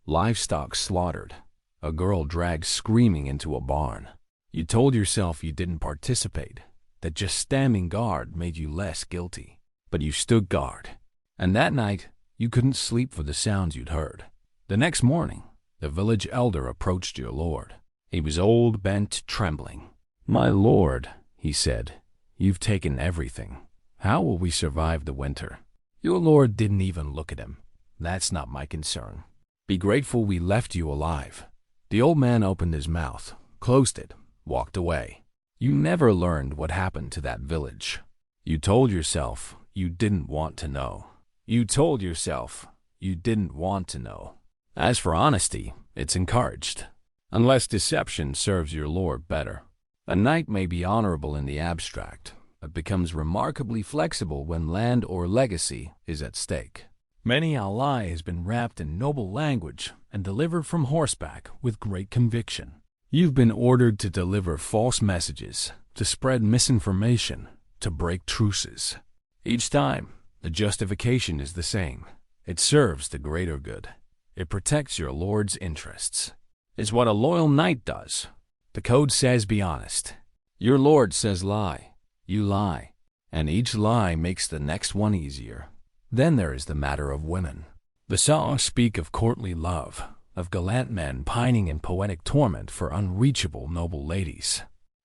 livestock slaughtered, a girl dragged screaming into a barn. You told yourself you didn't participate, that just standing guard made you less guilty. But you stood guard. And that night, you couldn't sleep for the sounds you'd heard. The next morning, the village elder approached your lord. He was old, bent, trembling. My lord, he said, you've taken everything. How will we survive the winter? Your lord didn't even look at him. That's not my concern. Be grateful we left you alive. The old man opened his mouth, closed it, walked away. You never learned what happened to that village. You told yourself you didn't want to know. You told yourself you didn't want to know. As for honesty, it's encouraged, unless deception serves your lord better. A knight may be honorable in the abstract, but becomes remarkably flexible when land or legacy is at stake. Many a lie has been wrapped in noble language and delivered from horseback with great conviction. You've been ordered to deliver false messages, to spread misinformation, to break truces. Each time, the justification is the same. It serves the greater good. It protects your lord's interests. It's what a loyal knight does. The code says be honest. Your lord says lie. You lie. And each lie makes the next one easier. Then there is the matter of women. The songs speak of courtly love, of gallant men pining in poetic torment for unreachable noble ladies.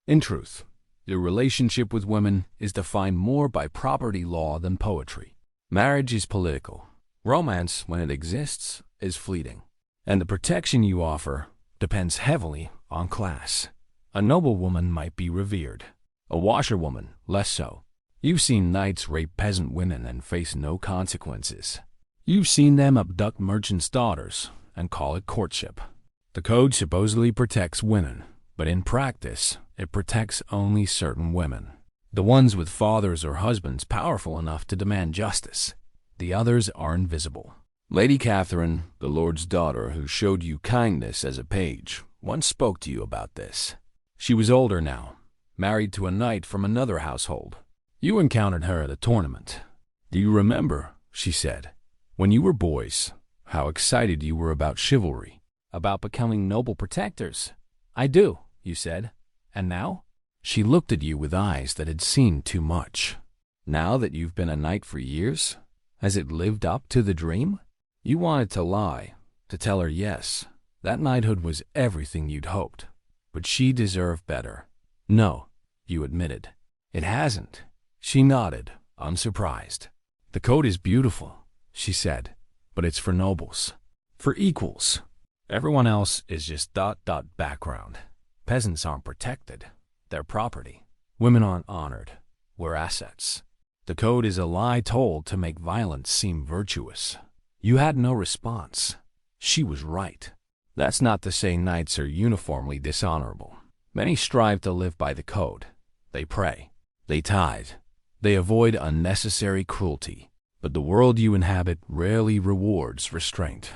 In truth, your relationship with women is defined more by property law than poetry. Marriage is political. Romance, when it exists, is fleeting. And the protection you offer depends heavily on class. A noble woman might be revered. A washerwoman, less so. You've seen knights rape peasant women and face no consequences. You've seen them abduct merchants' daughters and call it courtship. The code supposedly protects women, but in practice, it protects only certain women. The ones with fathers or husbands powerful enough to demand justice. The others are invisible. Lady Catherine, the lord's daughter who showed you kindness as a page, once spoke to you about this. She was older now, married to a knight from another household. You encountered her at a tournament. Do you remember, she said, when you were boys, how excited you were about chivalry, about becoming noble protectors? I do, you said. And now? She looked at you with eyes that had seen too much. Now that you've been a knight for years, has it lived up to the dream? You wanted to lie, to tell her yes, that knighthood was everything you'd hoped, but she deserved better. No, you admitted. It hasn't. She nodded, unsurprised. The code is beautiful, she said, but it's for nobles, for equals. Everyone else is just ... background. Peasants aren't protected. They're property. Women aren't honored. We're assets. The code is a lie told to make violence seem virtuous. You had no response. She was right. That's not to say knights are uniformly dishonorable. Many strive to live by the code. They pray. They tithe. They avoid unnecessary cruelty. But the world you inhabit rarely rewards restraint.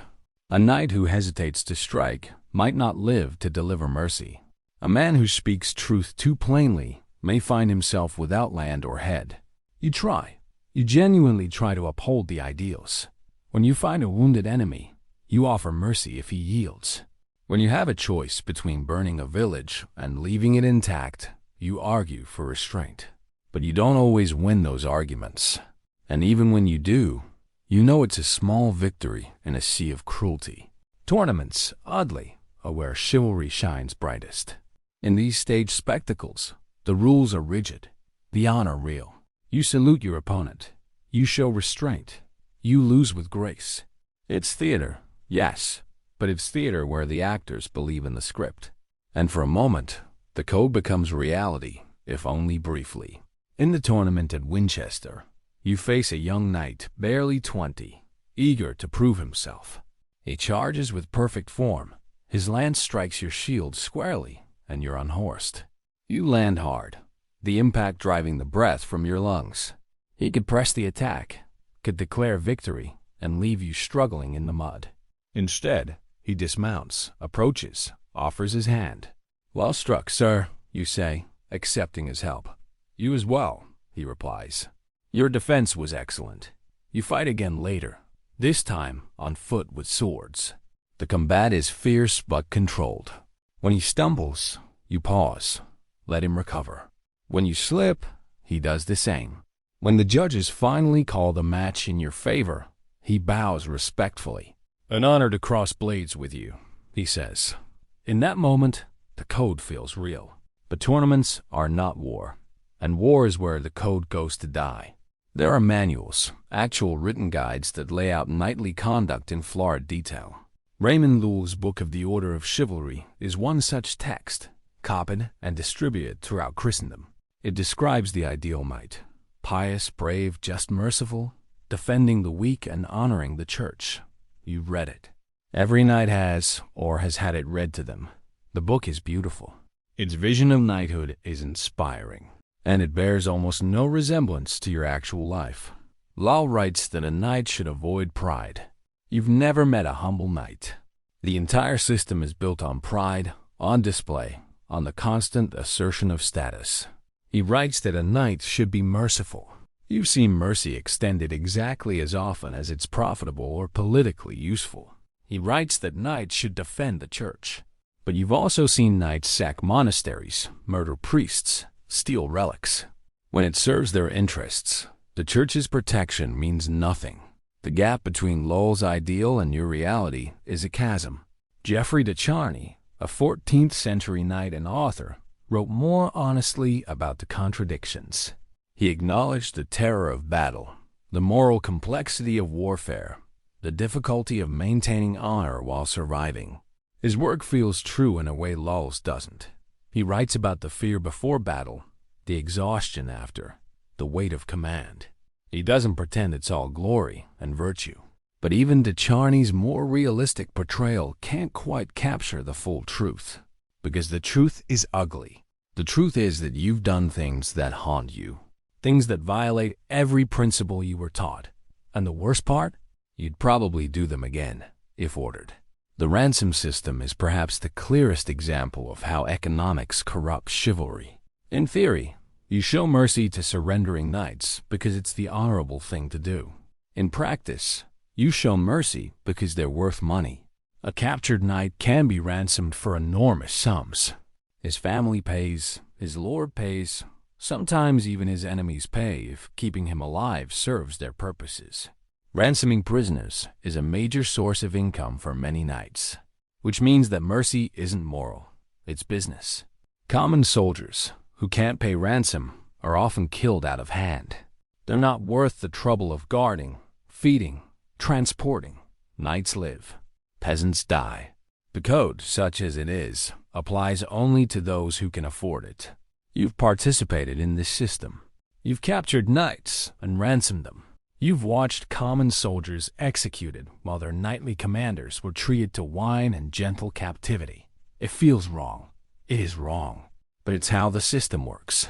A knight who hesitates to strike might not live to deliver mercy. A man who speaks truth too plainly may find himself without land or head. You try. You genuinely try to uphold the ideals. When you find a wounded enemy, you offer mercy if he yields. When you have a choice between burning a village and leaving it intact, you argue for restraint. But you don't always win those arguments. And even when you do, you know it's a small victory in a sea of cruelty. Tournaments, oddly, are where chivalry shines brightest. In these stage spectacles, the rules are rigid, the honor real. You salute your opponent. You show restraint. You lose with grace. It's theater, yes, but it's theater where the actors believe in the script. And for a moment, the code becomes reality, if only briefly. In the tournament at Winchester, you face a young knight, barely 20, eager to prove himself. He charges with perfect form. His lance strikes your shield squarely, and you're unhorsed. You land hard, the impact driving the breath from your lungs. He could press the attack, could declare victory, and leave you struggling in the mud. Instead, he dismounts, approaches, offers his hand. "Well struck, sir," you say, accepting his help. "You as well," he replies. "Your defense was excellent." You fight again later, this time on foot with swords. The combat is fierce but controlled. When he stumbles, you pause, let him recover. When you slip, he does the same. When the judges finally call the match in your favor, he bows respectfully. "An honor to cross blades with you," he says. In that moment, the code feels real. But tournaments are not war, and war is where the code goes to die. There are manuals, actual written guides that lay out knightly conduct in florid detail. Raymond Lull's Book of the Order of Chivalry is one such text, copied and distributed throughout Christendom. It describes the ideal knight, pious, brave, just merciful, defending the weak and honoring the church. You've read it. Every knight has, or has had it read to them. The book is beautiful. Its vision of knighthood is inspiring, and it bears almost no resemblance to your actual life. Lull writes that a knight should avoid pride. You've never met a humble knight. The entire system is built on pride, on display, on the constant assertion of status. He writes that a knight should be merciful. You've seen mercy extended exactly as often as it's profitable or politically useful. He writes that knights should defend the church. But you've also seen knights sack monasteries, murder priests, steal relics. When it serves their interests, the church's protection means nothing. The gap between Lull's ideal and your reality is a chasm. Geoffrey de Charny, a 14th century knight and author, wrote more honestly about the contradictions. He acknowledged the terror of battle, the moral complexity of warfare, the difficulty of maintaining honor while surviving. His work feels true in a way Lull's doesn't. He writes about the fear before battle, the exhaustion after, the weight of command. He doesn't pretend it's all glory and virtue. But even de Charny's more realistic portrayal can't quite capture the full truth. Because the truth is ugly. The truth is that you've done things that haunt you. Things that violate every principle you were taught. And the worst part? You'd probably do them again, if ordered. The ransom system is perhaps the clearest example of how economics corrupts chivalry. In theory, you show mercy to surrendering knights because it's the honorable thing to do. In practice, you show mercy because they're worth money. A captured knight can be ransomed for enormous sums. His family pays, his lord pays, sometimes even his enemies pay if keeping him alive serves their purposes. Ransoming prisoners is a major source of income for many knights, which means that mercy isn't moral, it's business. Common soldiers who can't pay ransom are often killed out of hand. They're not worth the trouble of guarding, feeding, transporting. Knights live. Peasants die. The code, such as it is, applies only to those who can afford it. You've participated in this system. You've captured knights and ransomed them. You've watched common soldiers executed while their knightly commanders were treated to wine and gentle captivity. It feels wrong. It is wrong. But it's how the system works.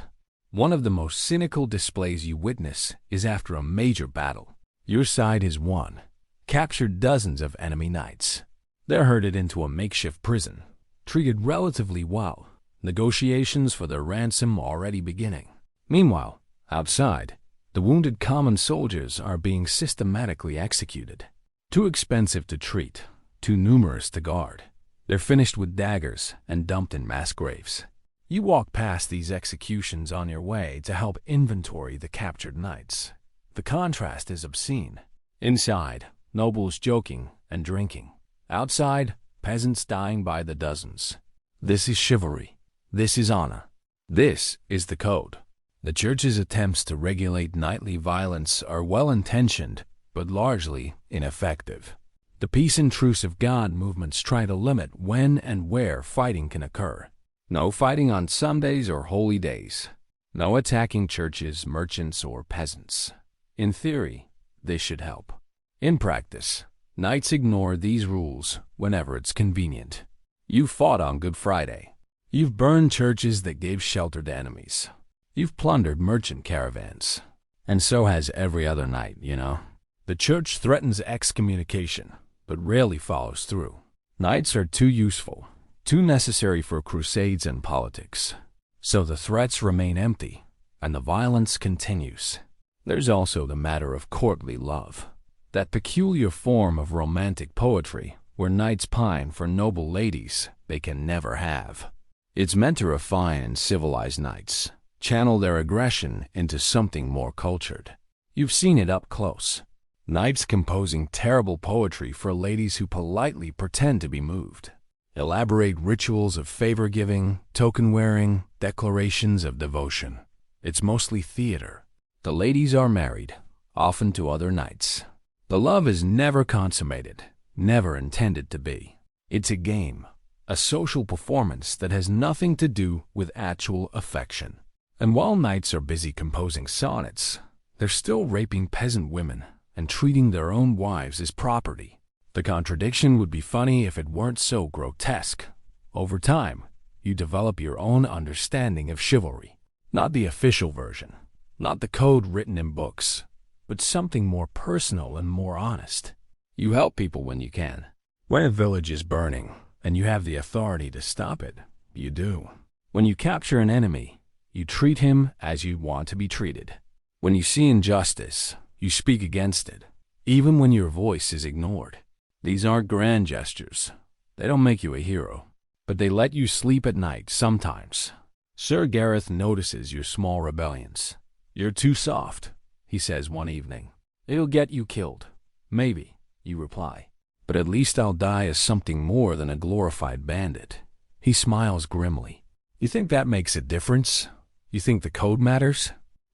One of the most cynical displays you witness is after a major battle. Your side has won, captured dozens of enemy knights. They're herded into a makeshift prison, treated relatively well, negotiations for their ransom already beginning. Meanwhile, outside, The wounded common soldiers are being systematically executed. Too expensive to treat, too numerous to guard. They're finished with daggers and dumped in mass graves. You walk past these executions on your way to help inventory the captured knights. The contrast is obscene. Inside, nobles joking and drinking. Outside, peasants dying by the dozens. This is chivalry. This is honor. This is the code. The Church's attempts to regulate knightly violence are well-intentioned, but largely ineffective. The peace and truce of God movements try to limit when and where fighting can occur. No fighting on Sundays or holy days. No attacking churches, merchants, or peasants. In theory, this should help. In practice, knights ignore these rules whenever it's convenient. You fought on Good Friday. You've burned churches that gave shelter to enemies. You've plundered merchant caravans. And so has every other knight, you know. The Church threatens excommunication, but rarely follows through. Knights are too useful, too necessary for crusades and politics. So the threats remain empty, and the violence continues. There's also the matter of courtly love. That peculiar form of romantic poetry where knights pine for noble ladies they can never have. It's meant to refine and civilize knights, channel their aggression into something more cultured. You've seen it up close. Knights composing terrible poetry for ladies who politely pretend to be moved. Elaborate rituals of favor-giving, token-wearing, declarations of devotion. It's mostly theater. The ladies are married, often to other knights. The love is never consummated, never intended to be. It's a game, a social performance that has nothing to do with actual affection. And while knights are busy composing sonnets, they're still raping peasant women and treating their own wives as property. The contradiction would be funny if it weren't so grotesque. Over time, you develop your own understanding of chivalry. Not the official version, not the code written in books, but something more personal and more honest. You help people when you can. When a village is burning and you have the authority to stop it, you do. When you capture an enemy, you treat him as you want to be treated. When you see injustice, you speak against it, even when your voice is ignored. These aren't grand gestures. They don't make you a hero, but they let you sleep at night sometimes. Sir Gareth notices your small rebellions. "You're too soft," he says one evening. "It'll get you killed." "Maybe," you reply, "but at least I'll die as something more than a glorified bandit." He smiles grimly. "You think that makes a difference? You think the code matters?"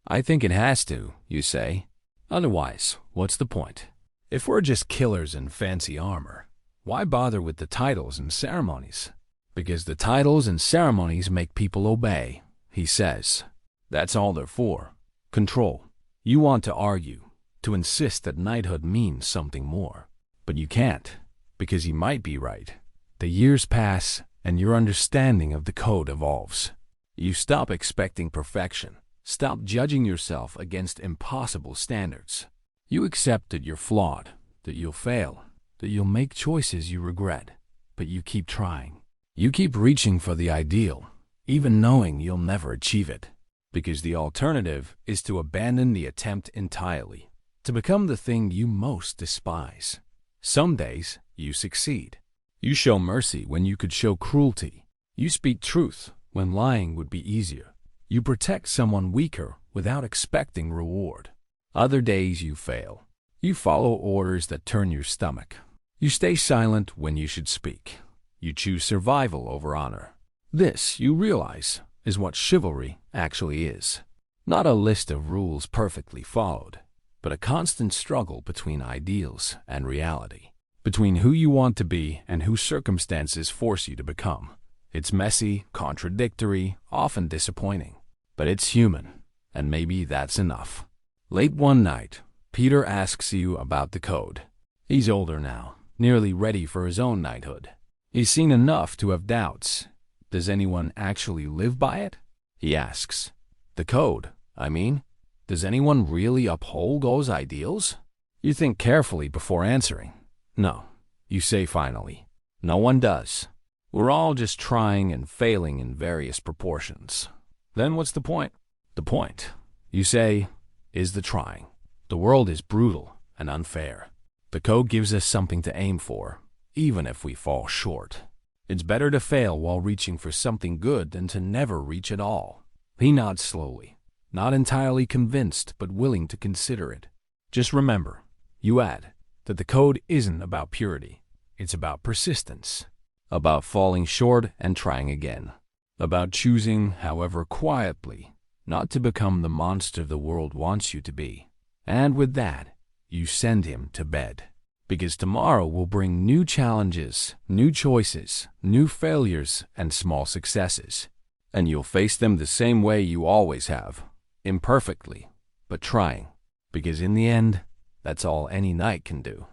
"I think it has to," you say. "Otherwise, what's the point? If we're just killers in fancy armor, why bother with the titles and ceremonies?" "Because the titles and ceremonies make people obey," he says. "That's all they're for. Control. You want to argue, to insist that knighthood means something more. But you can't, because he might be right. The years pass, and your understanding of the code evolves. You stop expecting perfection. Stop judging yourself against impossible standards. You accept that you're flawed, that you'll fail, that you'll make choices you regret, but you keep trying. You keep reaching for the ideal, even knowing you'll never achieve it, because the alternative is to abandon the attempt entirely, to become the thing you most despise. Some days, you succeed. You show mercy when you could show cruelty. You speak truth when lying would be easier. You protect someone weaker without expecting reward. Other days you fail. You follow orders that turn your stomach. You stay silent when you should speak. You choose survival over honor. This, you realize, is what chivalry actually is. Not a list of rules perfectly followed, but a constant struggle between ideals and reality, between who you want to be and who circumstances force you to become. It's messy, contradictory, often disappointing. But it's human, and maybe that's enough. Late one night, Peter asks you about the code. He's older now, nearly ready for his own knighthood. He's seen enough to have doubts. Does anyone actually live by it? He asks. The code, I mean. Does anyone really uphold those ideals? You think carefully before answering. No, you say finally. No one does. We're all just trying and failing in various proportions. Then what's the point? The point, you say, is the trying. The world is brutal and unfair. The code gives us something to aim for, even if we fall short. It's better to fail while reaching for something good than to never reach at all. He nods slowly, not entirely convinced but willing to consider it. Just remember, you add, that the code isn't about purity. It's about persistence, about falling short and trying again, about choosing, however quietly, not to become the monster the world wants you to be. And with that, you send him to bed. Because tomorrow will bring new challenges, new choices, new failures, and small successes. And you'll face them the same way you always have, imperfectly, but trying. Because in the end, that's all any knight can do.